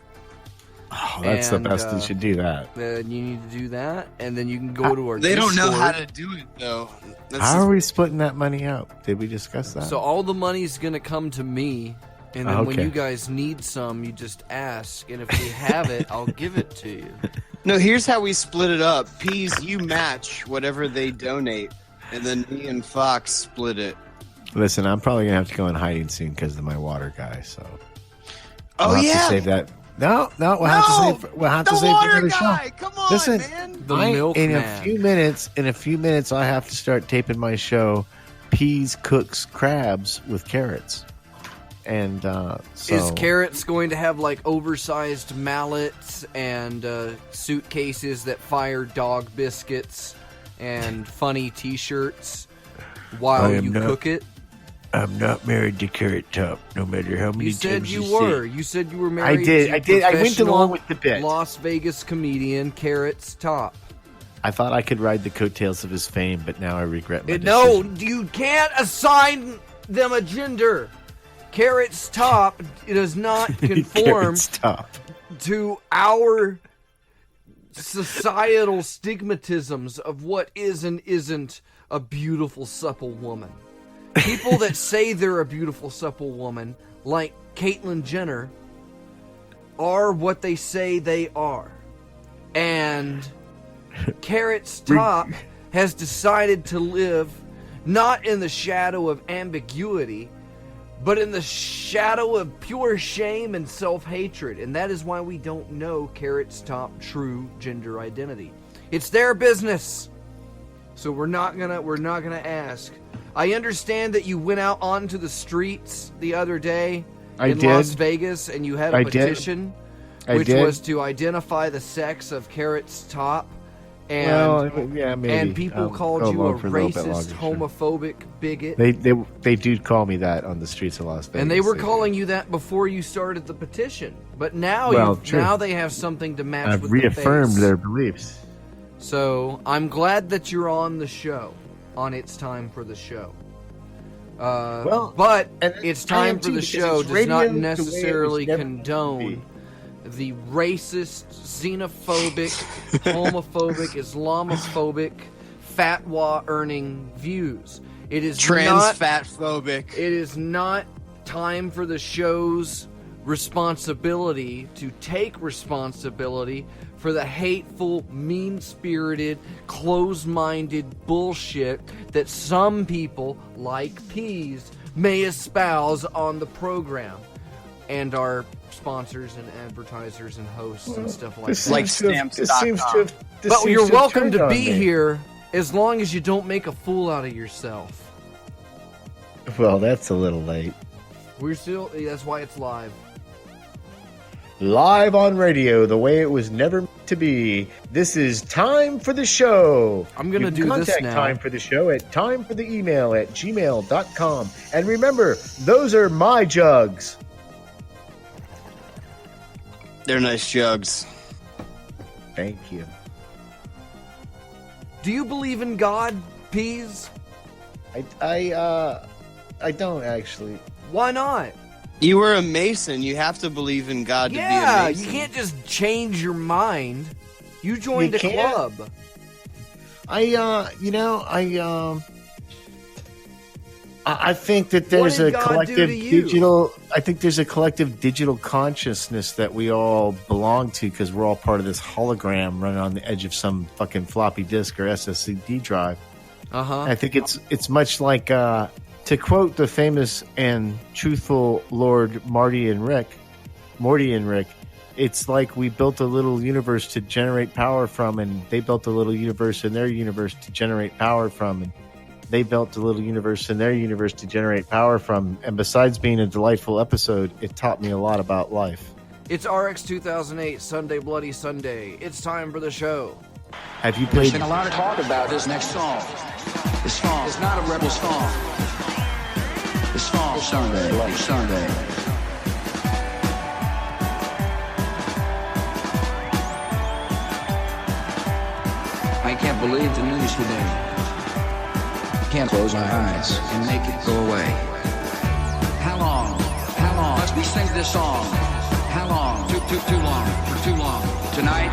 [SPEAKER 2] Oh, that's the best. You should do that.
[SPEAKER 1] You need to do that, and then you can go to our
[SPEAKER 3] They don't know how
[SPEAKER 1] Discord.
[SPEAKER 3] to do it though. That's
[SPEAKER 2] How are we splitting that money out? Did we discuss that?
[SPEAKER 1] So all the money's going to come to me, and then when
[SPEAKER 2] Okay.
[SPEAKER 1] you guys need some, you just ask, and if we have it, I'll give it to you.
[SPEAKER 3] No, here's how we split it up. Peas, you match whatever they donate, and then me and Fox split it.
[SPEAKER 2] Listen, I'm probably gonna have to go in hiding soon because of my water guy. So
[SPEAKER 3] Oh
[SPEAKER 2] we'll have
[SPEAKER 3] yeah,
[SPEAKER 2] to save that. No, we'll have to save. We'll have
[SPEAKER 3] the
[SPEAKER 2] to save
[SPEAKER 3] water
[SPEAKER 2] another
[SPEAKER 3] guy.
[SPEAKER 2] show.
[SPEAKER 3] Come on,
[SPEAKER 2] Listen,
[SPEAKER 3] man.
[SPEAKER 1] The
[SPEAKER 2] in
[SPEAKER 1] milkman.
[SPEAKER 2] a few minutes, I have to start taping my show. Peas cooks crabs with carrots, and so
[SPEAKER 1] Is Carrots going to have oversized mallets and suitcases that fire dog biscuits and funny T-shirts while
[SPEAKER 2] I am
[SPEAKER 1] you
[SPEAKER 2] not-
[SPEAKER 1] cook it?
[SPEAKER 2] I'm not married to Carrot Top, no matter how many
[SPEAKER 1] You said
[SPEAKER 2] times
[SPEAKER 1] you
[SPEAKER 2] say
[SPEAKER 1] were. You said you were married.
[SPEAKER 2] did.
[SPEAKER 1] To
[SPEAKER 2] I did. I went
[SPEAKER 1] professional
[SPEAKER 2] along with the bit.
[SPEAKER 1] Las Vegas comedian Carrots Top.
[SPEAKER 2] I thought I could ride the coattails of his fame, but now I regret my
[SPEAKER 1] No,
[SPEAKER 2] decision.
[SPEAKER 1] you can't assign them a gender. Carrots Top does not conform
[SPEAKER 2] Carrot's Top.
[SPEAKER 1] to our societal stigmatisms of what is and isn't a beautiful, supple woman. People that say they're a beautiful, supple woman, like Caitlyn Jenner, are what they say they are. And Carrot's Top has decided to live not in the shadow of ambiguity, but in the shadow of pure shame and self-hatred. And that is why we don't know Carrot's Top true gender identity. It's their business. So we're not gonna ask. I understand that you went out onto the streets the other day
[SPEAKER 2] in
[SPEAKER 1] Las Vegas, and you had a petition, which
[SPEAKER 2] did.
[SPEAKER 1] was to identify the sex of Carrot's top. And,
[SPEAKER 2] maybe.
[SPEAKER 1] and people called
[SPEAKER 2] go
[SPEAKER 1] you a
[SPEAKER 2] along for little bit
[SPEAKER 1] racist,
[SPEAKER 2] longer,
[SPEAKER 1] homophobic bigot.
[SPEAKER 2] They do call me that on the streets of Las Vegas.
[SPEAKER 1] And they were calling you that before you started the petition. But now now they have something to match
[SPEAKER 2] I've
[SPEAKER 1] with
[SPEAKER 2] reaffirmed
[SPEAKER 1] the face.
[SPEAKER 2] their beliefs.
[SPEAKER 1] So I'm glad that you're on the show, on It's Time for the Show. But It's Time for the Show does not necessarily condone the racist, xenophobic, homophobic, Islamophobic, fatwa-earning views. It is
[SPEAKER 3] Trans-fatphobic.
[SPEAKER 1] It is not time for the show's responsibility to take responsibility for the hateful, mean-spirited, closed-minded bullshit that some people, like Peas, may espouse on the program. And our sponsors and advertisers and hosts and stuff like that.
[SPEAKER 3] Like stamps.com.
[SPEAKER 1] But you're welcome to be here as long as you don't make a fool out of yourself.
[SPEAKER 2] Well, that's a little late.
[SPEAKER 1] That's why it's live.
[SPEAKER 2] Live on radio, the way it was never meant to be. This is Time for the Show.
[SPEAKER 1] I'm going to do this now.
[SPEAKER 2] Contact Time for the Show at timefortheemail@gmail.com. And remember, those are my jugs.
[SPEAKER 3] They're nice jugs.
[SPEAKER 2] Thank you.
[SPEAKER 1] Do you believe in God, Peas?
[SPEAKER 2] I don't actually.
[SPEAKER 1] Why not?
[SPEAKER 3] You were a Mason. You have to believe in God to be a Mason.
[SPEAKER 1] You can't just change your mind. You joined a club.
[SPEAKER 2] I think that there's a collective digital. I think there's a collective digital consciousness that we all belong to because we're all part of this hologram running on the edge of some fucking floppy disk or SSD drive. I think it's much like, to quote the famous and truthful Lord Morty and Rick, it's like we built a little universe to generate power from, and they built a little universe in their universe to generate power from, and they built a little universe in their universe to generate power from. And besides being a delightful episode, it taught me a lot about life.
[SPEAKER 1] It's RX 2008, Sunday Bloody Sunday. It's time for the show.
[SPEAKER 2] Have you played?
[SPEAKER 7] There's been a lot of talk about this next song. This song is not a rebel song. This song is Sunday Bloody Sunday. I can't believe the news today. Can't close my eyes and make it go away. How long must we sing this song? How long? Too long. For too long. Tonight,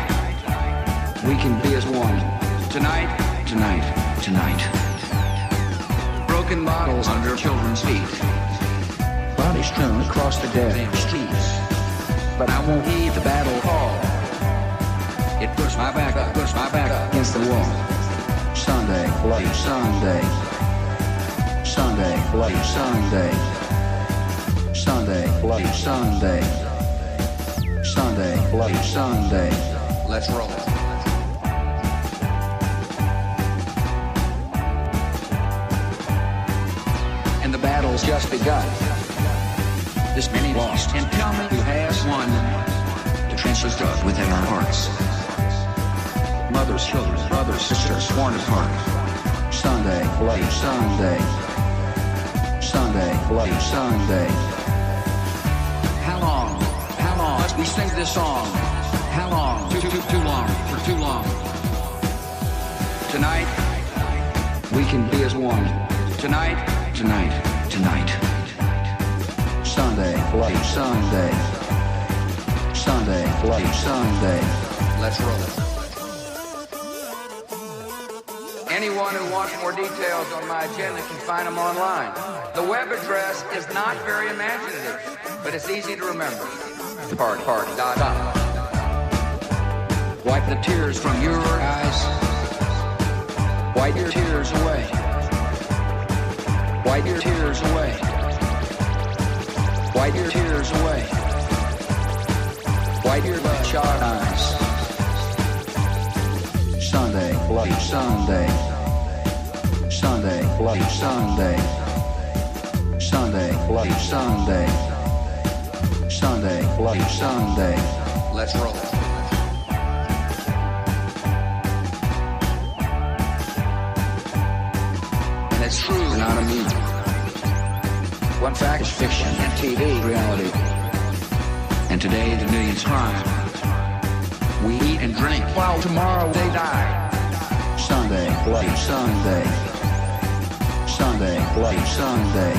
[SPEAKER 7] we can be as one. Tonight. Broken bottles under children's feet. Bodies strewn across the dead streets. But I won't heed the battle call. It pushed my back up against the wall. Sunday, Bloody Sunday. Sunday, Bloody Sunday. Sunday, Bloody Sunday. Sunday, Bloody Sunday. Let's roll. And the battle's just begun. This many lost, and tell me who has won. The trenches dug within our hearts. Mothers, children, brothers, sisters, torn apart. Sunday, Bloody Sunday. Sunday, Bloody Sunday. How long must we sing this song? How long? Too long. For too long. Tonight, we can be as one. Tonight. Sunday, Bloody Sunday. Sunday, Bloody Sunday. Let's roll it. Anyone who wants more details on my agenda can find them online. The web address is not very imaginative, but it's easy to remember. Park.com. Wipe the tears from your eyes. Wipe your tears away. Wipe your tears away. Wipe your tears away. Wipe your bloodshot eyes. Sunday, Bloody Sunday. Sunday, bloody Sunday. Sunday, bloody Sunday. Sunday, bloody Sunday. Let's roll. And it's true, not a myth. One fact is fiction and TV reality. And today the millions cry. We eat and drink while tomorrow they die. Sunday, bloody Sunday. Sunday, bloody Sunday.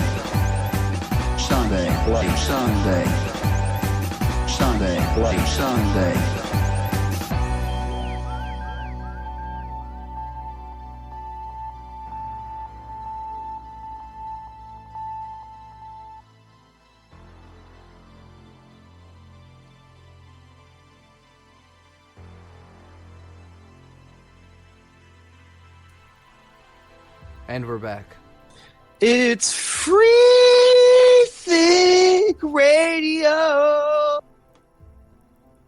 [SPEAKER 7] Sunday, bloody Sunday. Sunday, bloody Sunday.
[SPEAKER 1] And we're back.
[SPEAKER 3] It's Free Think Radio,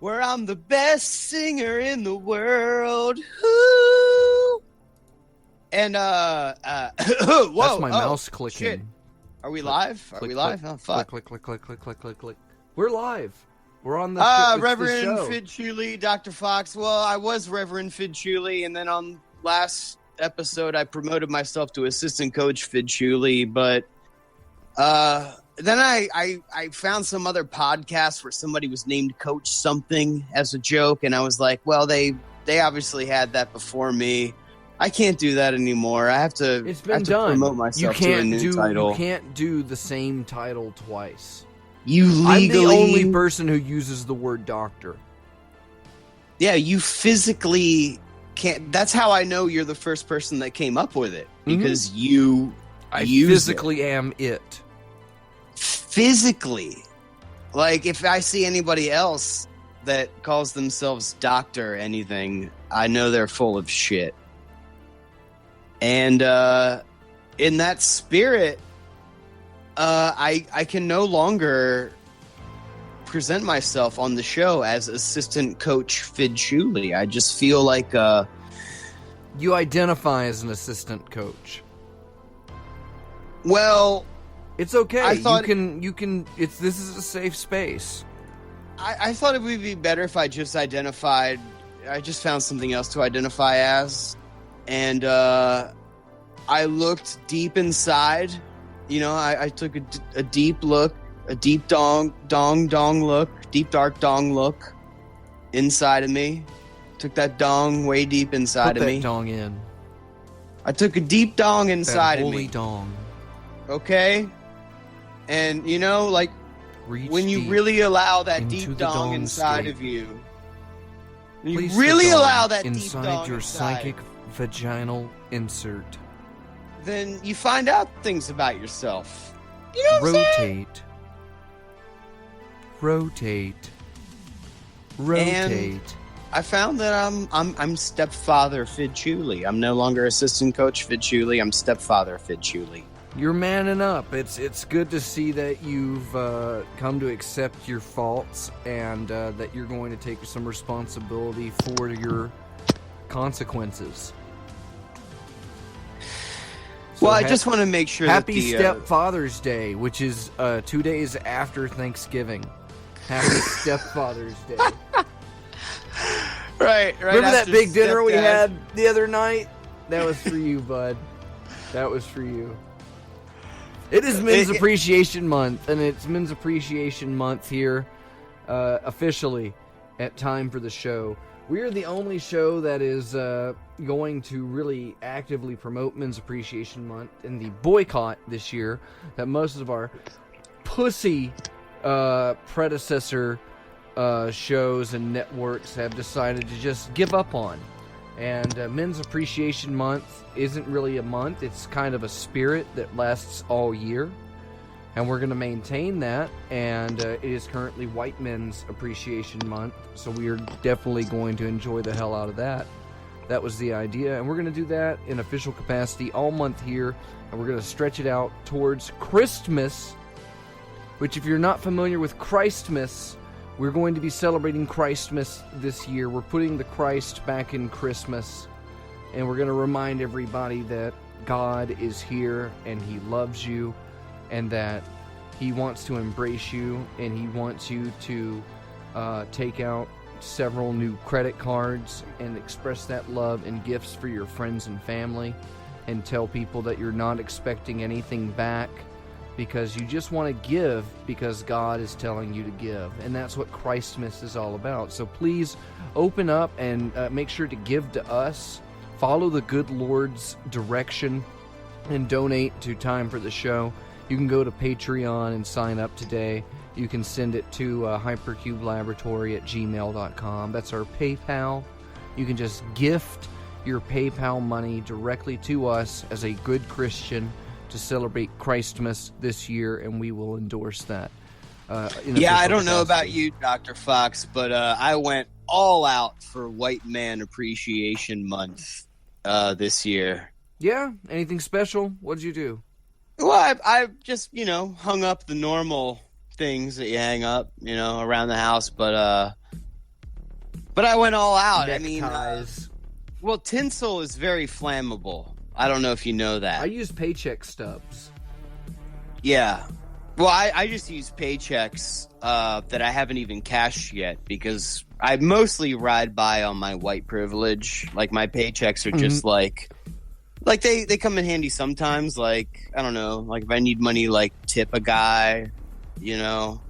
[SPEAKER 3] where I'm the best singer in the world. Woo! And whoa,
[SPEAKER 1] That's my mouse clicking.
[SPEAKER 3] Shit. Are we live? Are we live? Oh fuck!
[SPEAKER 1] Click, click, click, click, click, click, click. We're live. We're on the
[SPEAKER 3] Reverend
[SPEAKER 1] the
[SPEAKER 3] Fidd Chewley, Dr. Fox. Well, I was Reverend Fidd Chewley, and then on last episode I promoted myself to assistant coach Fidd Chewley, but then I found some other podcast where somebody was named Coach something as a joke, and I was like, well, they obviously had that before me. I can't do that anymore. I have to.
[SPEAKER 1] It's been done.
[SPEAKER 3] Promote myself to a new title.
[SPEAKER 1] You can't do the same title twice.
[SPEAKER 3] You legally.
[SPEAKER 1] I'm the only person who uses the word doctor.
[SPEAKER 3] Yeah, you physically can't. That's how I know you're the first person that came up with it, because
[SPEAKER 1] I
[SPEAKER 3] use
[SPEAKER 1] physically am it.
[SPEAKER 3] Physically, like if I see anybody else that calls themselves doctor anything, I know they're full of shit. And in that spirit, I can no longer present myself on the show as assistant coach Fidd Chewley. I just feel like
[SPEAKER 1] you identify as an assistant coach.
[SPEAKER 3] Well,
[SPEAKER 1] it's okay.
[SPEAKER 3] I thought
[SPEAKER 1] you can. This is a safe space.
[SPEAKER 3] I thought it would be better if I just identified. I just found something else to identify as, and I looked deep inside. You know, I took a deep look, a deep dong look, deep dark dong look inside of me. Took that dong way deep inside of me.
[SPEAKER 1] Put that dong in.
[SPEAKER 3] I took a deep dong inside
[SPEAKER 1] that
[SPEAKER 3] of me.
[SPEAKER 1] Holy dong.
[SPEAKER 3] Okay? And, you know, like,
[SPEAKER 1] reach
[SPEAKER 3] when you really allow that deep dong inside of you, you really allow that deep dong
[SPEAKER 1] inside your
[SPEAKER 3] inside,
[SPEAKER 1] psychic vaginal insert.
[SPEAKER 3] then you find out things about yourself. You know what I'm saying?
[SPEAKER 1] Rotate.
[SPEAKER 3] And I found that I'm stepfather Fidd Chewley. I'm no longer assistant coach Fidd Chewley. I'm stepfather Fidd Chewley.
[SPEAKER 1] You're manning up. It's good to see that you've come to accept your faults and that you're going to take some responsibility for your consequences. So
[SPEAKER 3] well, I just want to make sure
[SPEAKER 1] happy
[SPEAKER 3] that
[SPEAKER 1] Stepfather's Day, which is 2 days after Thanksgiving. Happy Stepfather's Day.
[SPEAKER 3] Right.
[SPEAKER 1] Remember that big dinner we had the other night? That was for you, bud. That was for you. It is Men's Appreciation Month, and it's Men's Appreciation Month here officially at Time for the Show. We are the only show that is going to really actively promote Men's Appreciation Month and the boycott this year that most of our pussy predecessor shows and networks have decided to just give up on. And Men's Appreciation Month isn't really a month. It's kind of a spirit that lasts all year. And we're going to maintain that. And it is currently White Men's Appreciation Month. So we are definitely going to enjoy the hell out of that. That was the idea. And we're going to do that in official capacity all month here. And we're going to stretch it out towards Christmas. Which, if you're not familiar with Christmas, we're going to be celebrating Christmas this year. We're putting the Christ back in Christmas. And we're going to remind everybody that God is here and he loves you, and that he wants to embrace you, and he wants you to take out several new credit cards and express that love in gifts for your friends and family, and tell people that you're not expecting anything back, because you just want to give because God is telling you to give. And that's what Christmas is all about. So please open up and make sure to give to us. Follow the good Lord's direction and donate to Time for the Show. You can go to Patreon and sign up today. You can send it to hypercubelaboratory@gmail.com. That's our PayPal. You can just gift your PayPal money directly to us as a good Christian to celebrate Christmas this year, and we will endorse that.
[SPEAKER 3] Yeah, I don't know about you, Dr. Fox, but I went all out for White Man Appreciation Month this year.
[SPEAKER 1] Yeah? Anything special? What'd you do?
[SPEAKER 3] Well, I just, hung up the normal things that you hang up, around the house, but I went all out.
[SPEAKER 1] Neckties.
[SPEAKER 3] Well, tinsel is very flammable. I don't know if you know that.
[SPEAKER 1] I use paycheck stubs.
[SPEAKER 3] Yeah. Well, I just use paychecks that I haven't even cashed yet, because I mostly ride by on my white privilege. Like, my paychecks are just like they come in handy sometimes. Like, I don't know, like if I need money, like tip a guy, or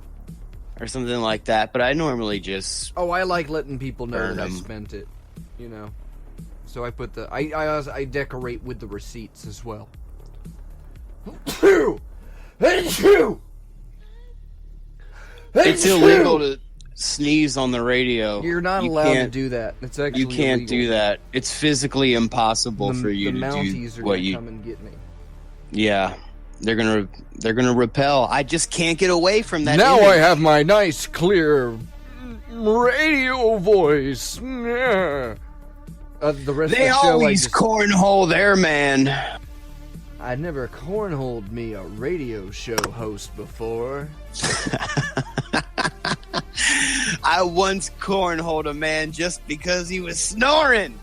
[SPEAKER 3] something like that. But I normally just...
[SPEAKER 1] Oh, I like letting people know that I
[SPEAKER 3] them.
[SPEAKER 1] spent it, So I put I decorate with the receipts as well.
[SPEAKER 3] It's illegal to sneeze on the radio.
[SPEAKER 1] You're not allowed to do that. It's actually
[SPEAKER 3] You can't
[SPEAKER 1] illegal.
[SPEAKER 3] do that. It's physically impossible for you
[SPEAKER 1] the
[SPEAKER 3] to
[SPEAKER 1] Mounties
[SPEAKER 3] do
[SPEAKER 1] are
[SPEAKER 3] what
[SPEAKER 1] gonna
[SPEAKER 3] you...
[SPEAKER 1] come and get me.
[SPEAKER 3] Yeah. They're gonna repel. I just can't get away from that
[SPEAKER 1] Now
[SPEAKER 3] image.
[SPEAKER 1] I have my nice, clear radio voice. Yeah. The rest
[SPEAKER 3] They
[SPEAKER 1] of the show,
[SPEAKER 3] always cornhole their man.
[SPEAKER 1] I never cornholed me a radio show host before.
[SPEAKER 3] I once cornholed a man just because he was snoring.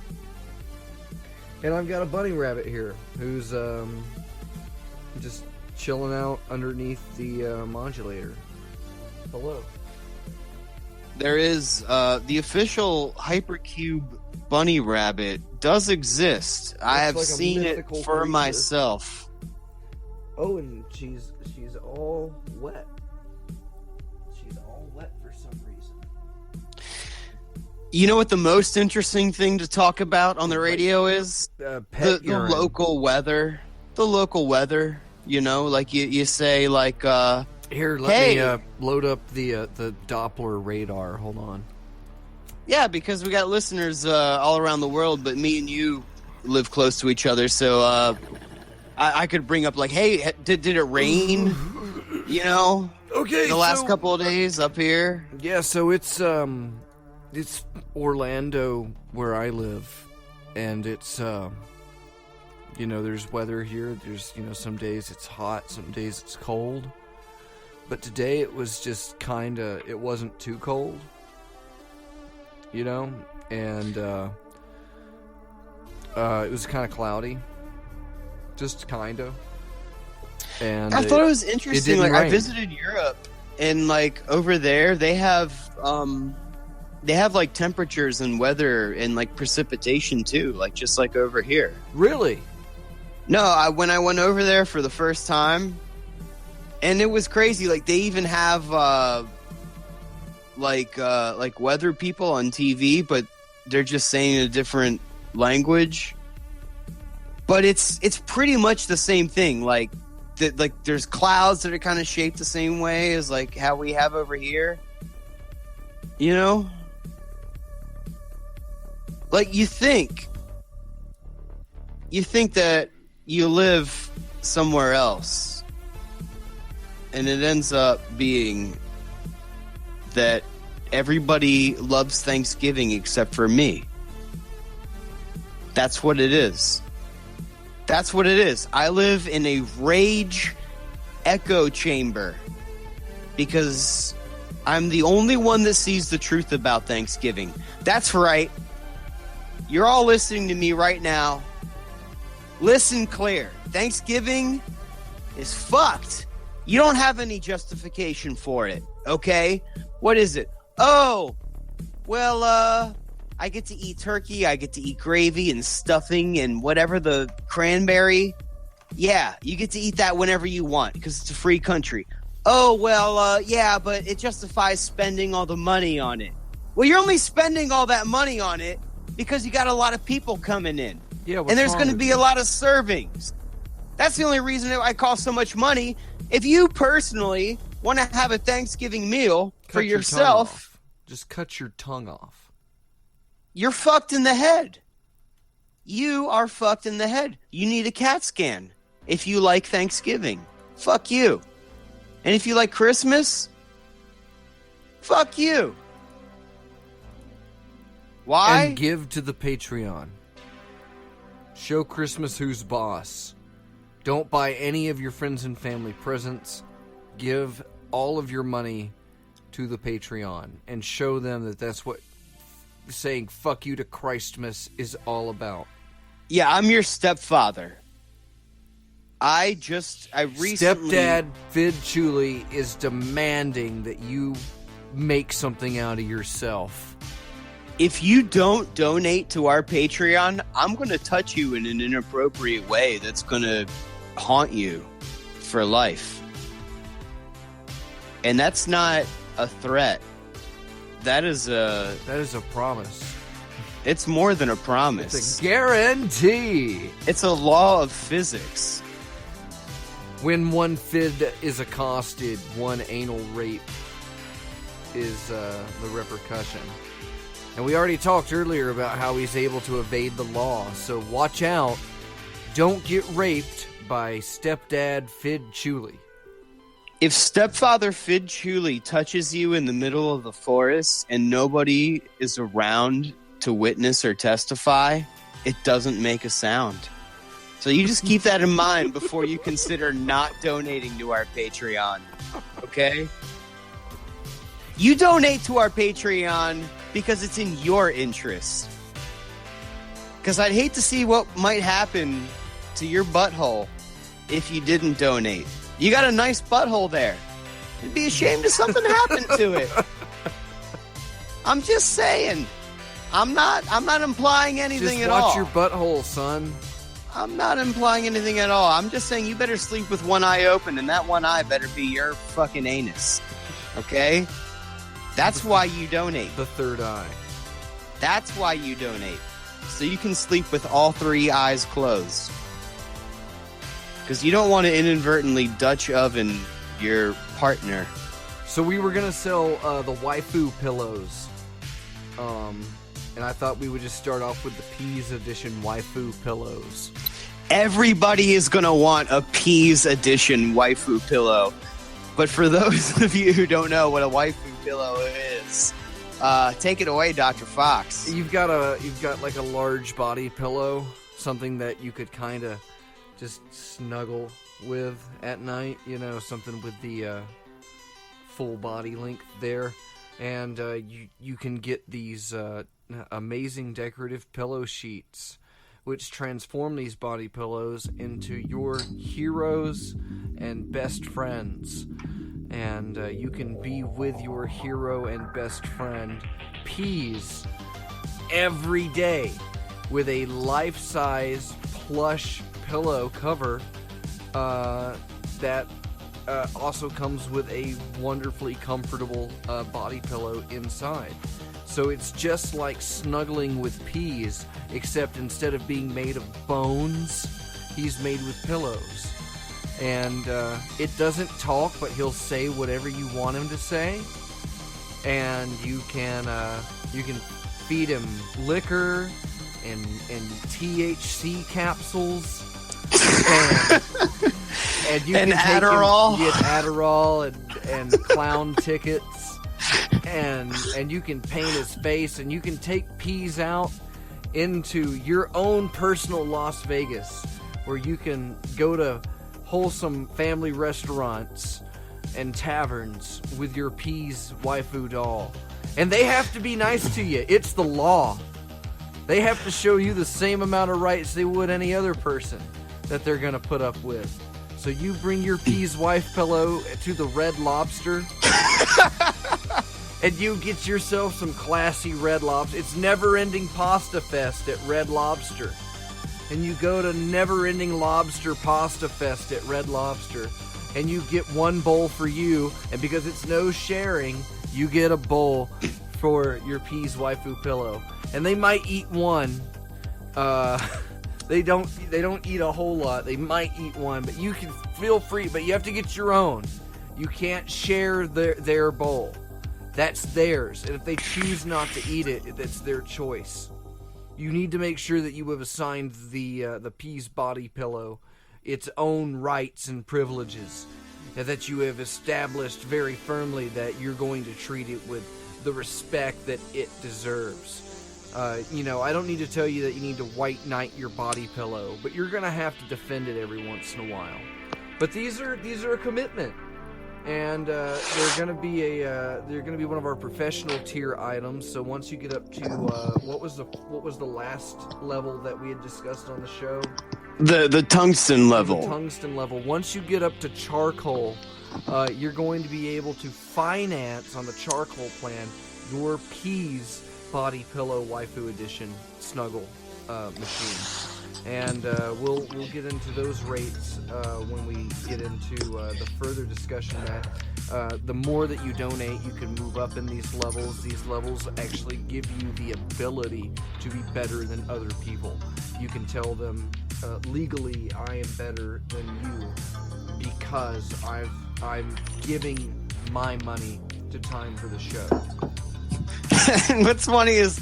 [SPEAKER 1] And I've got a bunny rabbit here who's just chilling out underneath the modulator. Hello.
[SPEAKER 3] There is the official Hypercube bunny rabbit does exist. I have
[SPEAKER 1] like a
[SPEAKER 3] seen it
[SPEAKER 1] mythical
[SPEAKER 3] for
[SPEAKER 1] creature.
[SPEAKER 3] myself.
[SPEAKER 1] Oh, and she's all wet. She's all wet for some reason.
[SPEAKER 3] You know what the most interesting thing to talk about on the radio is?
[SPEAKER 1] Pet
[SPEAKER 3] The
[SPEAKER 1] urine.
[SPEAKER 3] local weather. The local weather. Like you say, like,
[SPEAKER 1] Here, let
[SPEAKER 3] Hey.
[SPEAKER 1] me load up the Doppler radar. Hold on.
[SPEAKER 3] yeah, because we got listeners all around the world, but me and you live close to each other, so I could bring up, like, hey, did it rain?
[SPEAKER 1] Okay,
[SPEAKER 3] The last couple of days up here?
[SPEAKER 1] Yeah, so it's Orlando where I live, and it's there's weather here. There's some days it's hot, some days it's cold. But today it was just it wasn't too cold. And it was kind of cloudy. Just kind of. And
[SPEAKER 3] I thought it was interesting.
[SPEAKER 1] didn't
[SPEAKER 3] Like, I
[SPEAKER 1] rain.
[SPEAKER 3] visited Europe, and like over there, they have like temperatures and weather and like precipitation too, like just like over here.
[SPEAKER 1] Really?
[SPEAKER 3] No, when I went over there for the first time, and it was crazy. Like, they even have like weather people on TV, but they're just saying a different language. But it's pretty much the same thing. Like there's clouds that are kind of shaped the same way as like how we have over here. Like, you think that you live somewhere else, and it ends up being that everybody loves Thanksgiving except for me. That's what it is. That's what it is. I live in a rage echo chamber because I'm the only one that sees the truth about Thanksgiving. That's right. You're all listening to me right now. listen clear. Thanksgiving is fucked. You don't have any justification for it, okay? What is it? Oh, well, I get to eat turkey, I get to eat gravy and stuffing and whatever, the cranberry. Yeah, you get to eat that whenever you want because it's a free country. Oh, well, yeah, but it justifies spending all the money on it. Well, you're only spending all that money on it because you got a lot of people coming in.
[SPEAKER 1] Yeah,
[SPEAKER 3] and there's going to be a lot of servings. That's the only reason it costs so much money. If you personally want to have a Thanksgiving meal for yourself,
[SPEAKER 1] just cut your tongue off.
[SPEAKER 3] You're fucked in the head. You are fucked in the head. You need a CAT scan if you like Thanksgiving. Fuck you. And if you like Christmas, fuck you. Why?
[SPEAKER 1] And give to the Patreon. Show Christmas who's boss. Don't buy any of your friends and family presents. Give all of your money to the Patreon and show them that that's what saying fuck you to Christmas is all about.
[SPEAKER 3] Yeah, I'm your stepfather. I recently...
[SPEAKER 1] Stepdad Fidd Chewley is demanding that you make something out of yourself.
[SPEAKER 3] If you don't donate to our Patreon, I'm going to touch you in an inappropriate way that's going to haunt you for life. And that's not a threat. That is a
[SPEAKER 1] promise.
[SPEAKER 3] It's more than a promise.
[SPEAKER 1] It's a guarantee.
[SPEAKER 3] It's a law of physics.
[SPEAKER 1] When one Fidd is accosted, one anal rape is the repercussion. And we already talked earlier about how he's able to evade the law. So watch out. Don't get raped by stepdad Fidd Chewley.
[SPEAKER 3] If stepfather Fidd Chewley touches you in the middle of the forest and nobody is around to witness or testify, it doesn't make a sound. So you just keep that in mind before you consider not donating to our Patreon. Okay? You donate to our Patreon because it's in your interest. Because I'd hate to see what might happen to your butthole if you didn't donate. You got a nice butthole there. It'd be a shame if something happened to it. I'm just saying. I'm not implying anything at all.
[SPEAKER 1] Just watch your butthole, son.
[SPEAKER 3] I'm not implying anything at all. I'm just saying you better sleep with one eye open, and that one eye better be your fucking anus. Okay? That's why you donate.
[SPEAKER 1] The third eye.
[SPEAKER 3] That's why you donate. So you can sleep with all three eyes closed. Because you don't want to inadvertently Dutch oven your partner.
[SPEAKER 1] So we were going to sell the waifu pillows. And I thought we would just start off with the Peas Edition waifu pillows.
[SPEAKER 3] Everybody is going to want a Peas Edition waifu pillow. But for those of you who don't know what a waifu pillow is, take it away, Dr. Fox.
[SPEAKER 1] You've got like a large body pillow, something that you could kind of just snuggle with at night, you know, something with the full body length there. And you can get these amazing decorative pillow sheets, which transform these body pillows into your heroes and best friends. And you can be with your hero and best friend, Peas, every day with a life-size plush pillow cover that also comes with a wonderfully comfortable body pillow inside. So it's just like snuggling with Peas, except instead of being made of bones, he's made with pillows. And it doesn't talk, but he'll say whatever you want him to say. And you can feed him liquor and THC capsules. And you can
[SPEAKER 3] Adderall.
[SPEAKER 1] Get Adderall and clown tickets. And you can paint his face, and you can take Peas out into your own personal Las Vegas, where you can go to wholesome family restaurants and taverns with your Peas waifu doll. And they have to be nice to you. It's the law. They have to show you the same amount of rights they would any other person that they're going to put up with. So you bring your P's wife pillow to the Red Lobster, and you get yourself some classy Red Lobster. It's Never Ending Pasta Fest at Red Lobster. And you go to Never Ending Lobster Pasta Fest at Red Lobster, and you get one bowl for you, and because it's no sharing, you get a bowl for your P's waifu pillow. And they might eat one. They don't eat a whole lot. They might eat one, but you can feel free, but you have to get your own. You can't share their bowl. That's theirs. And if they choose not to eat it, that's their choice. You need to make sure that you have assigned the P's body pillow its own rights and privileges, and that you have established very firmly that you're going to treat it with the respect that it deserves. I don't need to tell you that you need to white knight your body pillow, but you're gonna have to defend it every once in a while. But these are a commitment, and they're gonna be one of our professional tier items. So once you get up to what was the last level that we had discussed on the show?
[SPEAKER 3] The tungsten level.
[SPEAKER 1] The tungsten level. Once you get up to charcoal, you're going to be able to finance on the charcoal plan your P's body pillow waifu edition snuggle machine, and we'll get into those rates when we get into the further discussion. That the more that you donate, you can move up in these levels. These levels actually give you the ability to be better than other people. You can tell them legally, I am better than you because I'm giving my money to Time for the Show.
[SPEAKER 3] What's funny is,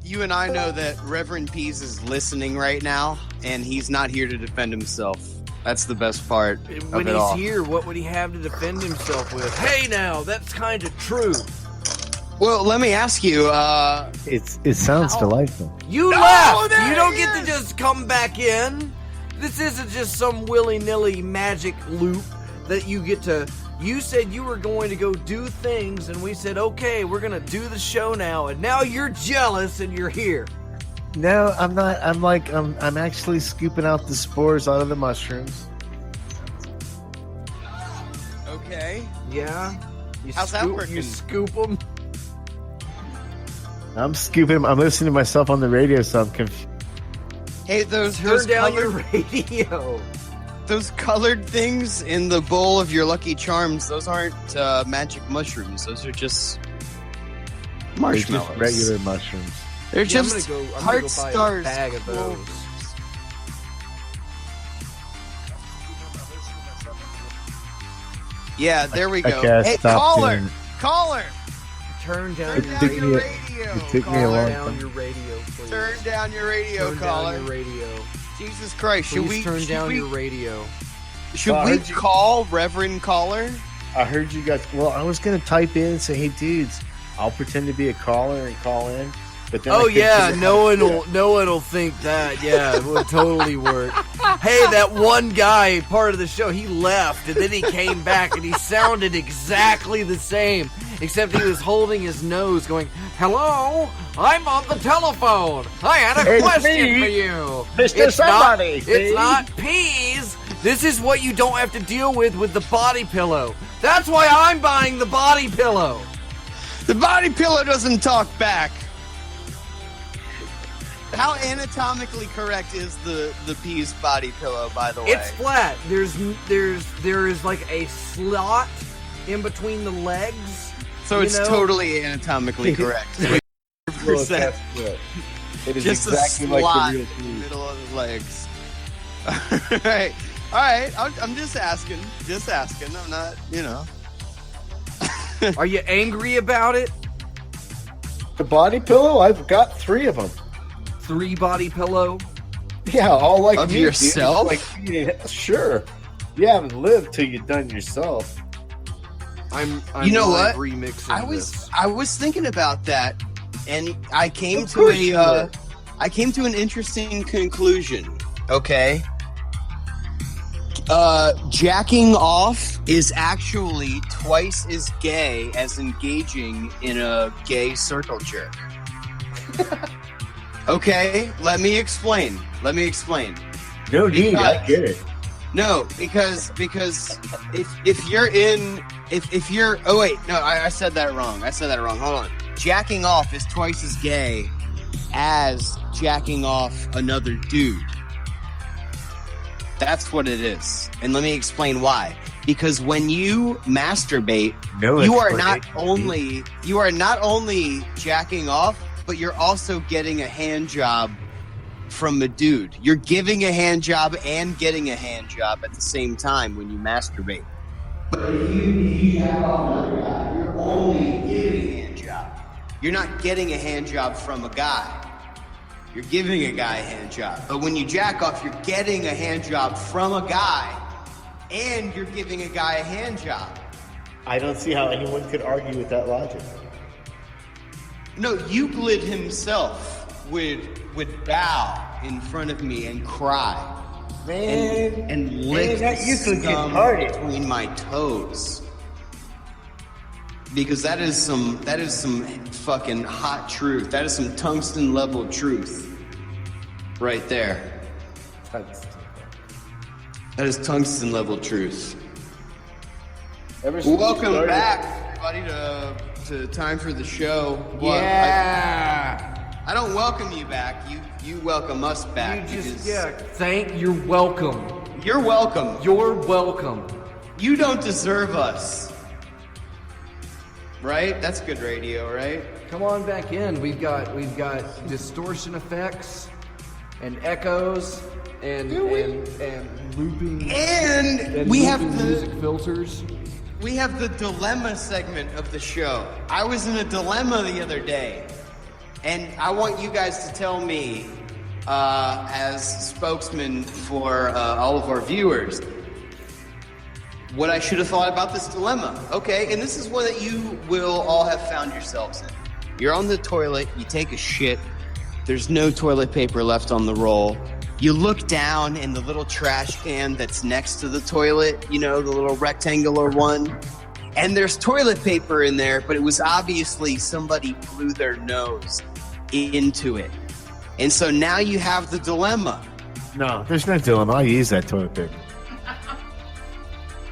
[SPEAKER 3] you and I know that Reverend Pease is listening right now, and he's not here to defend himself. That's the best part
[SPEAKER 1] When
[SPEAKER 3] of it all.
[SPEAKER 1] he's here, what would he have to defend himself with? Hey, now, that's kind of true.
[SPEAKER 3] Well, let me ask you,
[SPEAKER 2] It sounds delightful.
[SPEAKER 1] You left! You don't get to just come back in. This isn't just some willy-nilly magic loop that you get to... You said you were going to go do things, and we said, okay, we're going to do the show now, and now you're jealous and you're here.
[SPEAKER 2] No, I'm not. I'm actually scooping out the spores out of the mushrooms.
[SPEAKER 3] okay.
[SPEAKER 1] Yeah?
[SPEAKER 3] How's that working?
[SPEAKER 1] You scoop them?
[SPEAKER 2] I'm scooping them. I'm listening to myself on the radio, so I'm confused.
[SPEAKER 3] Hey, those
[SPEAKER 1] Turn down
[SPEAKER 3] colored,
[SPEAKER 1] your radio.
[SPEAKER 3] those colored things in the bowl of your Lucky Charms, those aren't magic mushrooms. Those are just marshmallows.
[SPEAKER 2] Just regular mushrooms.
[SPEAKER 3] They're
[SPEAKER 1] Yeah,
[SPEAKER 3] just
[SPEAKER 1] I'm gonna go
[SPEAKER 3] heart
[SPEAKER 1] buy
[SPEAKER 3] stars.
[SPEAKER 1] a bag of those.
[SPEAKER 3] Yeah, there we go.
[SPEAKER 2] Okay,
[SPEAKER 3] Hey,
[SPEAKER 2] stop
[SPEAKER 3] caller!
[SPEAKER 2] doing-
[SPEAKER 3] Caller!
[SPEAKER 1] Turn down
[SPEAKER 3] Turn
[SPEAKER 1] your
[SPEAKER 3] down
[SPEAKER 2] took
[SPEAKER 3] your
[SPEAKER 2] me a-
[SPEAKER 3] radio!
[SPEAKER 2] it took me a
[SPEAKER 1] Turn
[SPEAKER 2] long
[SPEAKER 1] down
[SPEAKER 2] time.
[SPEAKER 1] your radio, please.
[SPEAKER 3] Turn down your radio,
[SPEAKER 1] Turn
[SPEAKER 3] caller.
[SPEAKER 1] down your radio.
[SPEAKER 3] Jesus Christ, should
[SPEAKER 1] Please
[SPEAKER 3] we
[SPEAKER 1] turn down
[SPEAKER 3] should
[SPEAKER 1] your
[SPEAKER 3] we,
[SPEAKER 1] radio.
[SPEAKER 3] should
[SPEAKER 2] Well, I
[SPEAKER 3] we
[SPEAKER 2] heard you-
[SPEAKER 3] call Reverend Caller?
[SPEAKER 2] I heard you guys. Well, I was gonna type in and say, "Hey, dudes, I'll pretend to be a caller and call in." But then I
[SPEAKER 1] Oh
[SPEAKER 2] couldn't
[SPEAKER 1] yeah,
[SPEAKER 2] figure
[SPEAKER 1] no
[SPEAKER 2] out-
[SPEAKER 1] one will think that. Yeah, it would totally work. Hey, that one guy, part of the show, he left and then he came back and he sounded exactly the same, except he was holding his nose, going, "Hello, I'm on the telephone. I had a
[SPEAKER 2] It's
[SPEAKER 1] question
[SPEAKER 2] me,
[SPEAKER 1] for you,
[SPEAKER 2] Mr. Somebody,
[SPEAKER 1] Not,
[SPEAKER 2] see?
[SPEAKER 1] it's not peas. This is what you don't have to deal with the body pillow. That's why I'm buying the body pillow."
[SPEAKER 3] The body pillow doesn't talk back. How anatomically correct is the Pease body pillow, by the way?
[SPEAKER 1] It's flat. There is like a slot in between the legs.
[SPEAKER 3] so
[SPEAKER 1] you
[SPEAKER 3] it's
[SPEAKER 1] know?
[SPEAKER 3] totally anatomically correct.
[SPEAKER 2] Well,
[SPEAKER 3] 100%.
[SPEAKER 2] that's good. It is
[SPEAKER 3] Just
[SPEAKER 2] exactly
[SPEAKER 3] a slot
[SPEAKER 2] like the real
[SPEAKER 3] in the
[SPEAKER 2] Pease.
[SPEAKER 3] middle of the legs. Alright. Alright, I'm just asking. Just asking. I'm not,
[SPEAKER 1] Are you angry about it?
[SPEAKER 2] The body pillow? I've got 3 of them.
[SPEAKER 1] 3 body pillow.
[SPEAKER 2] Yeah, all like
[SPEAKER 3] Of
[SPEAKER 2] me, dude.
[SPEAKER 3] yourself?
[SPEAKER 2] Like, sure. You haven't lived till you've done yourself.
[SPEAKER 1] I'm
[SPEAKER 3] You know
[SPEAKER 1] live
[SPEAKER 3] what?
[SPEAKER 1] remixing
[SPEAKER 3] I was thinking about that, and I came
[SPEAKER 2] Of
[SPEAKER 3] to
[SPEAKER 2] course you
[SPEAKER 3] a
[SPEAKER 2] were.
[SPEAKER 3] I came to an interesting conclusion. Okay. Jacking off is actually twice as gay as engaging in a gay circle jerk. Okay, let me explain.
[SPEAKER 2] No need. I get it.
[SPEAKER 3] No, because if you're oh wait, no, I said that wrong. Hold on. Jacking off is twice as gay as jacking off another dude. That's what it is. And let me explain why. Because when you masturbate, you are not only jacking off, but you're also getting a hand job from a dude. You're giving a hand job and getting a hand job at the same time when you masturbate. But if you jack off another guy, you're only giving a hand job. You're not getting a hand job from a guy. You're giving a guy a hand job. But when you jack off, you're getting a hand job from a guy and you're giving a guy a hand job.
[SPEAKER 2] I don't see how anyone could argue with that logic.
[SPEAKER 3] No, Euclid himself would bow in front of me and cry.
[SPEAKER 2] Man,
[SPEAKER 3] and lick
[SPEAKER 2] that Euclid
[SPEAKER 3] scum
[SPEAKER 2] party
[SPEAKER 3] between my toes. Because that is some fucking hot truth. That is some tungsten level truth. Right there. That is tungsten level truth. Welcome back, everybody, to Time for the Show.
[SPEAKER 1] Yeah.
[SPEAKER 3] I don't welcome you back. You welcome us back.
[SPEAKER 1] You're welcome.
[SPEAKER 3] You're welcome.
[SPEAKER 1] You're welcome.
[SPEAKER 3] You don't deserve us. Right? That's good radio, right?
[SPEAKER 1] Come on back in. We've got distortion effects and echoes and looping
[SPEAKER 3] and we have the
[SPEAKER 1] music filters.
[SPEAKER 3] We have the dilemma segment of the show. I was in a dilemma the other day, and I want you guys to tell me, as spokesman for all of our viewers, what I should have thought about this dilemma. Okay, and this is one that you will all have found yourselves in. You're on the toilet, you take a shit, there's no toilet paper left on the roll. You look down in the little trash can that's next to the toilet, you know, the little rectangular one, and there's toilet paper in there, but it was obviously somebody blew their nose into it. And so now you have the dilemma.
[SPEAKER 2] No, there's no dilemma. I use that toilet paper.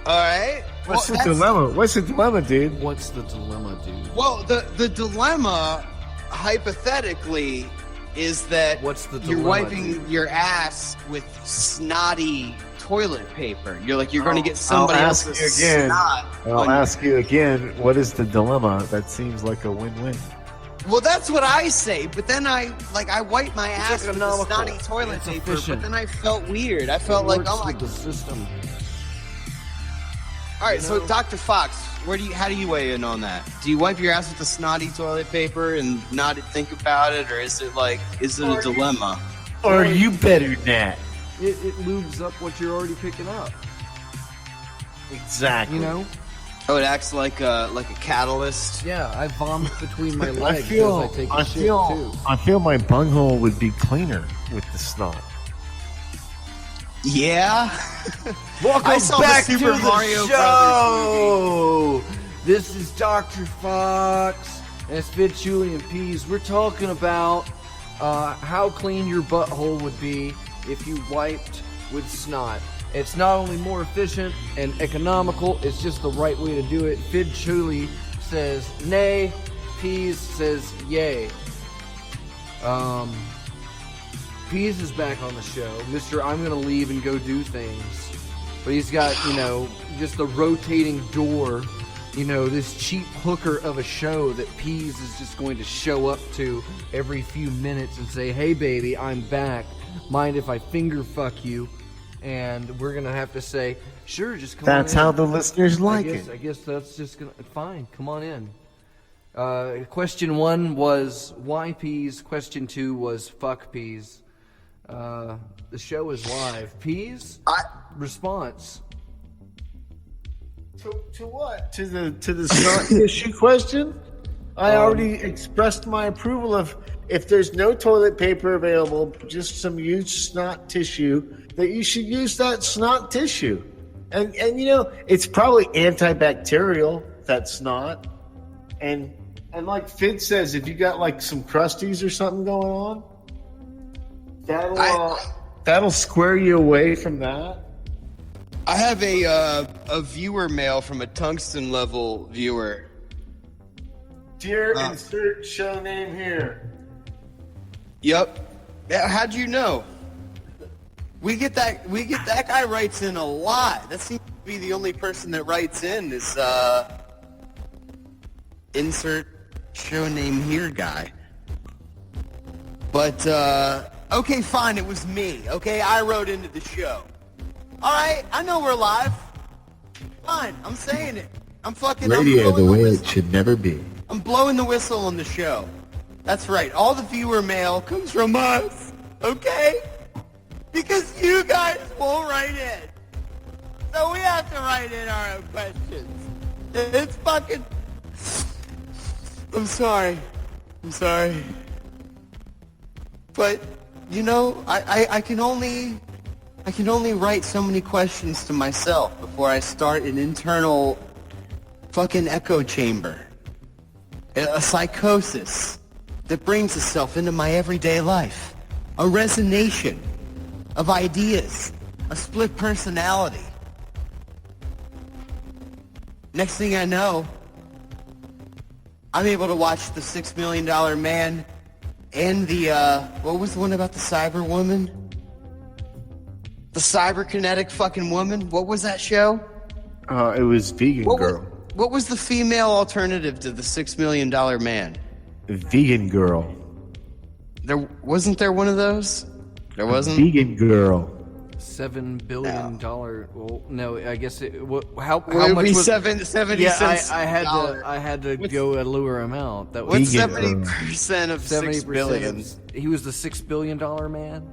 [SPEAKER 3] All right.
[SPEAKER 2] What's the dilemma? What's the dilemma, dude?
[SPEAKER 1] What's the dilemma, dude?
[SPEAKER 3] Well, the dilemma, hypothetically, is that you're wiping your ass with snotty toilet paper. You're going to get somebody else's snot.
[SPEAKER 2] I'll ask you again, what is the dilemma? That seems like a win-win.
[SPEAKER 3] Well, that's what I say, but then I wiped my ass with the snotty toilet paper, but then I felt weird. I felt like, oh my God.
[SPEAKER 1] The system.
[SPEAKER 3] All right, so Dr. Fox, how do you weigh in on that? Do you wipe your ass with the snotty toilet paper and not think about it, or is it a dilemma?
[SPEAKER 2] Or are you better than that?
[SPEAKER 1] It lubes up what you're already picking up.
[SPEAKER 2] Exactly.
[SPEAKER 1] You know?
[SPEAKER 3] Oh, it acts like a catalyst.
[SPEAKER 1] Yeah, I vomit between my legs as I take a shit too.
[SPEAKER 2] I feel my bunghole would be cleaner with the snot.
[SPEAKER 3] Yeah.
[SPEAKER 1] Welcome back to
[SPEAKER 3] Super
[SPEAKER 1] the
[SPEAKER 3] Mario
[SPEAKER 1] show. This is Dr. Fox and it's Fidd, Chewley, and Peas. We're talking about how clean your butthole would be if you wiped with snot. It's not only more efficient and economical, it's just the right way to do it. Fidd, Chewley says nay, Peas says yay. Peas is back on the show. Mr. I'm going to leave and go do things. But he's got, just a rotating door, this cheap hooker of a show that Peas is just going to show up to every few minutes and say, hey, baby, I'm back. Mind if I finger fuck you? And we're going to have to say, sure, just come on in.
[SPEAKER 2] That's how the listeners like it.
[SPEAKER 1] I guess that's just going to... Fine, come on in. Question 1 was, why Peas? Question 2 was, fuck Peas. The show is live. Peas? Response.
[SPEAKER 2] To what? To the snot tissue question? I already expressed my approval of if there's no toilet paper available, just some used snot tissue, that you should use that snot tissue. And it's probably antibacterial, that snot. And And like Fidd says, if you got like some crusties or something going on, that'll square you away from that.
[SPEAKER 3] I have a viewer mail from a tungsten level viewer.
[SPEAKER 2] Dear insert show name here.
[SPEAKER 3] Yep. Yeah, how'd you know? We get that guy writes in a lot. That seems to be the only person that writes in is insert show name here guy. But okay, fine, it was me. Okay, I wrote into the show. All right, I know we're live. Fine, I'm saying it. I'm
[SPEAKER 6] Radio the way it should never be.
[SPEAKER 3] I'm blowing the whistle on the show. That's right. All the viewer mail comes from us. Okay? Because you guys won't write in. So we have to write in our own questions. It's fucking... I'm sorry. But, you know, I can only write so many questions to myself before I start an internal fucking echo chamber. A psychosis that brings itself into my everyday life. A resonation of ideas. A split personality. Next thing I know, I'm able to watch the $6 Million Man and the, what was the one about the cyber woman? The cyberkinetic fucking woman? What was that show?
[SPEAKER 2] It was Vegan Girl.
[SPEAKER 3] What was the female alternative to the $6 Million Man?
[SPEAKER 2] Vegan Girl.
[SPEAKER 3] Wasn't there one of those? There wasn't?
[SPEAKER 2] Vegan Girl.
[SPEAKER 1] $7 billion. Well, no, I guess it. How
[SPEAKER 3] Would
[SPEAKER 1] much
[SPEAKER 3] be
[SPEAKER 1] was
[SPEAKER 3] 70
[SPEAKER 1] Yeah,
[SPEAKER 3] cents?
[SPEAKER 1] I had to go a lower amount. That
[SPEAKER 3] What's
[SPEAKER 1] was
[SPEAKER 3] 70% of 6 billion?
[SPEAKER 1] He was the $6 billion man.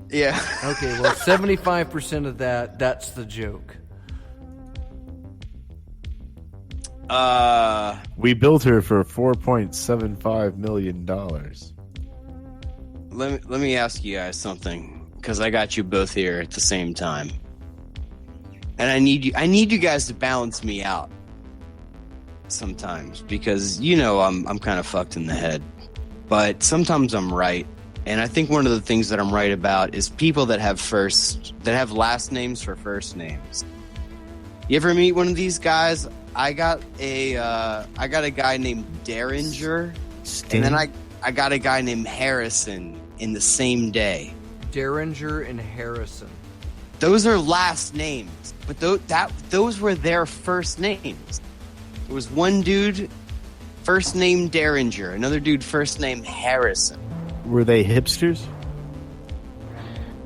[SPEAKER 3] Yeah.
[SPEAKER 1] Okay, well, 75% of that's the joke.
[SPEAKER 2] We built her for $4.75 million.
[SPEAKER 3] Let me ask you guys something, because I got you both here at the same time, and I need you guys to balance me out sometimes, because you know I'm kind of fucked in the head, but sometimes I'm right, and I think one of the things that I'm right about is people that have last names for first names. You ever meet one of these guys? I got a guy named Derringer, and then I got a guy named Harrison in the same day.
[SPEAKER 1] Derringer and Harrison.
[SPEAKER 3] Those are last names, but those were their first names. It was one dude, first name Derringer, another dude, first name Harrison.
[SPEAKER 2] Were they hipsters?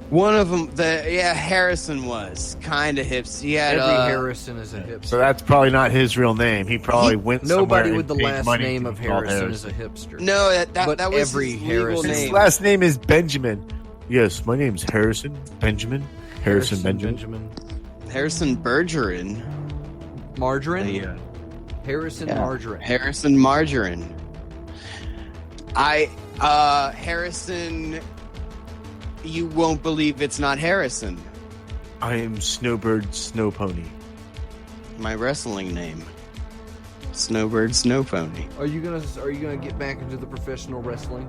[SPEAKER 3] One of them, Harrison was kind of hipster. He had,
[SPEAKER 1] Every Harrison is a hipster.
[SPEAKER 2] So that's probably not his real name. He probably went somewhere.
[SPEAKER 1] Nobody with the
[SPEAKER 2] and paid
[SPEAKER 1] last
[SPEAKER 2] money
[SPEAKER 1] name
[SPEAKER 2] to
[SPEAKER 1] of
[SPEAKER 2] be called
[SPEAKER 1] Harrison is a hipster.
[SPEAKER 3] No,
[SPEAKER 1] But
[SPEAKER 3] that was
[SPEAKER 1] every
[SPEAKER 3] his legal
[SPEAKER 1] Harrison.
[SPEAKER 2] His
[SPEAKER 3] name.
[SPEAKER 2] last name is Benjamin. Yes, my name's Harrison Benjamin. Harrison Benjamin.
[SPEAKER 3] Harrison Bergeron.
[SPEAKER 1] Margarine?
[SPEAKER 3] Yeah.
[SPEAKER 1] Harrison
[SPEAKER 3] Yeah.
[SPEAKER 1] Margarine.
[SPEAKER 3] Harrison Margarine. Harrison, you won't believe it's not Harrison.
[SPEAKER 2] I am Snowbird Snow Pony.
[SPEAKER 3] My wrestling name. Snowbird Snow Pony.
[SPEAKER 1] Are you gonna get back into the professional wrestling?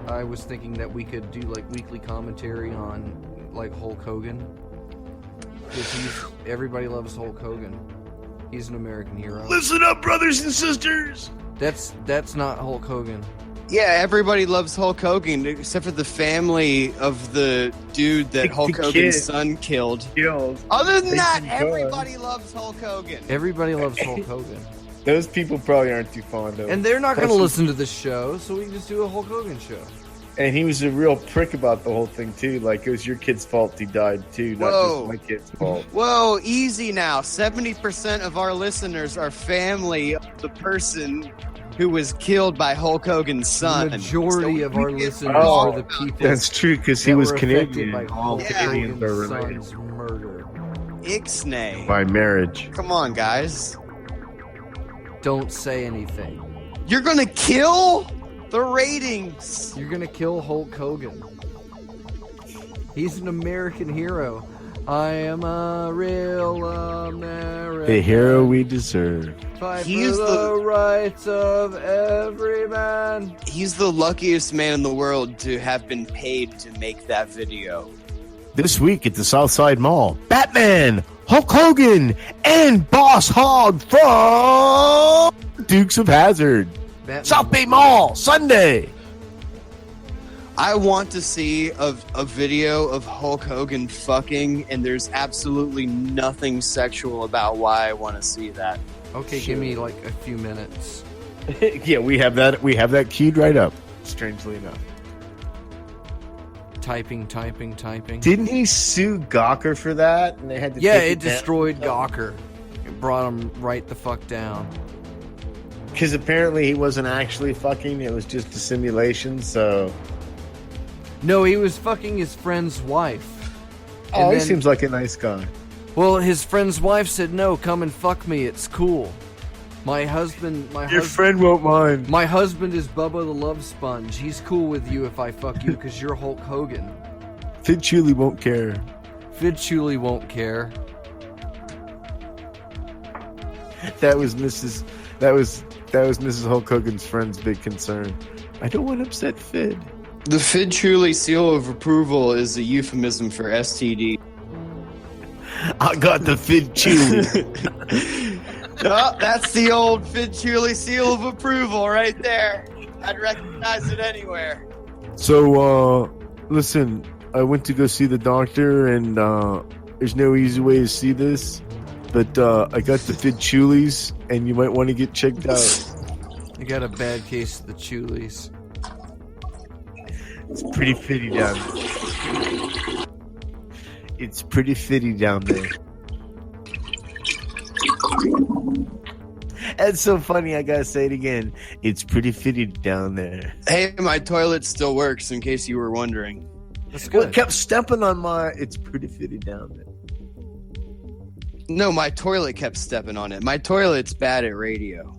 [SPEAKER 1] I was thinking that we could do like weekly commentary on like Hulk Hogan. Because everybody loves Hulk Hogan. He's an American hero.
[SPEAKER 6] Listen up, brothers and sisters.
[SPEAKER 1] That's not Hulk Hogan.
[SPEAKER 3] Yeah, everybody loves Hulk Hogan except for the family of the dude that Hulk Hogan's son killed. Other than that, everybody loves Hulk Hogan.
[SPEAKER 1] Everybody loves Hulk Hogan.
[SPEAKER 2] Those people probably aren't too fond of him.
[SPEAKER 1] And they're not going to listen to this show, so we can just do a Hulk Hogan show.
[SPEAKER 2] And he was a real prick about the whole thing, too. Like, it was your kid's fault he died, too, not just my kid's fault.
[SPEAKER 3] Whoa, easy now. 70% of our listeners are family of the person who was killed by Hulk Hogan's son.
[SPEAKER 1] The majority of our listeners
[SPEAKER 2] Oh,
[SPEAKER 1] are the people
[SPEAKER 2] That's true, because he
[SPEAKER 1] that
[SPEAKER 2] was
[SPEAKER 1] were affected
[SPEAKER 2] Canadian.
[SPEAKER 1] by
[SPEAKER 2] All
[SPEAKER 1] Hulk
[SPEAKER 2] Canadians are
[SPEAKER 1] Hogan's
[SPEAKER 2] related
[SPEAKER 1] son's murder.
[SPEAKER 3] Ixnay.
[SPEAKER 2] by marriage.
[SPEAKER 3] Come on, guys.
[SPEAKER 1] Don't say anything.
[SPEAKER 3] You're gonna kill the ratings.
[SPEAKER 1] You're gonna kill Hulk Hogan. He's an American hero. I am a real American.
[SPEAKER 6] The hero we deserve.
[SPEAKER 1] Fight
[SPEAKER 3] He
[SPEAKER 1] for
[SPEAKER 3] is
[SPEAKER 1] the rights of every man.
[SPEAKER 3] He's the luckiest man in the world to have been paid to make that video.
[SPEAKER 6] This week at the Southside Mall, Batman, Hulk Hogan, and Boss Hogg from Dukes of Hazzard.
[SPEAKER 1] Batman.
[SPEAKER 6] South Bay Mall, Sunday.
[SPEAKER 3] I want to see a video of Hulk Hogan fucking, and there's absolutely nothing sexual about why I want to see that.
[SPEAKER 1] Okay, give me like a few minutes.
[SPEAKER 6] Yeah, we have that. We have that keyed right up. Strangely enough,
[SPEAKER 1] Typing.
[SPEAKER 6] didn't he sue Gawker for that? And they had to
[SPEAKER 1] Yeah,
[SPEAKER 6] take
[SPEAKER 1] it destroyed Gawker. It brought him right the fuck down.
[SPEAKER 6] because apparently he wasn't actually fucking. It was just a simulation. So,
[SPEAKER 1] No, he was fucking his friend's wife.
[SPEAKER 6] oh,
[SPEAKER 1] And
[SPEAKER 6] he
[SPEAKER 1] then-
[SPEAKER 6] seems like a nice guy.
[SPEAKER 1] Well, his friend's wife said, "No, come and fuck me. It's cool." My husband
[SPEAKER 6] friend won't mind.
[SPEAKER 1] My husband is Bubba the Love Sponge. He's cool with you if I fuck you because you're Hulk Hogan.
[SPEAKER 6] Fidd Chewley won't care.
[SPEAKER 1] Fidd Chewley won't care.
[SPEAKER 6] That was Mrs. Hulk Hogan's friend's big concern. I don't want to upset Fidd.
[SPEAKER 3] The Fidd Chewley seal of approval is a euphemism for STD.
[SPEAKER 6] I got the Fidd Chewley.
[SPEAKER 3] Oh, that's the old Fidd Chewley seal of approval right there. I'd recognize it anywhere.
[SPEAKER 6] So, listen, I went to go see the doctor, and there's no easy way to see this, but I got the Fidd Chewleys, and you might want to get checked out.
[SPEAKER 1] You got a bad case of the Chewleys.
[SPEAKER 6] It's pretty fitty down there. It's pretty fitty down there. That's so funny, I gotta say it again. It's pretty fitty down there.
[SPEAKER 3] Hey, my toilet still works, in case you were wondering.
[SPEAKER 1] That's
[SPEAKER 6] Well,
[SPEAKER 1] good.
[SPEAKER 6] it kept stepping on my... It's pretty fitty down there.
[SPEAKER 3] No, my toilet kept stepping on it. My toilet's bad at radio.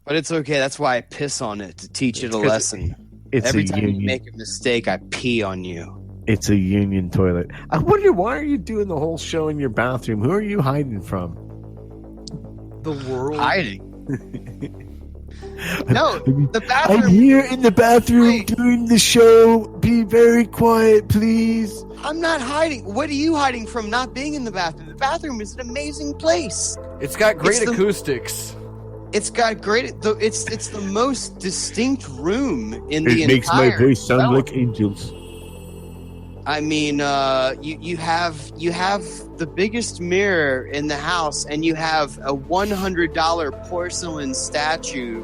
[SPEAKER 3] But it's okay. That's why I piss on it, to teach it a
[SPEAKER 6] 'cause
[SPEAKER 3] lesson.
[SPEAKER 6] It's
[SPEAKER 3] Every
[SPEAKER 6] a
[SPEAKER 3] time you
[SPEAKER 6] union.
[SPEAKER 3] make a mistake, I pee on you.
[SPEAKER 6] It's a union toilet. I wonder, why are you doing the whole show in your bathroom? Who are you hiding from?
[SPEAKER 1] The world.
[SPEAKER 3] Hiding. No, the
[SPEAKER 6] I'm
[SPEAKER 3] bathroom.
[SPEAKER 6] here in the bathroom
[SPEAKER 3] Wait.
[SPEAKER 6] doing the show. Be very quiet, please.
[SPEAKER 3] I'm not hiding. What are you hiding from not being in the bathroom? The bathroom is an amazing place.
[SPEAKER 1] It's got great
[SPEAKER 3] It's the-
[SPEAKER 1] acoustics.
[SPEAKER 3] It's got great. It's the most distinct room in the
[SPEAKER 6] It makes my
[SPEAKER 3] entire
[SPEAKER 6] voice sound
[SPEAKER 3] development.
[SPEAKER 6] like angels.
[SPEAKER 3] I mean, you have the biggest mirror in the house, and you have a $100 porcelain statue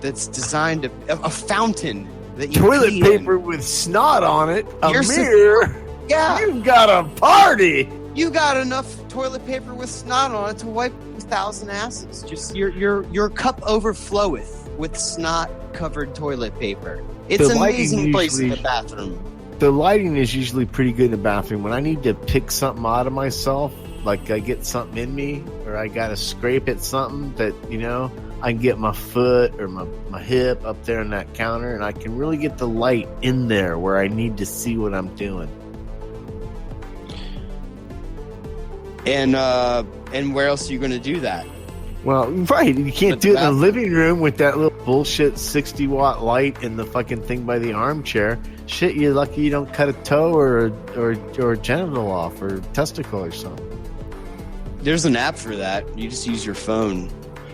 [SPEAKER 3] that's designed a fountain that you
[SPEAKER 6] Toilet
[SPEAKER 3] pee
[SPEAKER 6] paper
[SPEAKER 3] in.
[SPEAKER 6] with snot on it. A
[SPEAKER 3] You're
[SPEAKER 6] mirror.
[SPEAKER 3] Yeah,
[SPEAKER 6] You've got a party.
[SPEAKER 3] you got enough toilet paper with snot on it to wipe 1,000 asses. Just your cup overfloweth with snot-covered toilet paper. It's
[SPEAKER 6] The
[SPEAKER 3] an
[SPEAKER 6] lighting
[SPEAKER 3] amazing place in the
[SPEAKER 6] usually-
[SPEAKER 3] bathroom.
[SPEAKER 6] The lighting is usually pretty good in the bathroom. When I need to pick something out of myself, like I get something in me, or I got to scrape at something that, I can get my foot or my hip up there on that counter, and I can really get the light in there where I need to see what I'm doing.
[SPEAKER 3] And where else are you going to do that?
[SPEAKER 6] Well, right. You can't
[SPEAKER 3] But
[SPEAKER 6] do it in the
[SPEAKER 3] bathroom.
[SPEAKER 6] living room with that little bullshit 60-watt light and the fucking thing by the armchair. Shit, you're lucky you don't cut a toe or a genital off or testicle or something.
[SPEAKER 3] There's an app for that. You just use your phone.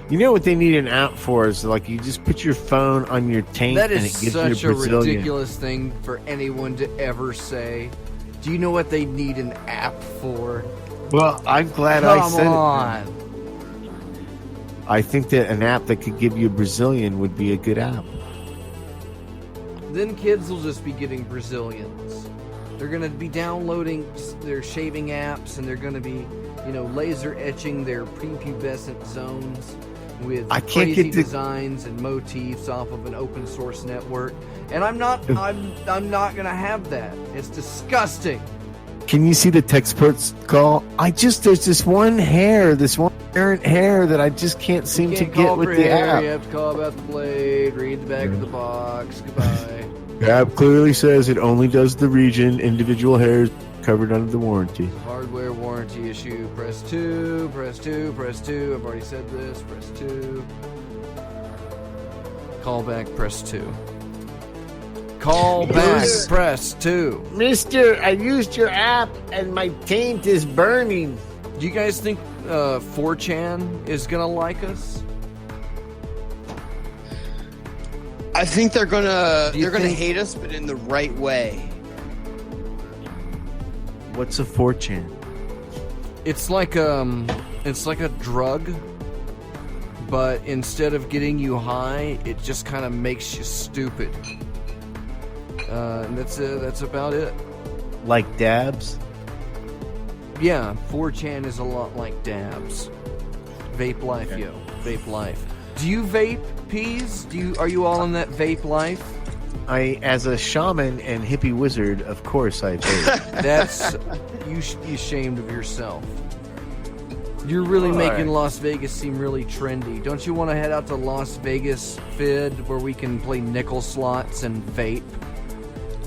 [SPEAKER 6] You know what they need an app for is like you just put your phone on your tank
[SPEAKER 1] That
[SPEAKER 6] and
[SPEAKER 1] is
[SPEAKER 6] it gives
[SPEAKER 1] such
[SPEAKER 6] you
[SPEAKER 1] a
[SPEAKER 6] a Brazilian.
[SPEAKER 1] ridiculous thing for anyone to ever say. Do you know what they need an app for?
[SPEAKER 6] Well, I'm glad I
[SPEAKER 1] Come
[SPEAKER 6] said
[SPEAKER 1] on.
[SPEAKER 6] it. I think that an app that could give you a Brazilian would be a good app.
[SPEAKER 1] Then kids will just be getting Brazilians. They're going to be downloading their shaving apps, and they're going to be, laser etching their prepubescent zones with
[SPEAKER 6] I can't
[SPEAKER 1] crazy
[SPEAKER 6] get the-
[SPEAKER 1] designs and motifs off of an open source network. And I'm not going to have that. It's disgusting.
[SPEAKER 6] Can you see the tech experts call? There's this one errant hair that I just can't seem
[SPEAKER 1] You
[SPEAKER 6] to
[SPEAKER 1] can't
[SPEAKER 6] get
[SPEAKER 1] call
[SPEAKER 6] with
[SPEAKER 1] for
[SPEAKER 6] the
[SPEAKER 1] hair,
[SPEAKER 6] app.
[SPEAKER 1] You have to call about the blade, read the back of the box. Goodbye.
[SPEAKER 6] The app clearly says it only does the region, individual hairs covered under the warranty.
[SPEAKER 1] Hardware warranty issue. Press 2, press 2, press 2. I've already said this. Press 2. Call back, press 2. Call back, press 2.
[SPEAKER 6] Mister, I used your app and my taint is burning.
[SPEAKER 1] Do you guys think 4chan is gonna like us?
[SPEAKER 3] I think they're gonna
[SPEAKER 1] Do you think-
[SPEAKER 3] hate us, but in the right way.
[SPEAKER 6] What's a 4chan?
[SPEAKER 1] It's like a drug, but instead of getting you high, it just kind of makes you stupid. And that's about it.
[SPEAKER 6] Like dabs?
[SPEAKER 1] Yeah, 4chan is a lot like dabs. Vape life, yo. Vape life. Do you vape, Peas? Are you all in that vape life?
[SPEAKER 6] As a shaman and hippie wizard, of course I vape.
[SPEAKER 1] That's you should be ashamed of yourself. You're really making Las Vegas seem really trendy. Don't you want to head out to Las Vegas, Fidd, where we can play nickel slots and vape?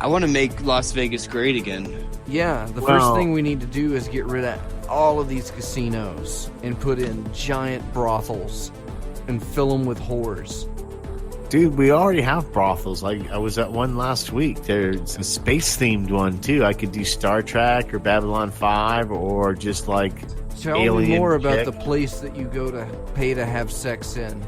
[SPEAKER 3] I want to make Las Vegas great again.
[SPEAKER 1] Yeah, the first thing we need to do is get rid of all of these casinos and put in giant brothels and fill them with whores.
[SPEAKER 6] Dude, we already have brothels. I was at one last week. There's a space-themed one, too. I could do Star Trek or Babylon 5 or just like
[SPEAKER 1] Tell
[SPEAKER 6] alien
[SPEAKER 1] me more about
[SPEAKER 6] chick.
[SPEAKER 1] the place that you go to pay to have sex in.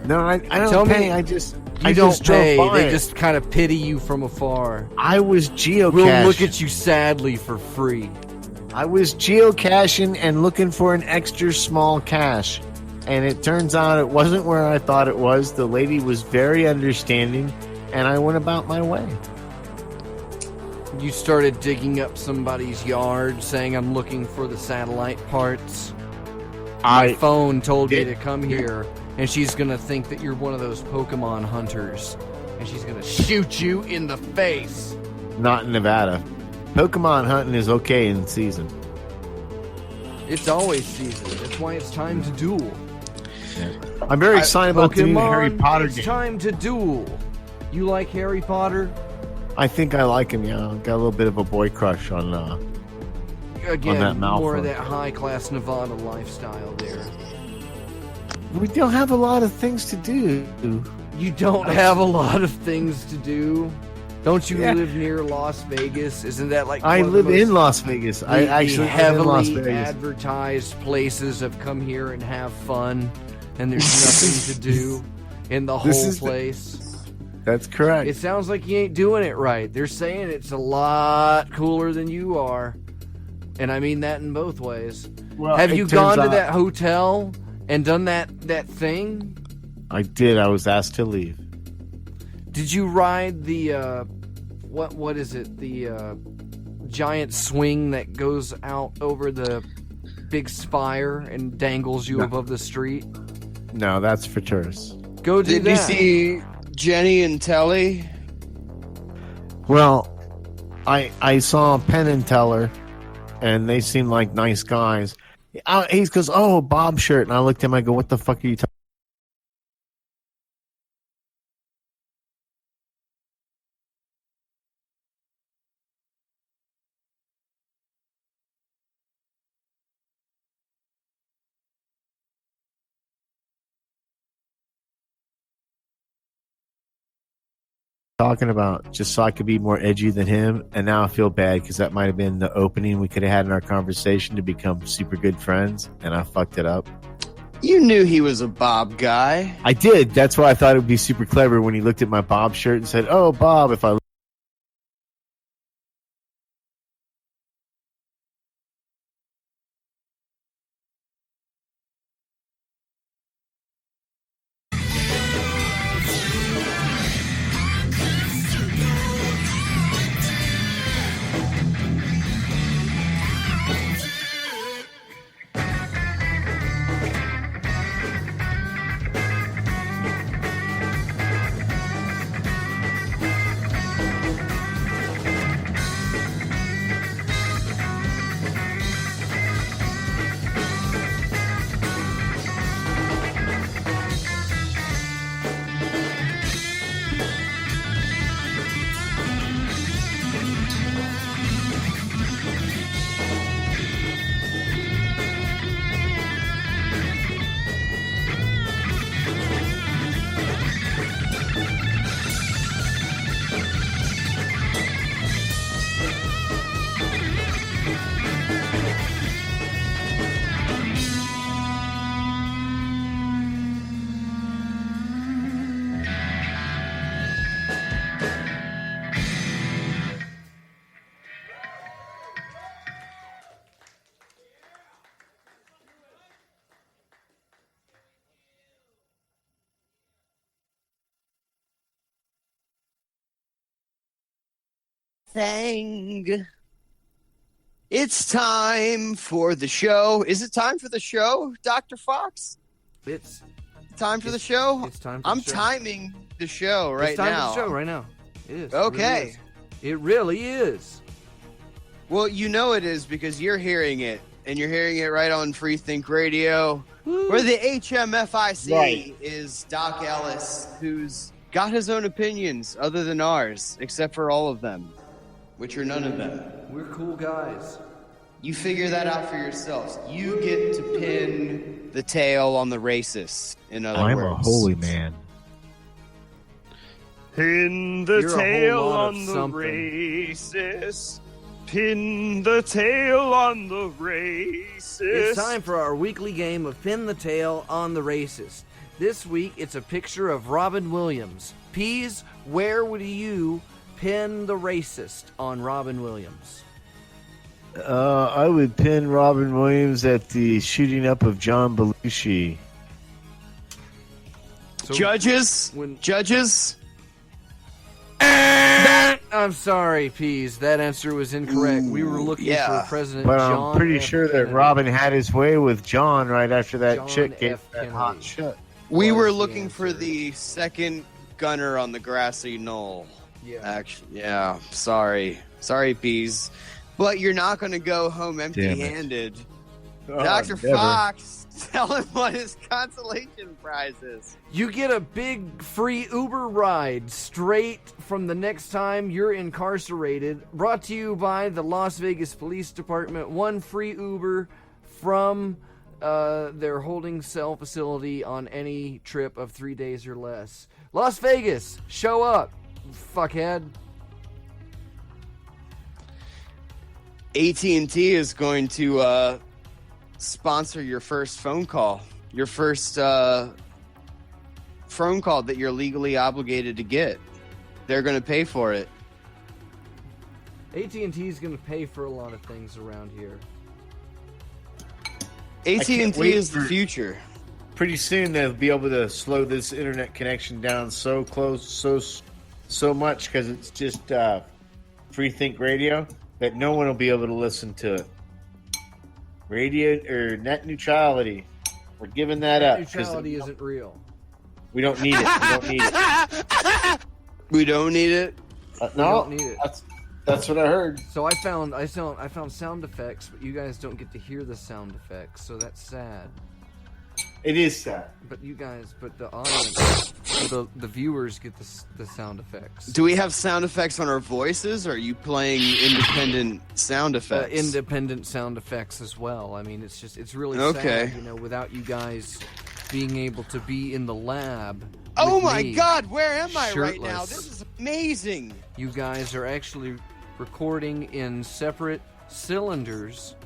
[SPEAKER 6] No, I
[SPEAKER 1] Tell
[SPEAKER 6] don't
[SPEAKER 1] me-
[SPEAKER 6] pay. I just
[SPEAKER 1] You don't
[SPEAKER 6] drove
[SPEAKER 1] pay,
[SPEAKER 6] by
[SPEAKER 1] they
[SPEAKER 6] it.
[SPEAKER 1] just kind of pity you from afar.
[SPEAKER 6] I was geocaching.
[SPEAKER 1] We'll look at you sadly for free.
[SPEAKER 6] I was geocaching and looking for an extra small cache. And it turns out it wasn't where I thought it was. The lady was very understanding, and I went about my way.
[SPEAKER 1] You started digging up somebody's yard saying, I'm looking for the satellite parts. My phone told me to come here, and she's going to think that you're one of those Pokemon hunters. And she's going to shoot you in the face.
[SPEAKER 6] Not in Nevada. Pokemon hunting is okay in season.
[SPEAKER 1] It's always season. That's why it's time to duel.
[SPEAKER 6] I'm very excited about the new Harry Potter
[SPEAKER 1] it's
[SPEAKER 6] game.
[SPEAKER 1] time to duel. You like Harry Potter?
[SPEAKER 6] I think I like him, yeah. Got a little bit of a boy crush on
[SPEAKER 1] Again,
[SPEAKER 6] that
[SPEAKER 1] more of
[SPEAKER 6] Malfoy.
[SPEAKER 1] that high-class Nevada lifestyle there.
[SPEAKER 6] We don't have a lot of things to do.
[SPEAKER 1] You don't have a lot of things to do. Don't you
[SPEAKER 6] Yeah.
[SPEAKER 1] live near Las Vegas? Isn't that like
[SPEAKER 6] I
[SPEAKER 1] one of the
[SPEAKER 6] live in
[SPEAKER 1] most-
[SPEAKER 6] Las Vegas. I
[SPEAKER 1] the
[SPEAKER 6] actually live in Las
[SPEAKER 1] heavily
[SPEAKER 6] Vegas.
[SPEAKER 1] advertised places of come here and have fun, and there's nothing to do in the
[SPEAKER 6] This
[SPEAKER 1] whole
[SPEAKER 6] is the-
[SPEAKER 1] place?
[SPEAKER 6] That's correct.
[SPEAKER 1] It sounds like you ain't doing it right. They're saying it's a lot cooler than you are, and I mean that in both ways.
[SPEAKER 6] Well,
[SPEAKER 1] Have
[SPEAKER 6] it
[SPEAKER 1] you
[SPEAKER 6] turns
[SPEAKER 1] gone to
[SPEAKER 6] out-
[SPEAKER 1] that hotel and done that thing?
[SPEAKER 6] I did. I was asked to leave.
[SPEAKER 1] Did you ride the what is it? The giant swing that goes out over the big spire and dangles you above the street?
[SPEAKER 6] No, that's for tourists.
[SPEAKER 1] Go do
[SPEAKER 3] Did
[SPEAKER 1] that.
[SPEAKER 3] you see Jenny and Telly?
[SPEAKER 6] Well, I saw Penn and Teller, and they seemed like nice guys. He goes, "Oh, Bob shirt," and I looked at him. I go, "What the fuck are you talking?" Talking about just so I could be more edgy than him, and now I feel bad because that might have been the opening we could have had in our conversation to become super good friends, and I fucked it up.
[SPEAKER 3] You knew he was a Bob guy.
[SPEAKER 6] I did. That's why I thought it would be super clever when he looked at my Bob shirt and said, "Oh, Bob, if I."
[SPEAKER 3] thing. It's time for the show. Is it time for the show, Dr. Fox?
[SPEAKER 1] It's
[SPEAKER 3] time for the show?
[SPEAKER 1] It's time for
[SPEAKER 3] I'm
[SPEAKER 1] the show.
[SPEAKER 3] timing the show right
[SPEAKER 1] it's time
[SPEAKER 3] now.
[SPEAKER 1] for the show right now. It is.
[SPEAKER 3] Okay.
[SPEAKER 1] It really is.
[SPEAKER 3] Well, you know it is because you're hearing it, and you're hearing it right on Free Think Radio, where the HMFIC is Doc Ellis, who's got his own opinions other than ours, except for all of them, which are none of them.
[SPEAKER 1] We're cool guys.
[SPEAKER 3] You figure that out for yourselves. You get to pin the tail on the racist, in other
[SPEAKER 2] I'm
[SPEAKER 3] words.
[SPEAKER 2] a holy man.
[SPEAKER 8] Pin the
[SPEAKER 1] You're a whole
[SPEAKER 8] tail
[SPEAKER 1] lot of
[SPEAKER 8] on the
[SPEAKER 1] something.
[SPEAKER 8] racist. Pin the tail on the racist.
[SPEAKER 1] It's time for our weekly game of Pin the Tail on the Racist. This week, it's a picture of Robin Williams. Peas, where would you pin the racist on Robin Williams?
[SPEAKER 6] I would pin Robin Williams at the shooting up of John Belushi.
[SPEAKER 1] So
[SPEAKER 3] Judges?
[SPEAKER 1] when-
[SPEAKER 3] Judges?
[SPEAKER 1] I'm sorry, Peas. That answer was incorrect. We were looking
[SPEAKER 3] yeah.
[SPEAKER 1] for President
[SPEAKER 6] But
[SPEAKER 1] John
[SPEAKER 6] I'm pretty
[SPEAKER 1] F.
[SPEAKER 6] sure that
[SPEAKER 1] Kennedy.
[SPEAKER 6] Robin had his way with John right after that
[SPEAKER 1] John
[SPEAKER 6] chick gave
[SPEAKER 1] F.
[SPEAKER 6] that
[SPEAKER 1] Kennedy.
[SPEAKER 6] hot shot.
[SPEAKER 3] We
[SPEAKER 1] was
[SPEAKER 3] were
[SPEAKER 1] the
[SPEAKER 3] looking for
[SPEAKER 1] answer.
[SPEAKER 3] the second gunner on the grassy knoll.
[SPEAKER 1] Yeah.
[SPEAKER 3] Actually, yeah. Sorry, Peas, but you're not going to go home empty-handed. Dr.
[SPEAKER 6] never.
[SPEAKER 3] Fox, tell him what his consolation prize is.
[SPEAKER 1] You get a big free Uber ride straight from the next time you're incarcerated. Brought to you by the Las Vegas Police Department. One free Uber from their holding cell facility on any trip of 3 days or less. Las Vegas, show up, fuckhead.
[SPEAKER 3] AT&T is going to sponsor your first phone call. Your first phone call that you're legally obligated to get. They're going to pay for it.
[SPEAKER 1] AT&T is going to pay for a lot of things around here.
[SPEAKER 3] AT&T
[SPEAKER 6] wait
[SPEAKER 3] is the
[SPEAKER 6] for-
[SPEAKER 3] future.
[SPEAKER 6] Pretty soon they'll be able to slow this internet connection down so close, so much because it's just Free Think Radio that no one will be able to listen to it. Radio or net neutrality, we're giving that up. 'cause
[SPEAKER 1] Neutrality isn't real.
[SPEAKER 6] We don't need it. We don't need it.
[SPEAKER 3] We don't need it.
[SPEAKER 6] No,
[SPEAKER 1] don't need it.
[SPEAKER 6] That's what I heard.
[SPEAKER 1] So I found sound effects, but you guys don't get to hear the sound effects, so that's sad.
[SPEAKER 6] It is sad.
[SPEAKER 1] But the audience, the viewers get the sound effects.
[SPEAKER 3] Do we have sound effects on our voices, or are you playing independent sound effects?
[SPEAKER 1] Independent sound effects as well. I mean, it's really
[SPEAKER 3] Okay.
[SPEAKER 1] sad, without you guys being able to be in the lab.
[SPEAKER 3] Oh
[SPEAKER 1] with
[SPEAKER 3] my
[SPEAKER 1] me,
[SPEAKER 3] God, where am I right now?
[SPEAKER 1] shirtless.
[SPEAKER 3] This is amazing.
[SPEAKER 1] You guys are actually recording in separate cylinders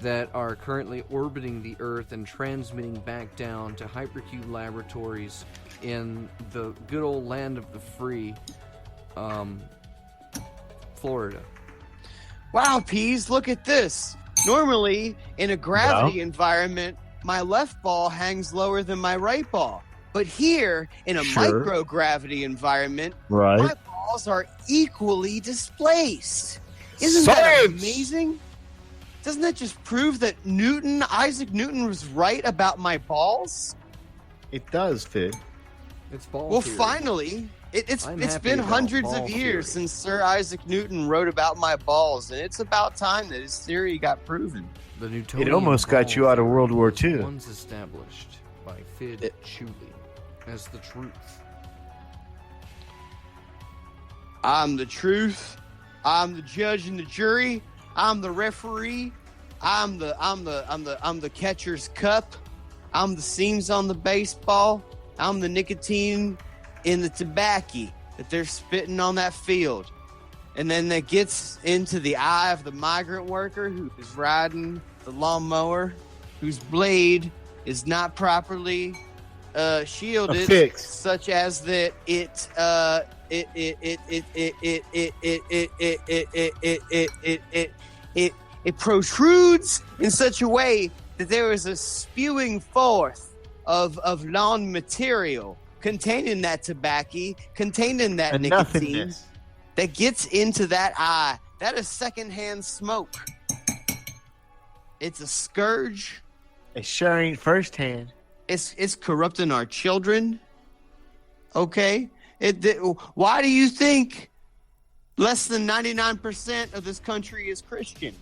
[SPEAKER 1] that are currently orbiting the Earth and transmitting back down to Hypercube Laboratories in the good old land of the free, Florida.
[SPEAKER 3] Wow, Peas, look at this. Normally, in a gravity environment, my left ball hangs lower than my right ball. But here, in a
[SPEAKER 6] Sure.
[SPEAKER 3] microgravity environment,
[SPEAKER 6] Right.
[SPEAKER 3] my balls are equally displaced. Isn't that
[SPEAKER 6] Science!
[SPEAKER 3] amazing? Doesn't that just prove that Isaac Newton was right about my balls?
[SPEAKER 6] It does, Fidd.
[SPEAKER 1] It's ball
[SPEAKER 3] Well,
[SPEAKER 1] theory.
[SPEAKER 3] finally, it's
[SPEAKER 1] I'm
[SPEAKER 3] it's
[SPEAKER 1] happy
[SPEAKER 3] been
[SPEAKER 1] about
[SPEAKER 3] hundreds
[SPEAKER 1] ball
[SPEAKER 3] of years
[SPEAKER 1] theory.
[SPEAKER 3] since Sir Isaac Newton wrote about my balls, and it's about time that his theory got proven.
[SPEAKER 1] The Newtonian
[SPEAKER 6] It almost got
[SPEAKER 1] ball
[SPEAKER 6] you out of
[SPEAKER 1] theory
[SPEAKER 6] World War
[SPEAKER 1] was
[SPEAKER 6] II.
[SPEAKER 1] Once established by Fidd Chewley as the truth.
[SPEAKER 3] I'm the truth. I'm the judge and the jury. I'm the referee. I'm the catcher's cup. I'm the seams on the baseball. I'm the nicotine in the tobacco that they're spitting on that field. And then that gets into the eye of the migrant worker who is riding the lawnmower, whose blade is not properly shielded,
[SPEAKER 6] Affixed.
[SPEAKER 3] such as that it protrudes in such a way that there is a spewing forth of lawn material containing that tobacco, containing that
[SPEAKER 6] And
[SPEAKER 3] nicotine.
[SPEAKER 6] nothingness.
[SPEAKER 3] that gets into that eye, that is secondhand smoke. It's a scourge.
[SPEAKER 6] It sure ain't firsthand.
[SPEAKER 3] It's corrupting our children. Okay? Why do you think less than 99% of this country is Christian?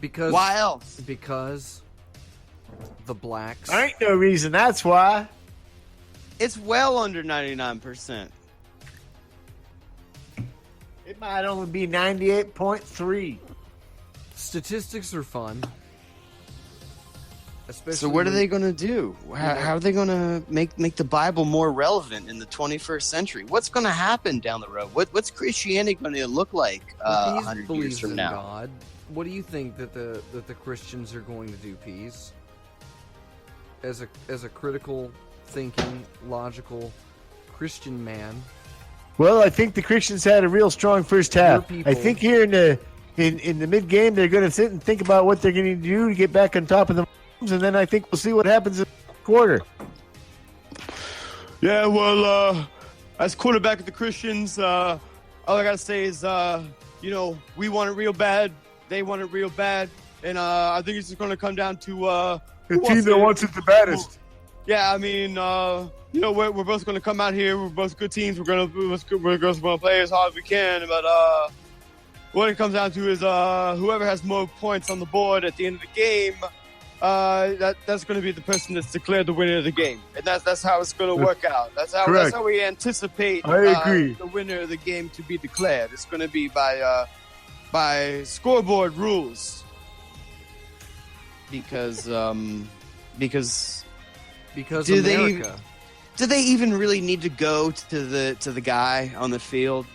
[SPEAKER 1] Because
[SPEAKER 3] why else?
[SPEAKER 1] Because the blacks.
[SPEAKER 6] There ain't no reason. That's why.
[SPEAKER 3] It's well under 99%.
[SPEAKER 6] It might only be 98.3.
[SPEAKER 1] Statistics are fun. Especially
[SPEAKER 3] So what are they going to do? How are they going to make the Bible more relevant in the 21st century? What's going to happen down the road? What's Christianity going to look like 100 years from now?
[SPEAKER 1] God. What do you think that the Christians are going to do, Pease? As a critical thinking, logical Christian man.
[SPEAKER 6] Well, I think the Christians had a real strong first half.
[SPEAKER 1] People,
[SPEAKER 6] I think here in the mid game they're going to sit and think about what they're going to do to get back on top of the and then I think we'll see what happens in the quarter.
[SPEAKER 8] Yeah, well, as quarterback of the Christians, all I gotta say is, we want it real bad, they want it real bad, and I think it's just gonna come down to
[SPEAKER 6] the team that wants it the baddest.
[SPEAKER 8] Yeah, I mean, we're both gonna come out here. We're both good teams. We're gonna play as hard as we can, but what it comes down to is whoever has more points on the board at the end of the game. That's going to be the person that's declared the winner of the game, and that's how it's going to work out. That's how we anticipate the winner of the game to be declared. It's going to be by scoreboard rules, because
[SPEAKER 1] America.
[SPEAKER 3] Do they even really need to go to the guy on the field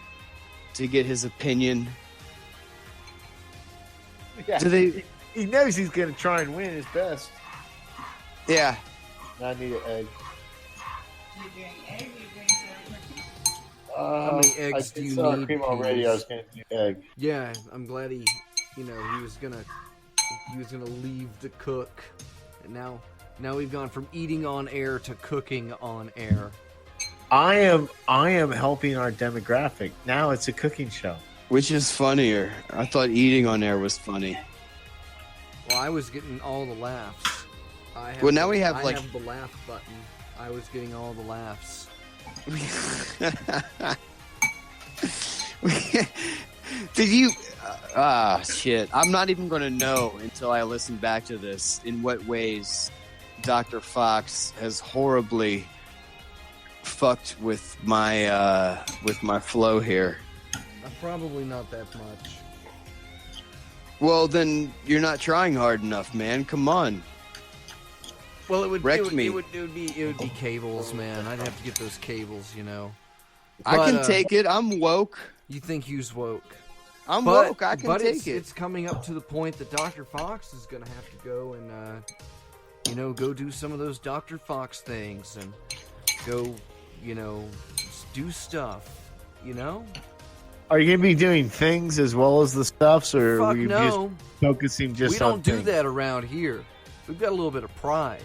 [SPEAKER 3] to get his opinion?
[SPEAKER 6] Yeah.
[SPEAKER 3] Do they?
[SPEAKER 6] He knows he's going to try and win his best.
[SPEAKER 3] Yeah.
[SPEAKER 6] I need an egg.
[SPEAKER 1] How many eggs do you need?
[SPEAKER 6] Cream already. I was going to do egg.
[SPEAKER 1] Yeah, I'm glad he was gonna leave to cook, and now we've gone from eating on air to cooking on air.
[SPEAKER 6] I am helping our demographic. Now it's a cooking show.
[SPEAKER 3] Which is funnier? I thought eating on air was funny.
[SPEAKER 1] Well, I was getting all the laughs. I have the laugh button. I was getting all the laughs.
[SPEAKER 3] Did you? Shit. I'm not even going to know until I listen back to this in what ways Dr. Fox has horribly fucked with my flow here.
[SPEAKER 1] Probably not that much.
[SPEAKER 3] Well, then you're not trying hard enough, man. Come on.
[SPEAKER 1] Well, it would be cables, man. I'd have to get those cables,
[SPEAKER 3] I can take it. I'm woke.
[SPEAKER 1] You think you's woke?
[SPEAKER 3] I'm woke. I can take it.
[SPEAKER 1] It's coming up to the point that Dr. Fox is going to have to go and, go do some of those Dr. Fox things and go, do stuff,
[SPEAKER 6] Are you going to be doing things as well as the stuffs, or
[SPEAKER 1] Fuck
[SPEAKER 6] are you
[SPEAKER 1] no.
[SPEAKER 6] just focusing just
[SPEAKER 1] we
[SPEAKER 6] on
[SPEAKER 1] don't do
[SPEAKER 6] things?
[SPEAKER 1] that around here. We've got a little bit of pride.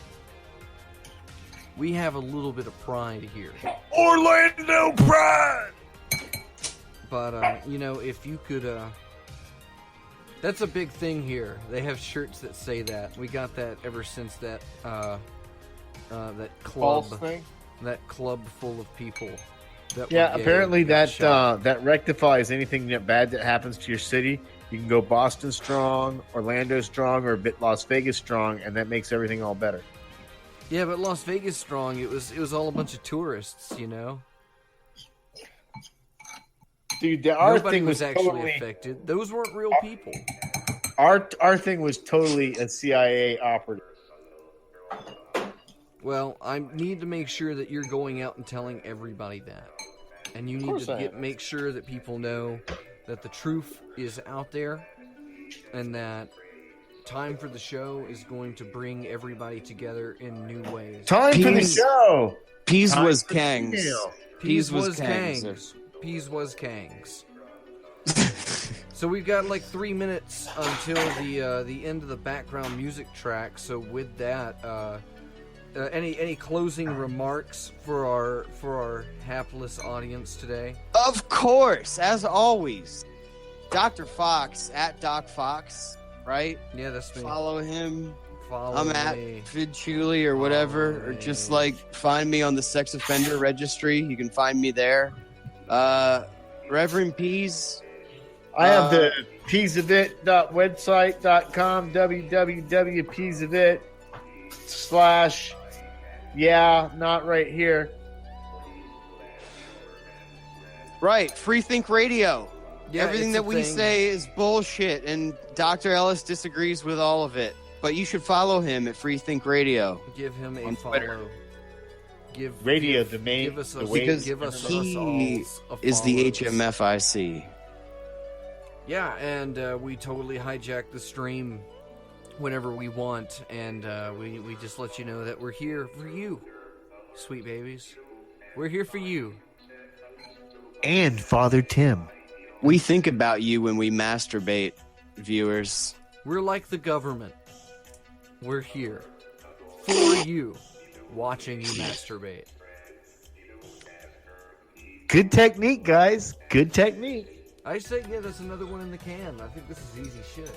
[SPEAKER 1] We have a little bit of pride here.
[SPEAKER 6] Orlando Pride!
[SPEAKER 1] But, if you could, that's a big thing here. They have shirts that say that. We got that ever since that club.
[SPEAKER 6] False thing?
[SPEAKER 1] That club full of people.
[SPEAKER 6] Yeah, apparently that rectifies anything bad that happens to your city. You can go Boston strong, Orlando strong, or a bit Las Vegas strong, and that makes everything all better.
[SPEAKER 1] Yeah, but Las Vegas strong, it was all a bunch of tourists,
[SPEAKER 6] Dude, our
[SPEAKER 1] Nobody
[SPEAKER 6] thing was
[SPEAKER 1] actually
[SPEAKER 6] totally
[SPEAKER 1] affected. Those weren't real people.
[SPEAKER 6] Our thing was totally a CIA operative.
[SPEAKER 1] Well, I need to make sure that you're going out and telling everybody that. And you need to make sure that people know that the truth is out there and that Time for the Show is going to bring everybody together in new ways.
[SPEAKER 6] Time for the show!
[SPEAKER 3] Peas was Kangs.
[SPEAKER 1] Peas was Kangs. Peas was Kangs. So we've got like 3 minutes until the end of the background music track. So with that, Any closing remarks for our hapless audience today?
[SPEAKER 3] Of course, as always, Dr. Fox at Doc Fox, right?
[SPEAKER 1] Yeah, that's me.
[SPEAKER 3] Follow him.
[SPEAKER 1] Follow
[SPEAKER 3] I'm
[SPEAKER 1] me.
[SPEAKER 3] at Fidd Chewley or whatever,
[SPEAKER 1] Follow
[SPEAKER 3] or just
[SPEAKER 1] me.
[SPEAKER 3] like find me on the sex offender registry. You can find me there. Reverend Pease.
[SPEAKER 6] I have the peasofit.website.com, www.peasofit/ yeah, not right here.
[SPEAKER 3] Right, Free Think Radio.
[SPEAKER 1] Yeah,
[SPEAKER 3] Everything
[SPEAKER 1] it's a
[SPEAKER 3] that we
[SPEAKER 1] thing.
[SPEAKER 3] say is bullshit, and Dr. Ellis disagrees with all of it. But you should follow him at Free Think Radio.
[SPEAKER 1] Give him a
[SPEAKER 3] on
[SPEAKER 1] follow.
[SPEAKER 3] Twitter.
[SPEAKER 1] Give
[SPEAKER 2] Radio,
[SPEAKER 1] give,
[SPEAKER 2] the main-
[SPEAKER 1] give us
[SPEAKER 2] the
[SPEAKER 1] a,
[SPEAKER 2] way-
[SPEAKER 3] Because
[SPEAKER 1] give us
[SPEAKER 3] he
[SPEAKER 1] us all a
[SPEAKER 3] is the
[SPEAKER 1] follows.
[SPEAKER 3] HMFIC.
[SPEAKER 1] Yeah, and we totally hijack the stream whenever we want, and we just let you know that we're here for you, sweet babies. We're here for you.
[SPEAKER 2] And Father Tim.
[SPEAKER 3] We think about you when we masturbate, viewers.
[SPEAKER 1] We're like the government. We're here for you, watching you masturbate.
[SPEAKER 2] Good technique, guys. Good technique.
[SPEAKER 1] I say, yeah, that's another one in the can. I think this is easy shit.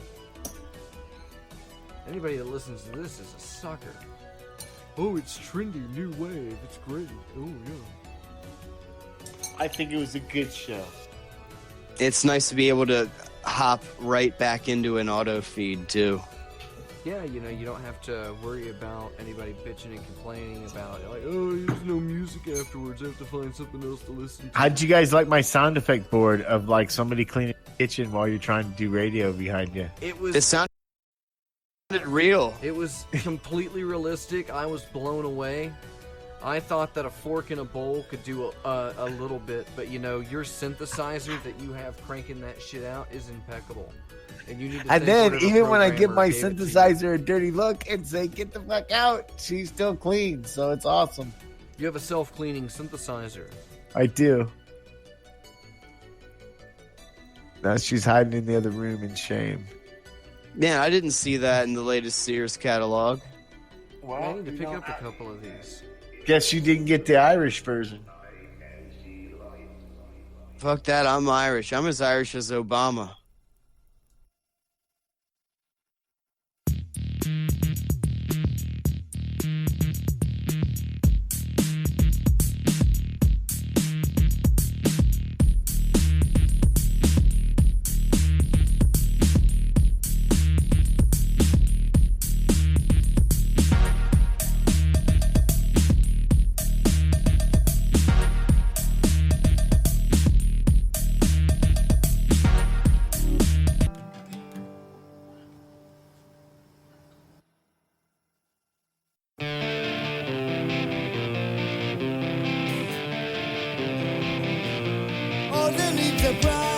[SPEAKER 1] Anybody that listens to this is a sucker. Oh, it's trendy, new wave. It's great. Oh, yeah.
[SPEAKER 6] I think it was a good show.
[SPEAKER 3] It's nice to be able to hop right back into an auto feed, too.
[SPEAKER 1] Yeah, you know, you don't have to worry about anybody bitching and complaining about it. Like, oh, there's no music afterwards. I have to find something else to listen to.
[SPEAKER 2] How'd you guys like my sound effect board of like somebody cleaning the kitchen while you're trying to do radio behind you?
[SPEAKER 1] It was
[SPEAKER 3] It sounded real.
[SPEAKER 1] It was completely realistic. I was blown away. I thought that a fork in a bowl could do a little bit, but you know, your synthesizer that you have cranking that shit out is impeccable. And you need to
[SPEAKER 2] And
[SPEAKER 1] thank
[SPEAKER 2] then
[SPEAKER 1] whatever
[SPEAKER 2] even when I give
[SPEAKER 1] programmer
[SPEAKER 2] my
[SPEAKER 1] gave it to you.
[SPEAKER 2] synthesizer a dirty look and say, get the fuck out, she's still clean. So it's awesome.
[SPEAKER 1] You have a self-cleaning synthesizer.
[SPEAKER 2] I do. Now she's hiding in the other room in shame.
[SPEAKER 3] Yeah, I didn't see that in the latest Sears catalog.
[SPEAKER 1] I need to pick up a couple of these.
[SPEAKER 2] Guess you didn't get the Irish version.
[SPEAKER 3] Fuck that, I'm Irish. I'm as Irish as Obama.
[SPEAKER 9] Underneath the brown